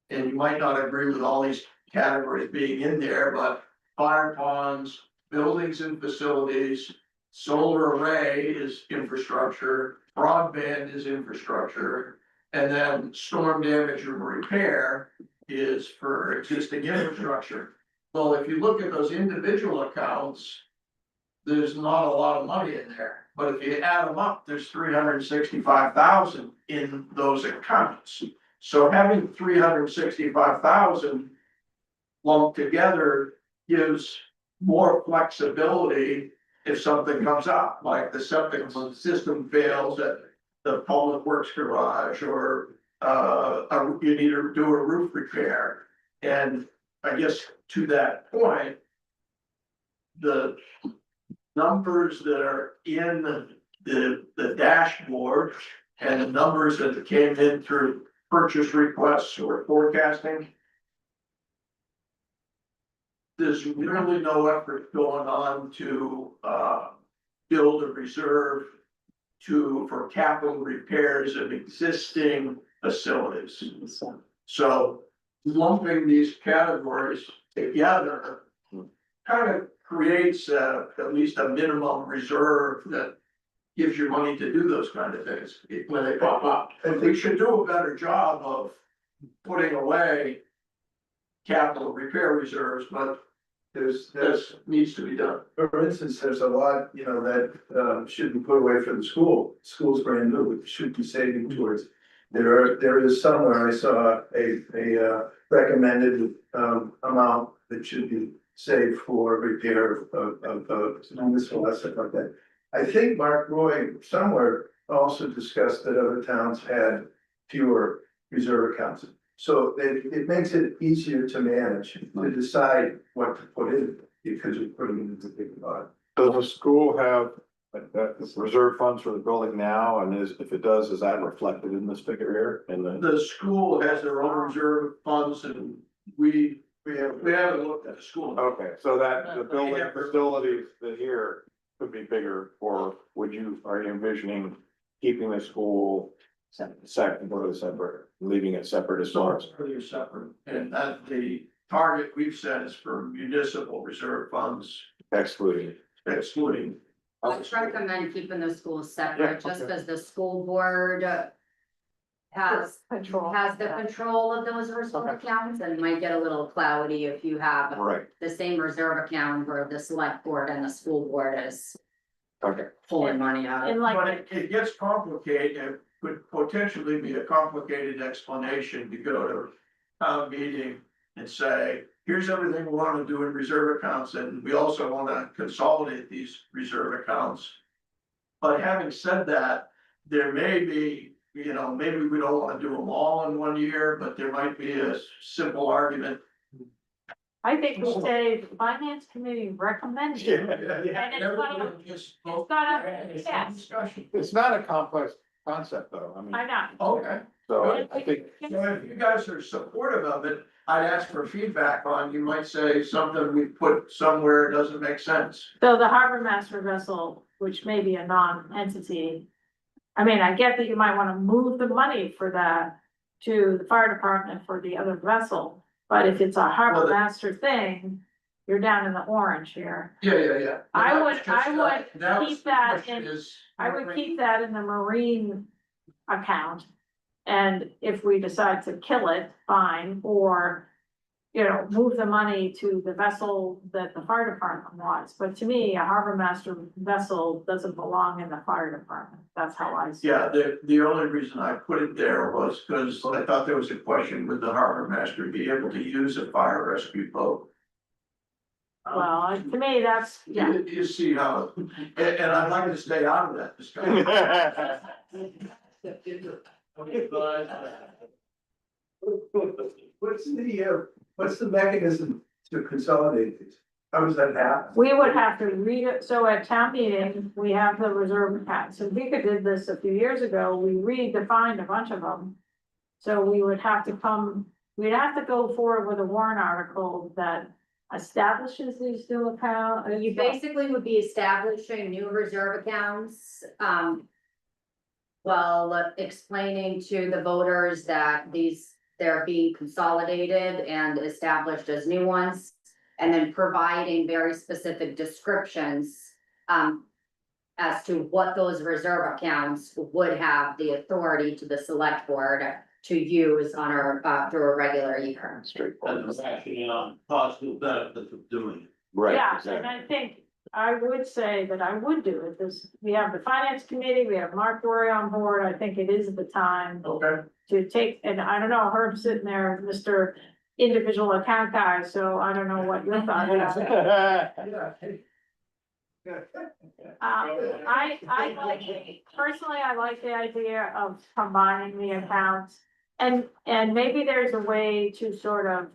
And you might not agree with all these categories being in there, but fire ponds, buildings and facilities, solar array is infrastructure, broadband is infrastructure, and then storm damage and repair is for existing infrastructure. Well, if you look at those individual accounts, there's not a lot of money in there, but if you add them up, there's 365,000 in those accounts. So having 365,000 lumped together gives more flexibility if something comes up, like the septic system fails at the public works garage, or you need to do a roof repair. And I guess to that point, the numbers that are in the dashboard and the numbers that came in through purchase requests or forecasting, there's really no effort going on to build a reserve for capital repairs of existing facilities. So lumping these categories together kind of creates at least a minimum reserve that gives you money to do those kind of things when they pop up. And we should do a better job of putting away capital repair reserves, but this needs to be done. For instance, there's a lot, that should be put away for the school's brand new, it should be saving towards. There is somewhere I saw a recommended amount that should be saved for repair of municipal stuff like that. I think Mark Roy somewhere also discussed that other towns had fewer reserve accounts. So it makes it easier to manage, to decide what to put in, because you're putting it into big pot. Does the school have reserve funds for the building now? And if it does, is that reflected in this figure here? And then, The school has their own reserve funds and we haven't looked at the school. okay, so that the building facilities that here could be bigger, or are you envisioning keeping the school separate, leaving it separate as far as? They're separate, and that the target we've set is for municipal reserve funds Excluding. excluding. I recommend keeping the schools separate, just because the school board has Control. the control of those reserve accounts and might get a little cloudy if you have Right, the same reserve account where the select board and the school board is okay. pulling money out. And But like, it gets complicated, it could potentially be a complicated explanation to go to town meeting and say, here's everything we wanna do in reserve accounts, and we also wanna consolidate these reserve accounts. But having said that, there may be, maybe we don't wanna do them all in one year, but there might be a simple argument. I think we say the finance committee recommends it. And it's gotta- Just- it's gotta- It's a yes. discussion. It's not a complex concept, though, I mean, I know. Okay. so I think, So if you guys are supportive of it, I'd ask for feedback on, you might say something we put somewhere doesn't make sense. So the harbor master vessel, which may be a non-entity. I mean, I get that you might wanna move the money for that to the fire department for the other vessel. But if it's a Well, harbor the- master thing, you're down in the orange here. Yeah. I would keep that in- I in. would keep that in the marine account. And if we decide to kill it, fine, or, move the money to the vessel that the fire department wants. But to me, a harbor master vessel doesn't belong in the fire department. That's how I see it. Yeah, the only reason I put it there was because I thought there was a question with the harbor master be able to use a fire rescue boat. Well, to me, that's, yeah. You see how, and I'd like to stay out of that discussion. What's the mechanism to consolidate these? How does that happen? We would have to read it, so at town meeting, we have the reserve account, so Vika did this a few years ago, we redefined a bunch of them. So we would have to we'd have to go forward with a warrant article that establishes these new accounts. You basically would be establishing new reserve accounts, while explaining to the voters that they're being consolidated and established as new ones. And then providing very specific descriptions, as to what those reserve accounts would have the authority to the select board to use on through a regular year. straightforward, And the rationale, possible benefits of doing it. right, Yeah, and exactly. I think I would say that I would do it, we have the finance committee, we have Mark Dory on board, I think it is the time Okay. to take, and I don't know, Herb's sitting there, Mr. Individual account guy, so I don't know what your thoughts are. I like, personally, I like the idea of combining the accounts. And maybe there's a way to sort of,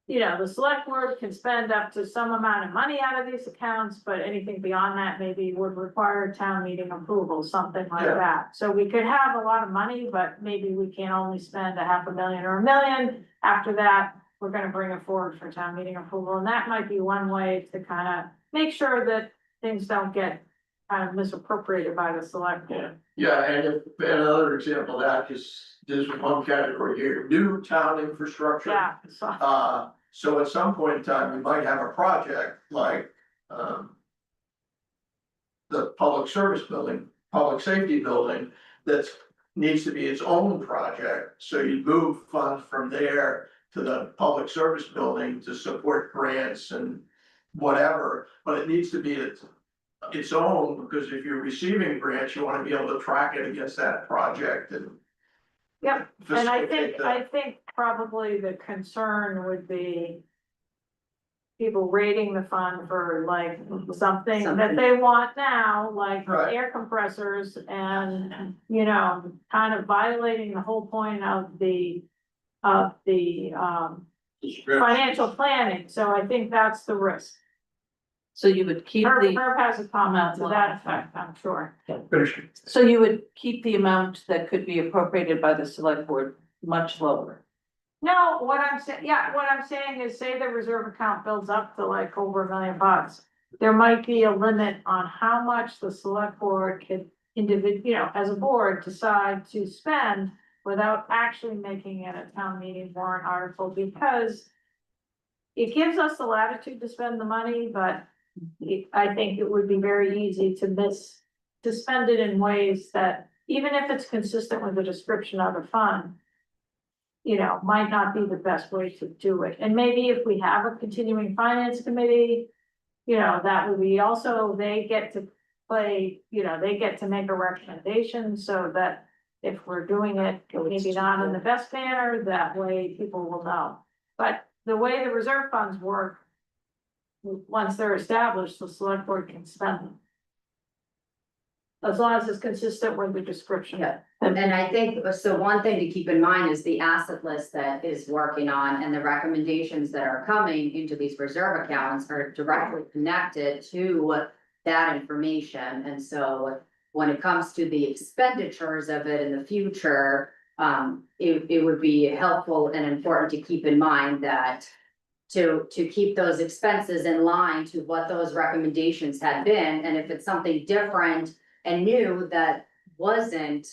the select board can spend up to some amount of money out of these accounts, but anything beyond that maybe would require town meeting approval, something like Yeah. that. So we could have a lot of money, but maybe we can only spend $500,000 or $1 million. After that, we're gonna bring it forward for town meeting approval, and that might be one way to kind of make sure that things don't get kind of misappropriated by the select board. Yeah, and another example of that is, there's one category here, new town infrastructure. Yeah, so, So at some point in time, we might have a project like, the public service building, public safety building, that's needs to be its own project. So you move funds from there to the public service building to support grants and whatever, but it needs to be its own, because if you're receiving grants, you wanna be able to track it against that project and. Yep, and I facilitate think probably the concern would be, people rating the fund for like something that Something. they want now, like Right. air compressors and, you know, kind of violating the whole point of the financial planning, so I think that's the risk. So you would keep Herb the, has a comment to that effect, I'm sure. Finish. so you would keep the amount that could be appropriated by the select board much lower. No, what I'm saying, yeah, what I'm saying is, say the reserve account builds up to like over $1 million. There might be a limit on how much the select board could you know, as a board, decide to spend without actually making it a town meeting warrant article, because it gives us the latitude to spend the money, but I think it would be very easy to spend it in ways that, even if it's consistent with the description of the fund, you know, might not be the best way to do it. And maybe if we have a continuing finance committee, you know, that would be also, they get to play, you know, they get to make a recommendation so that if we're doing it, maybe not in the best manner, that way people will know. But the way the reserve funds work, once they're established, the select board can spend them. As long as it's consistent with the description. Yeah. And I think, so one thing to keep in mind is the asset list that is working on and the recommendations that are coming into these reserve accounts are directly connected to that information. And so when it comes to the expenditures of it in the future, it would be helpful and important to keep in mind that to keep those expenses in line to what those recommendations had been, and if it's something different and new that wasn't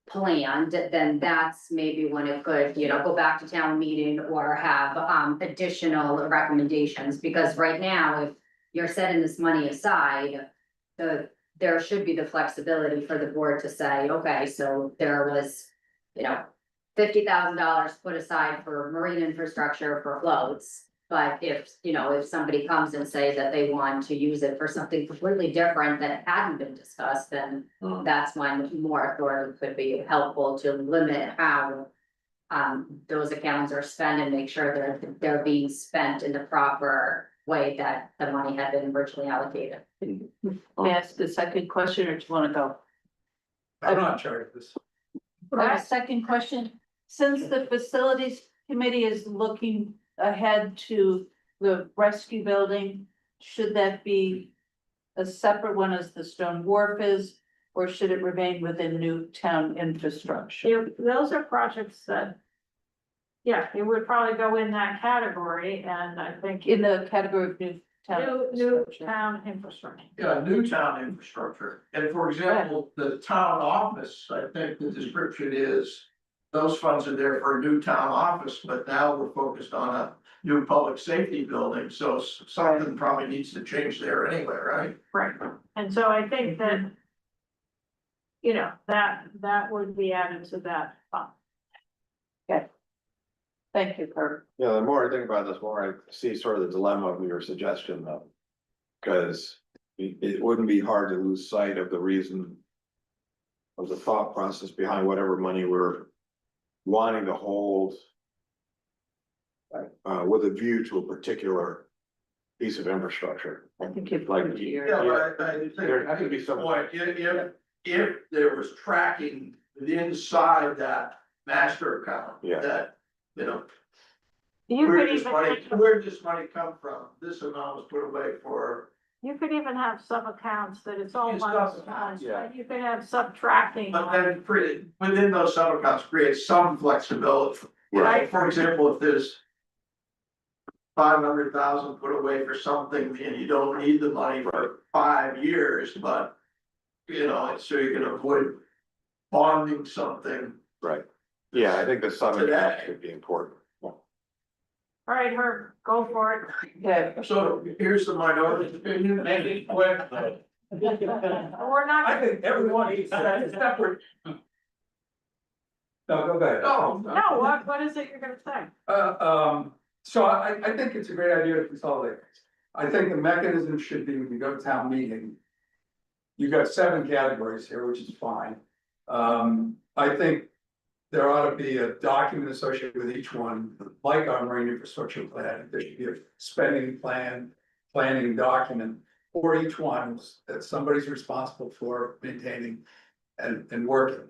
planned, then that's maybe when it could, you know, go back to town meeting or have additional recommendations, because right now, if you're setting this money aside, there should be the flexibility for the board to say, okay, so there was, you know, $50,000 put aside for marine infrastructure for floats. But if, you know, if somebody comes and say that they want to use it for something completely different that hadn't been discussed, then that's when more authority could be helpful to limit how those accounts are spent and make sure they're being spent in the proper way that the money had been originally allocated. May I ask the second question, or do you wanna go? I'm not in charge of this. Second question, since the facilities committee is looking ahead to the rescue building, should that be a separate one as the stone wharf is, or should it remain within new town infrastructure? Those are projects that, yeah, it would probably go in that category, and I think In the category of new town. new infrastructure. town infrastructure. Yeah, new town infrastructure, and for example, the town office, I think the description is. Those funds are there for a new town office, but now we're focused on a new public safety building, so something probably needs to change there anyway, right? Right, and so I think that, you know, that would be added to that fund. Thank you, Kurt. Yeah, the more I think about this, the more I see sort of the dilemma of your suggestion though. Cause it wouldn't be hard to lose sight of the reason. Of the thought process behind whatever money we're wanting to hold. With a view to a particular piece of infrastructure. I think you've Like, put your. Yeah, but I think. There has to be some- Point, if there was tracking inside that master account. Yeah. That, you know, You where could does even, money, where does money come from? This amount was put away for. you could even have sub accounts that it's all It's one sub-accounts, yeah. You could have subtracting. But then within those sub accounts, create some flexibility. Right. For example, if there's. 500,000 put away for something and you don't need the money for 5 years, but. You know, so you can avoid bonding something. Right, yeah, I think the sub account Today. should be important. All right, Herb, go for it. Yeah, So here's the minority opinion, and it went, We're not. I think everyone needs that separate. No, go ahead. no. No, what is it you're gonna say? So I think it's a great idea to consolidate. I think the mechanism should be when you go to town meeting. You've got 7 categories here, which is fine. I think there ought to be a document associated with each one, like our marine infrastructure plan, there should be a spending plan, planning document. For each one that somebody's responsible for maintaining and working.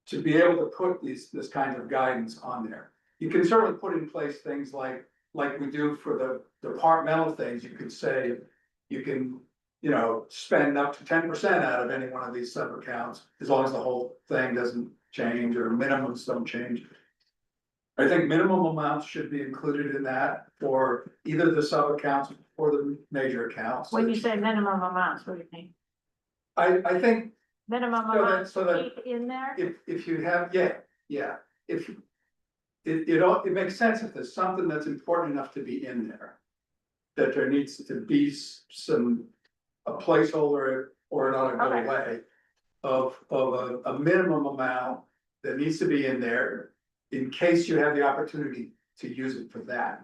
To be able to put this kind of guidance on there. You can certainly put in place things like we do for the departmental things, you could say, you can. Spend up to 10% out of any one of these sub accounts, as long as the whole thing doesn't change or minimums don't change. I think minimum amounts should be included in that for either the sub accounts or the major accounts. When you say minimum amounts, what do you mean? I think Minimum So that- amounts so that- to keep in there? if you have, yeah, if. It makes sense if there's something that's important enough to be in there. That there needs to be a placeholder or not a go Okay. away. Of a minimum amount that needs to be in there. In case you have the opportunity to use it for that.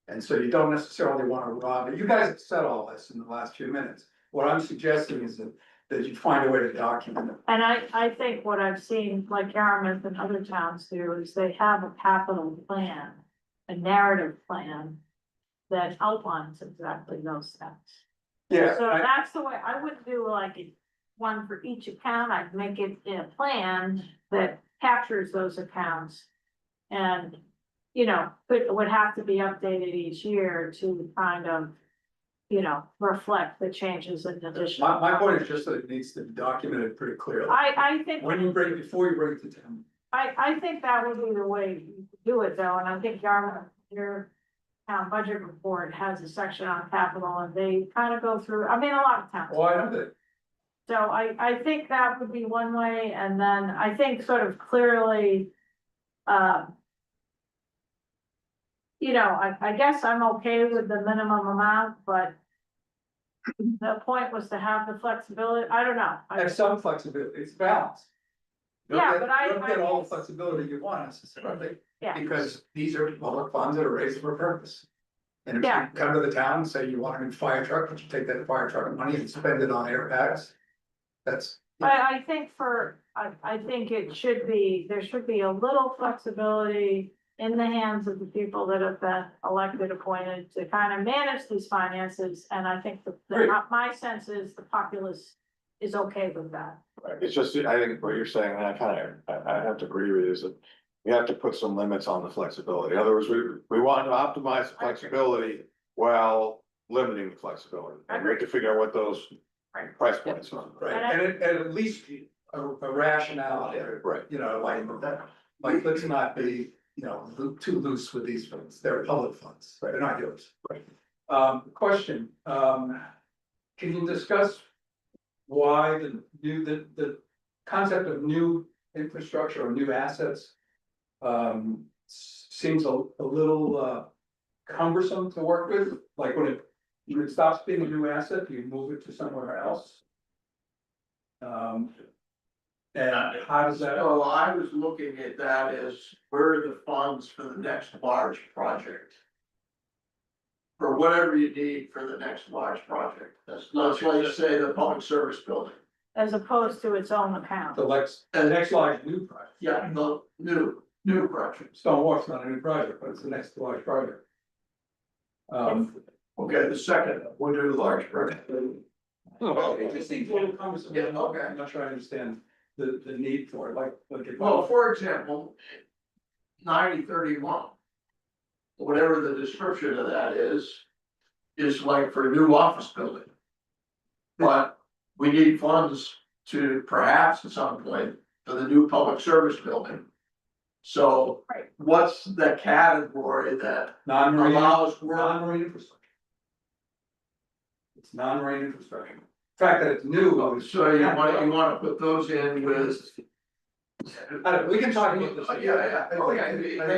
And so you don't necessarily want to rob it. You guys have said all this in the last few minutes. What I'm suggesting is that you find a way to document it. And I think what I've seen, like Yarmouth and other towns do, is they have a capital plan, a narrative plan. That outlines exactly those steps. Yeah, So that's the way, I wouldn't do like one for each account, I'd make it in a plan that captures those accounts. And, it would have to be updated each year to kind of, reflect the changes in addition. my point is just that it needs to be documented pretty clearly. I think, Before you bring it to town. I think that would be the way you do it though, and I think your town budget report has a section on capital and they kind of go through, a lot of towns. Oh, I know that. So I think that would be one way, and then I think sort of clearly. I guess I'm okay with the minimum amount, but. The point was to have the flexibility, I don't know. Have some flexibility, it's balanced. You don't Yeah, get- but you don't get all the guess- flexibility you want necessarily, Yeah, because these are public funds that are raised for a purpose. And if you Yeah. come to the town and say you want a new fire truck, but you take that fire truck money and spend it on air packs. That's, I think I think it should be, there should be a little flexibility. In the hands of the people that have been elected, appointed to kind of manage these finances, and I think Great. my sense is the populace is okay with that. Right, it's just, I think what you're saying, and I have to agree with you, is that we have to put some limits on the flexibility. In other words, we want to optimize the flexibility while limiting the flexibility. And we have to figure out what those Right. price points are. right, And and at least a rationality, Right. like let's not be, too loose with these funds, they're public funds, they're not yours. Right. Question, can you discuss why the concept of new infrastructure or new assets seems a little cumbersome to work with, like when it stops being a new asset, you move it to somewhere else? And how does that? So I was looking at that as where are the funds for the next large project? For whatever you need for the next large project. Let's say the public service building. As opposed to its own account. The next large new project. Yeah, the new project. Stone Wharf's not a new project, but it's the next large project. Okay, the second, we'll do the large project. It just seems a little cumbersome. Yeah, okay. I'm not sure I understand the need for it, like. Well, for example, 9031. Whatever the description of that is like for a new office building. But we need funds to perhaps at some point for the new public service building. So Right. what's the category that Non-marine, allows work? non-marine infrastructure. It's non-marine infrastructure. The fact that it's new. So you wanna put those in with. We can talk about this. Yeah, okay,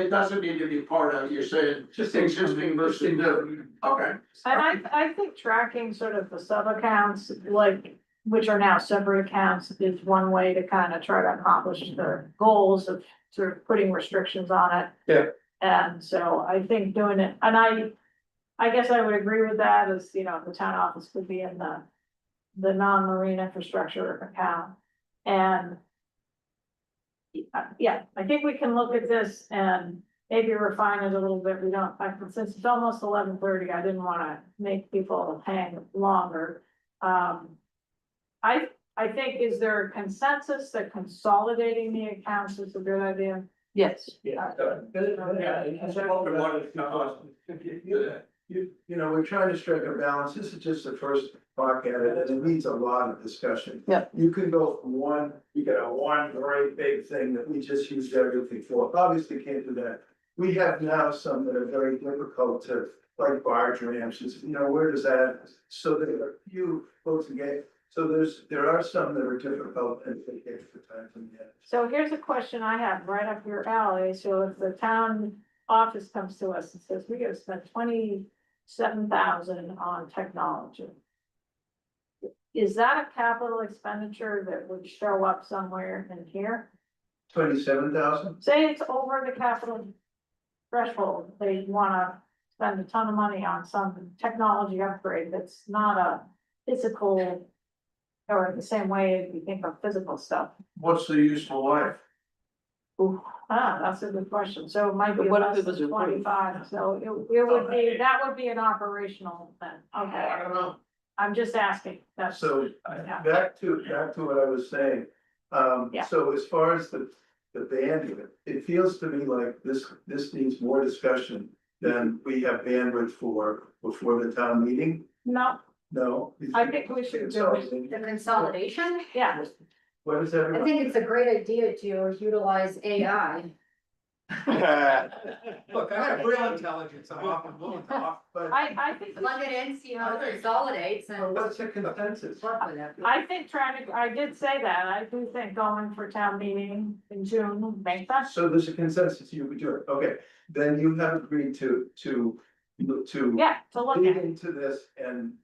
it doesn't need to be part of, you're saying Just existing versus new, okay. And I think tracking sort of the sub accounts, like, which are now separate accounts, is one way to kind of try to accomplish the goals of sort of putting restrictions on it. Yeah. And so I think doing it, and I guess I would agree with that, as, the town office could be in the, non-marine infrastructure account. And Yeah, I think we can look at this and maybe refine it a little bit. We don't, since it's almost 11:30, I didn't wanna make people hang longer. I think, is there a consensus that consolidating the accounts is a good idea? Yes. You know, we're trying to strike a balance. This is just the first talk at it, and it needs a lot of discussion. Yeah. You can go from one, you get a one great big thing that we just used everything for. Obviously can't do that. We have now some that are very difficult to, like barge ramps, you know, where does that? So there are a few folks again, so there are some that are difficult and take extra time to get. So here's a question I have right up your alley. So if the town office comes to us and says, we gotta spend 27,000 on technology. Is that a capital expenditure that would show up somewhere in here? 27,000? Say it's over the capital threshold, they wanna spend a ton of money on some technology upgrade that's not a physical. Or the same way we think of physical stuff. What's the useful life? Ooh, that's a good question. So it might be But what if less it was than approved? 25, so it would be, that would be an operational thing. Okay, don't know. I'm just asking. That's, So, Yeah. back to what I was saying. Yeah. So as far as the bandwidth, it feels to me like this needs more discussion than we have bandwidth for before the town meeting. no, No? I think we should do it. The consolidation, Yeah, What is I everyone? think it's a great idea to utilize AI. Look, I have real intelligence, I'm often willing to offer. But I think, Plug it in, see how it consolidates and what's the consensus? work with it. I think I did say that. I do think going for town meeting in June makes sense. So there's a consensus you would do it. Okay, then you have agreed to Yeah, to look dig at. into this and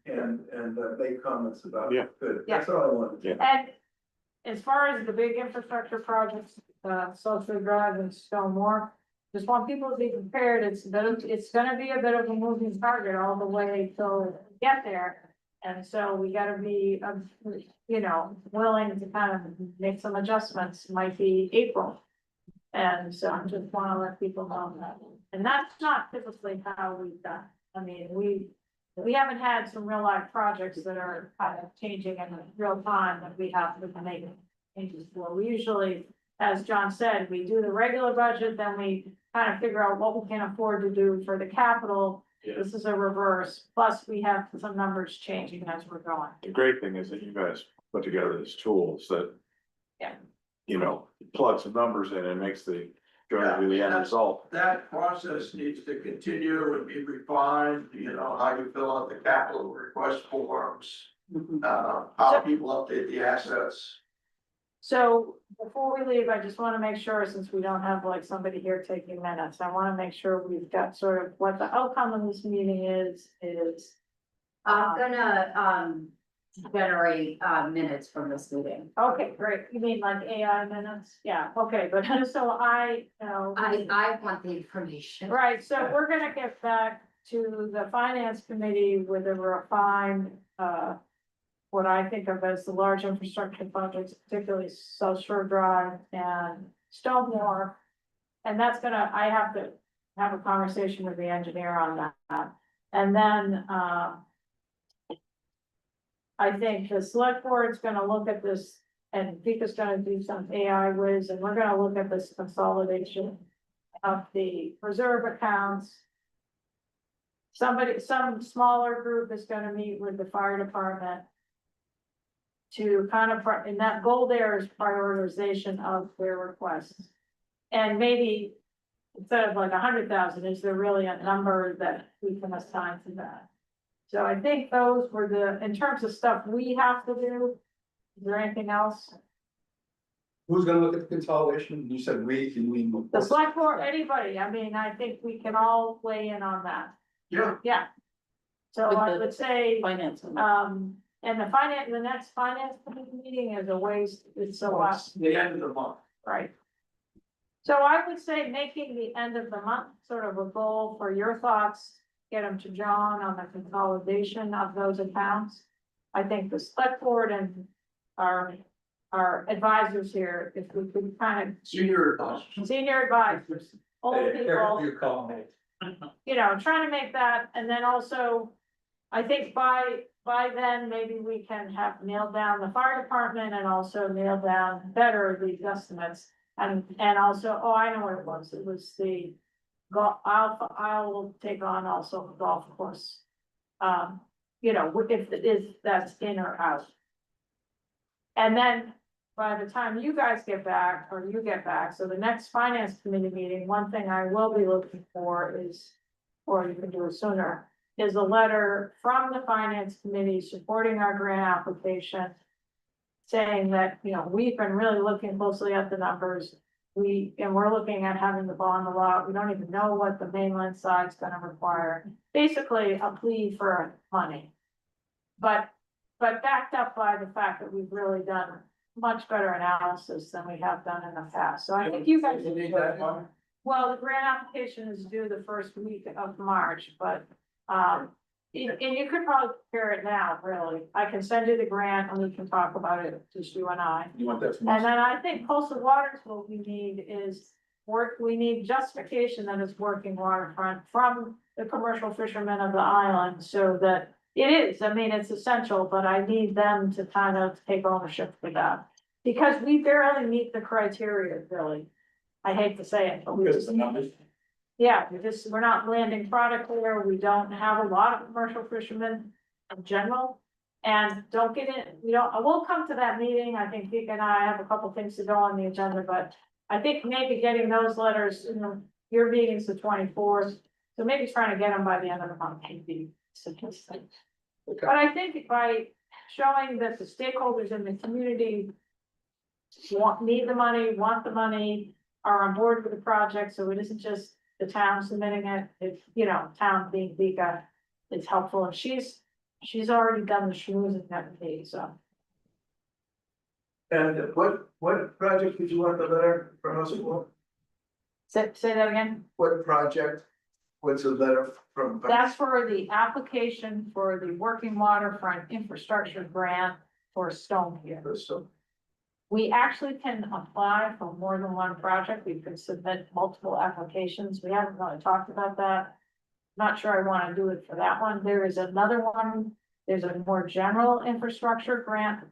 make comments about it. Yeah. Good, that's all I wanted. Yeah. And as far as the big infrastructure projects, Social Drive and Stonemore, just want people to be prepared. It's gonna be a bit of a moving target all the way till we get there. And so we gotta be, willing to kind of make some adjustments, might be April. And so I just wanna let people know that. And that's not typically how we've done. I mean, we haven't had some real life projects that are kind of changing in real time that we have to make changes for. We usually, as John said, we do the regular budget, then we kind of figure out what we can afford to do for the capital. Yeah. This is a reverse, plus we have some numbers changing as we're going. The great thing is that you guys put together these tools that. Yeah. Plug some numbers in and makes the end result. That process needs to continue and be refined, how you fill out the capital request forms, how people update the assets. So before we leave, I just want to make sure, since we don't have like somebody here taking minutes, I want to make sure we've got sort of what the outcome of this meeting is. I'm gonna, generate, minutes from this meeting. Okay, great. You mean like AI minutes? Yeah, okay, but just so I know. I want the information. Right, so we're gonna get back to the finance committee with a refined, what I think of as the large infrastructure projects, particularly South Shore Drive and Stonemore. And that's gonna, I have to have a conversation with the engineer on that. And then, I think the select board's gonna look at this, and Vika's gonna do some AI whiz, and we're gonna look at this consolidation of the reserve accounts. Some smaller group is gonna meet with the fire department to kind of, and that goal there is prioritization of their requests. And maybe instead of like 100,000, is there really a number that we can assign to that? So I think those were in terms of stuff we have to do, is there anything else? Who's gonna look at the consolidation? You said we, can we? The select board, anybody, I mean, I think we can all weigh in on that, Yeah. yeah. So With I the would say, Finance. and the next finance committee meeting is a waste, it's so It's the end of the month. right? So I would say making the end of the month sort of a goal for your thoughts, get them to John on the consolidation of those accounts. I think the select board and our our advisors here, if we could kind Senior. of, senior advisors, old people, You call me. you know, trying to make that, and then also, I think by then, maybe we can have nailed down the fire department and also nail down better these estimates. And also, oh, I know what it was the golf, I'll take on also the golf course. You know, if it is, that's in or out. And then by the time you guys get back, or you get back, so the next finance committee meeting, one thing I will be looking for is, or you can do it sooner, is a letter from the finance committee supporting our grant application. Saying that, you know, we've been really looking closely at the numbers. We're looking at having the bond a lot. We don't even know what the mainland side's gonna require. Basically, a plea for money. But backed up by the fact that we've really done much better analysis than we have done in the past. So I think you guys. You need that one? Well, the grant application is due the first week of March, but, and you could probably prepare it now, really. I can send you the grant and we can talk about it, just you and I. You want that from And us? then I think coastal waters, what we need is we need justification that it's working waterfront from the commercial fishermen of the island, so that it is, I mean, it's essential, but I need them to kind of take ownership for that. Because we barely meet the criteria, really. I hate to say it, but we Because just, the numbers. yeah, we're not landing product there, we don't have a lot of commercial fishermen in general. And don't get in, I will come to that meeting, I think Vic and I have a couple things to go on the agenda, but I think maybe getting those letters, your meeting's the 24th. So maybe trying to get them by the end of the month would be sufficient. But I think by showing that the stakeholders in the community need the money, want the money, are on board with the project, so it isn't just the town submitting it, it's, town being Vika, it's helpful, and she's already done the schmoozing that day, so. And what project did you want the letter from us for? Say that again, What project? What's the letter from? that's for the application for the working waterfront infrastructure grant for Stonepier. So, We actually can apply for more than one project, we can submit multiple applications, we haven't really talked about that. Not sure I wanna do it for that one, there is another one, there's a more general infrastructure grant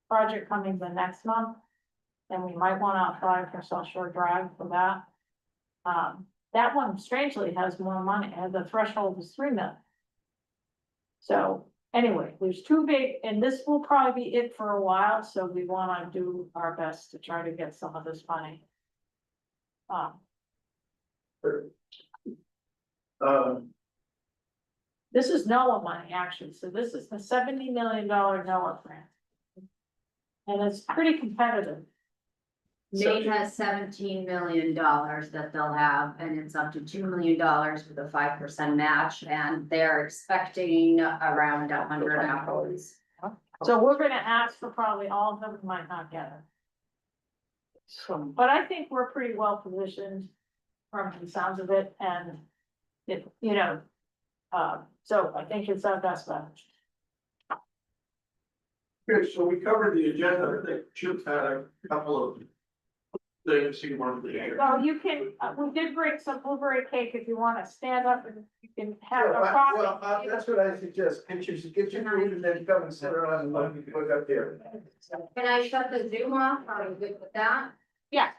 project coming the next month. And we might wanna apply for South Shore Drive for that. That one strangely has more money, the threshold is 3 million. So anyway, there's two big, and this will probably be it for a while, so we wanna do our best to try to get some of this money. This is NOAA money, actually, so this is the $70 million NOAA grant. And it's pretty competitive. Maine has $17 million that they'll have, and it's up to $2 million with a 5% match, and they're expecting around 100 applicants. So we're gonna ask for probably all of them, we might not get it. So, but I think we're pretty well positioned from the sounds of it, and it, so I think it's our best bet. Okay, so we covered the agenda. I think Chip had a couple of things he wanted to share. So you can, we did bring some blueberry cake if you wanna stand up and you can have a well, coffee. that's what I suggest, get your food and then come and sit around and look up here. Can I shut the Zoom off? Are you good with that? Yeah.